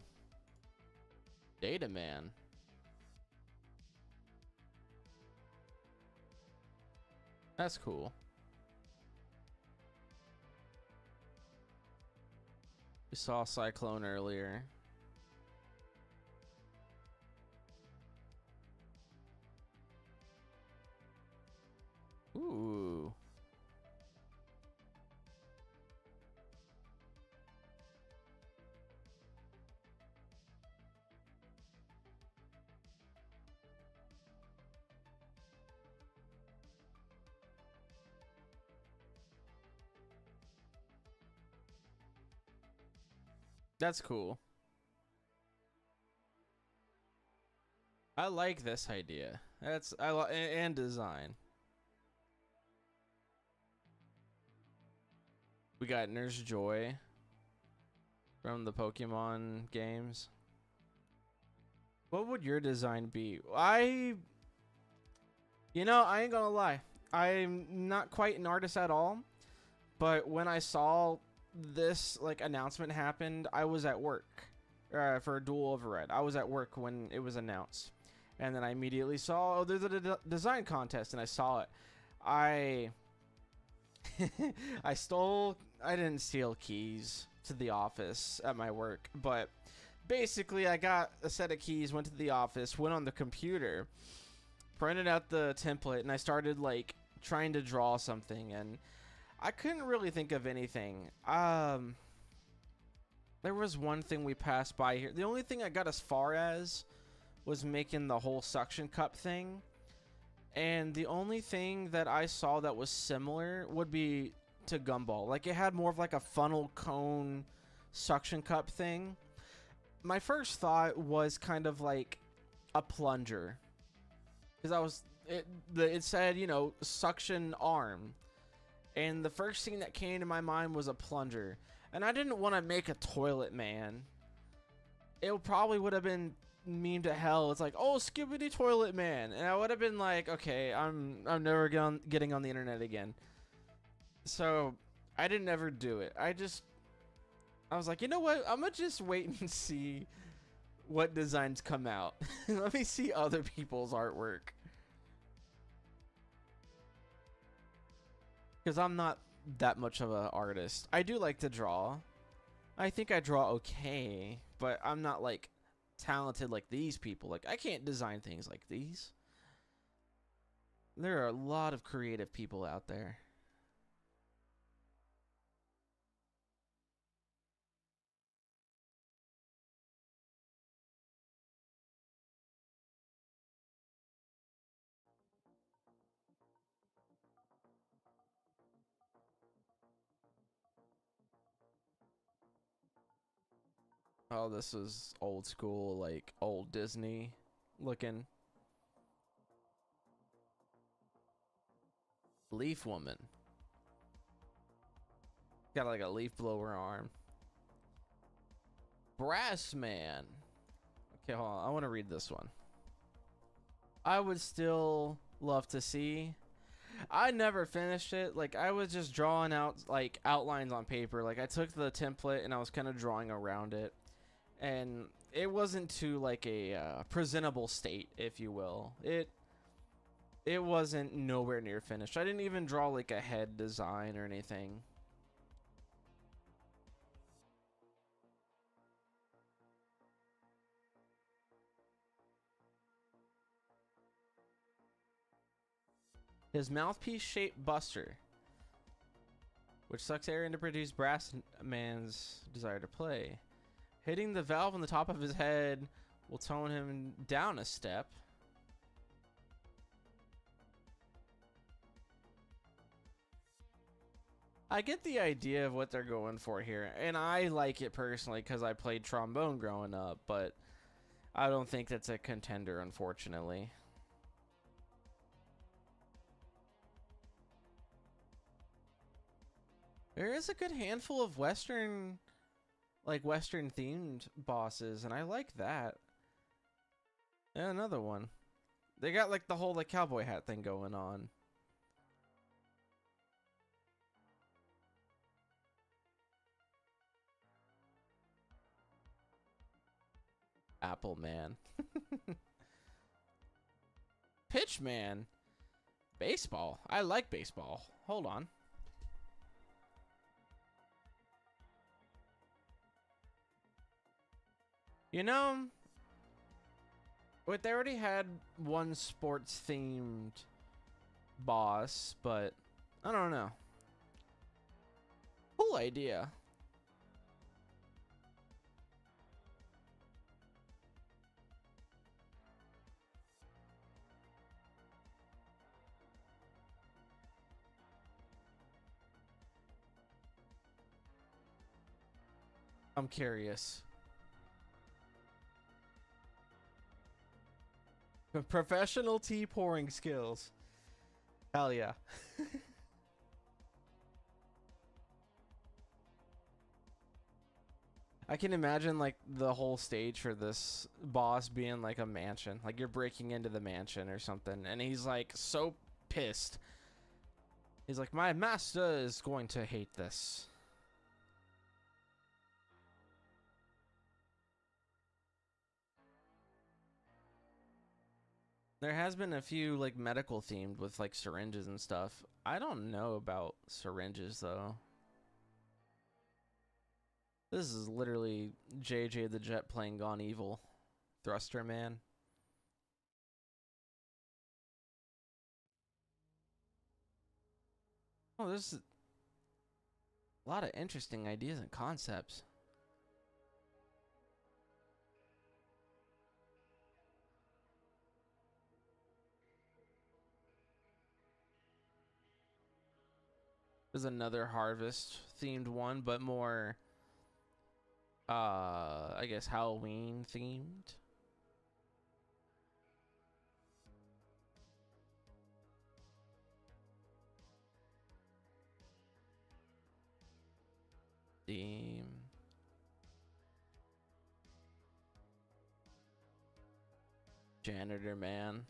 Data Man. That's cool. We saw Cyclone earlier. That's cool. I like this idea. That's and design. We got Nurse Joy from the Pokemon games. What would your design be? You know, I ain't gonna lie. I'm not quite an artist at all, but when I saw this like announcement happened, I was at work for a dual override. I was at work when it was announced, and then I immediately saw, oh, there's a design contest, and I saw it. I I didn't steal keys to the office at my work, but basically I got a set of keys, went to the office, went on the computer, printed out the template, and I started like trying to draw something, and I couldn't really think of anything. There was one thing we passed by here. The only thing I got as far as was making the whole suction cup thing. And the only thing that I saw that was similar would be to Gumball. Like, it had more of like a funnel cone suction cup thing. My first thought was kind of like a plunger. Because it said, you know, suction arm. And the first thing that came to my mind was a plunger. And I didn't want to make a toilet man. It probably would have been meme to hell. It's like, oh, Skibbity Toilet Man. And I would have been like, okay, I'm never getting on the internet again. So I didn't ever do it. I was like, you know what? I'm gonna just wait and see what designs come out. Let me see other people's artwork. Because I'm not that much of an artist. I do like to draw. I think I draw okay, but I'm not like talented like these people. Like, I can't design things like these. There are a lot of creative people out there. Oh, this is old school, like old Disney looking. Leaf woman. Got like a leaf blower arm. Brass man. Okay, hold on. I want to read this one. I would still love to see. I never finished it. Like, I was just drawing out like outlines on paper. Like, I took the template and I was kind of drawing around it. And it wasn't to like a presentable state, if you will. It wasn't nowhere near finished. I didn't even draw like a head design or anything. His mouthpiece shaped buster, which sucks air in to produce brass man's desire to play. Hitting the valve on the top of his head will tone him down a step. I get the idea of what they're going for here, and I like it personally because I played trombone growing up, but I don't think that's a contender, unfortunately. There is a good handful of Western themed bosses, and I like that. Yeah, another one. They got like the whole like cowboy hat thing going on. Apple Man. Pitch Man. Baseball. I like baseball. Hold on. You know, they already had one sports themed boss, but I don't know. Cool idea. I'm curious. Professional tea pouring skills. Hell yeah. I can imagine like the whole stage for this boss being like a mansion. Like you're breaking into the mansion or something, and he's like so pissed. He's like, my master is going to hate this. There has been a few like medical themed with like syringes and stuff. I don't know about syringes though. This is literally JJ the Jet playing Gone Evil. Thruster Man. Oh, there's a lot of interesting ideas and concepts. There's another harvest themed one, but more I guess Halloween themed. Theme. Janitor Man.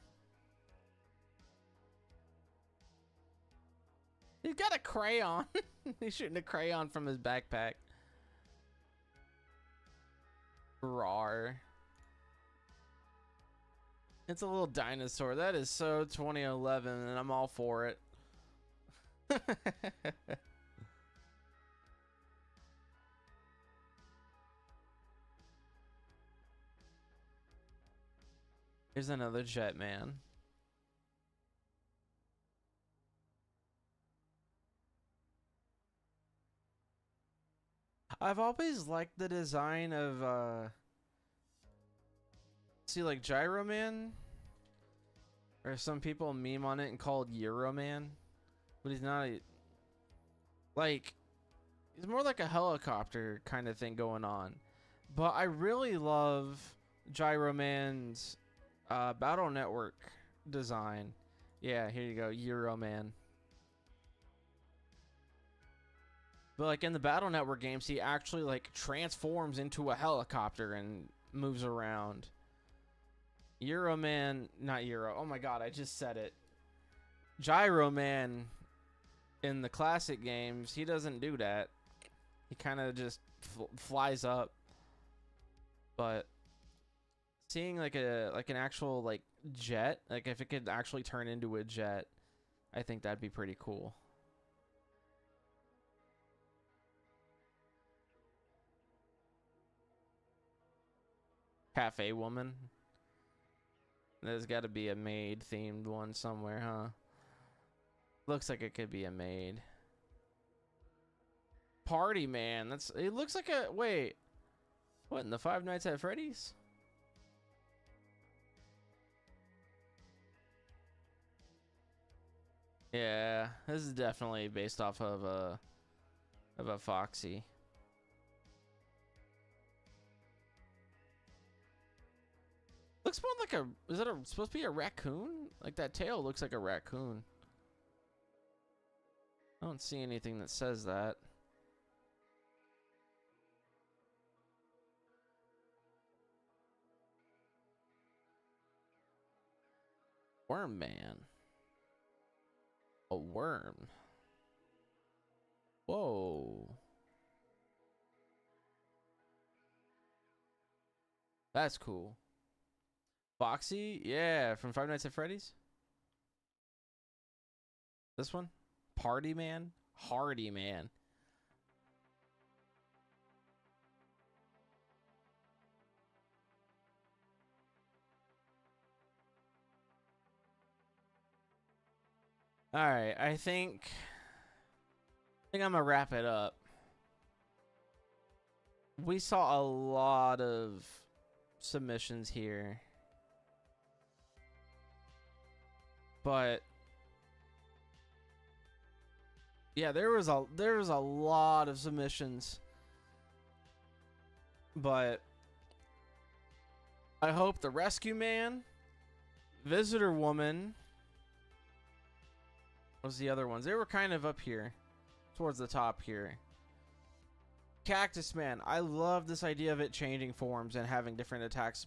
He's got a crayon. He's shooting a crayon from his backpack. Rawr. It's a little dinosaur. That is so 2011, and I'm all for it. Here's another jet man. I've always liked the design of see like Gyro Man, or some people meme on it and call it Euro Man, but he's not a, like, he's more like a helicopter kind of thing going on. But I really love Gyro Man's Battle Network design. Yeah, here you go, Euro Man. But like in the Battle Network games, he actually like transforms into a helicopter and moves around. Euro Man, not Euro. Oh my god, I just said it. Gyro Man in the classic games, he doesn't do that. He kind of just flies up. But seeing like an actual like jet, like if it could actually turn into a jet, I think that'd be pretty cool. Cafe Woman. There's got to be a maid themed one somewhere, huh? Looks like it could be a maid. Party Man. That's, it looks like a, wait. What, in the Five Nights at Freddy's? Yeah, this is definitely based off of a Foxy. Looks more like a, is that supposed to be a raccoon? Like that tail looks like a raccoon. I don't see anything that says that. Worm Man. A worm. Whoa. That's cool. Foxy? Yeah, from Five Nights at Freddy's. This one? Party Man? Hardy Man. Alright, I think I'm gonna wrap it up. We saw a lot of submissions here. But yeah, there was a lot of submissions. But I hope the Rescue Man, Visitor Woman, what was the other ones? They were kind of up here, towards the top here. Cactus Man, I love this idea of it changing forms and having different attacks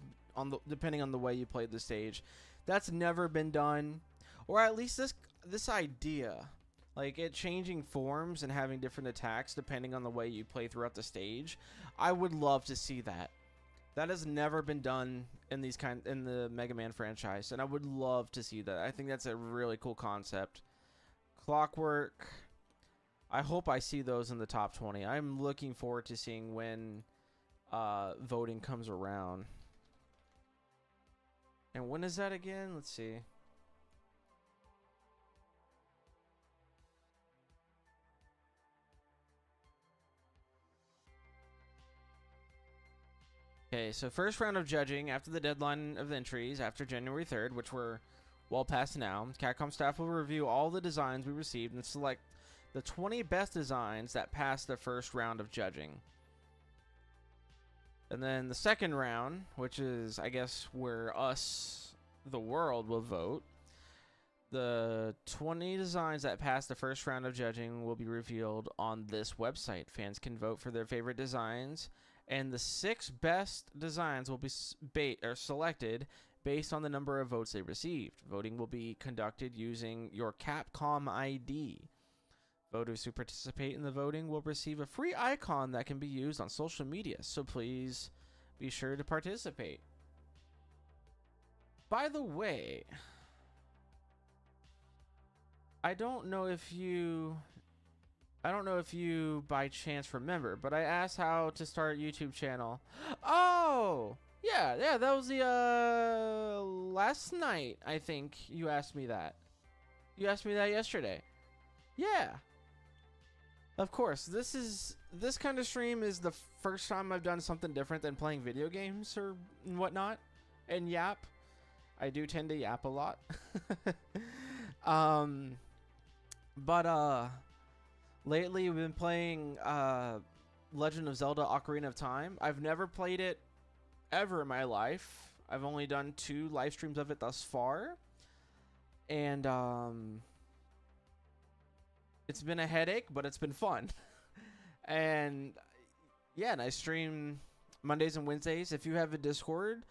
depending on the way you played the stage. That's never been done, or at least this idea, like it changing forms and having different attacks depending on the way you play throughout the stage. I would love to see that. That has never been done in the Mega Man franchise, and I would love to see that. I think that's a really cool concept. Clockwork. I hope I see those in the top 20. I'm looking forward to seeing when voting comes around. And when is that again? Let's see. Okay, so first round of judging after the deadline of entries after January 3rd, which we're well past now. Capcom staff will review all the designs we received and select the 20 best designs that passed the first round of judging. And then the second round, which is, I guess, where us, the world, will vote. The 20 designs that passed the first round of judging will be revealed on this website. Fans can vote for their favorite designs, and the 6 best designs will be selected based on the number of votes they received. Voting will be conducted using your Capcom ID. Voters who participate in the voting will receive a free icon that can be used on social media, so please be sure to participate. By the way, I don't know if you by chance remember, but I asked how to start a YouTube channel. Oh, yeah, that was the last night, I think you asked me that. You asked me that yesterday. Yeah. Of course, this kind of stream is the first time I've done something different than playing video games or whatnot, and yap. I do tend to yap a lot. But lately we've been playing Legend of Zelda: Ocarina of Time. I've never played it ever in my life. I've only done 2 live streams of it thus far, and it's been a headache, but it's been fun. And yeah, and I stream Mondays and Wednesdays. If you have a Discord,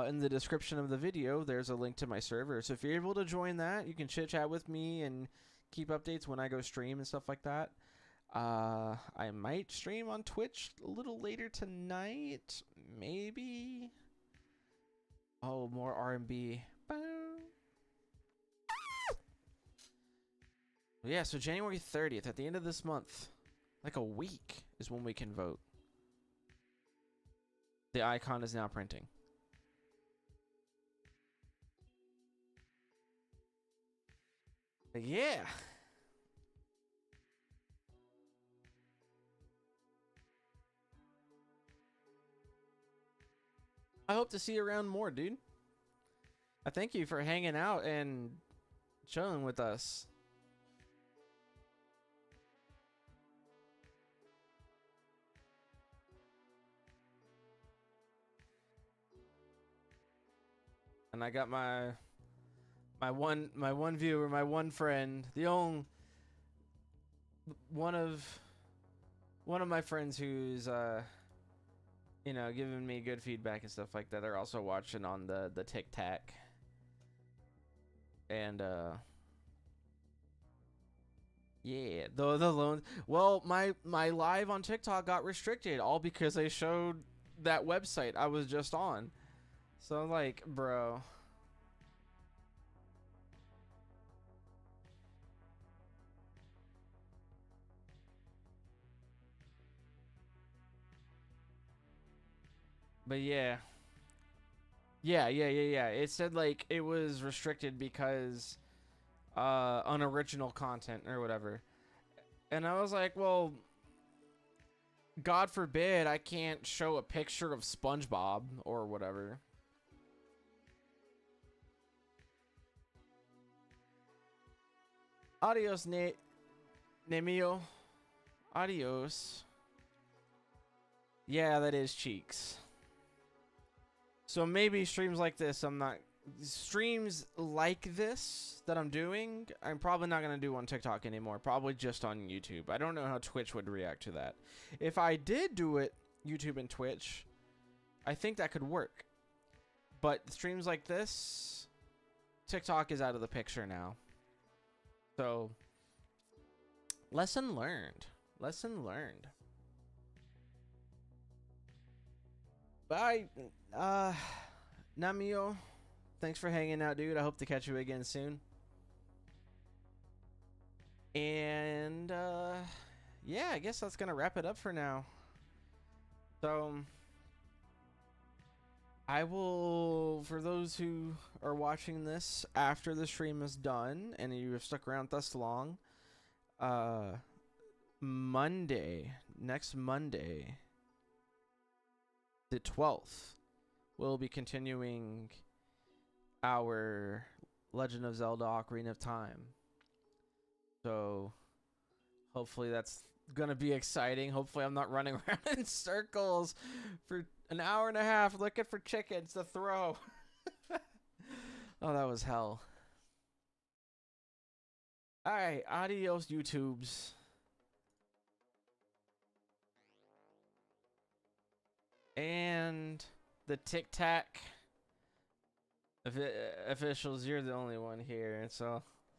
in the description of the video, there's a link to my server. So if you're able to join that, you can chit chat with me and keep updates when I go stream and stuff like that. I might stream on Twitch a little later tonight, maybe. Oh, more R&B. Yeah, so January 30th, at the end of this month, like a week, is when we can vote. The icon is now printing. But yeah. I hope to see you around more, dude. I thank you for hanging out and chilling with us. And I got my one viewer, my one friend, the only one of my friends who's you know, giving me good feedback and stuff like that. They're also watching on the Tic Tac. And yeah, the loans. Well, my live on TikTok got restricted all because I showed that website I was just on. So I'm like, bro. But yeah. Yeah. It said like it was restricted because unoriginal content or whatever. And I was like, well, God forbid I can't show a picture of SpongeBob or whatever. Adios, Nemio. Adios. Yeah, that is cheeks. So maybe streams like this, streams like this that I'm doing, I'm probably not going to do on TikTok anymore. Probably just on YouTube. I don't know how Twitch would react to that. If I did do it, YouTube and Twitch, I think that could work. But streams like this, TikTok is out of the picture now. So, lesson learned. Lesson learned. Bye, Namio. Thanks for hanging out, dude. I hope to catch you again soon. And, yeah, I guess that's gonna wrap it up for now. So, I will, for those who are watching this after the stream is done, and you have stuck around thus long, next Monday, the 12th, we'll be continuing our Legend of Zelda Ocarina of Time. So hopefully that's gonna be exciting. Hopefully I'm not running around in circles for an hour and a half looking for chickens to throw. Oh, that was hell. Alright, adios YouTubes. And the Tic Tac officials, you're the only one here, so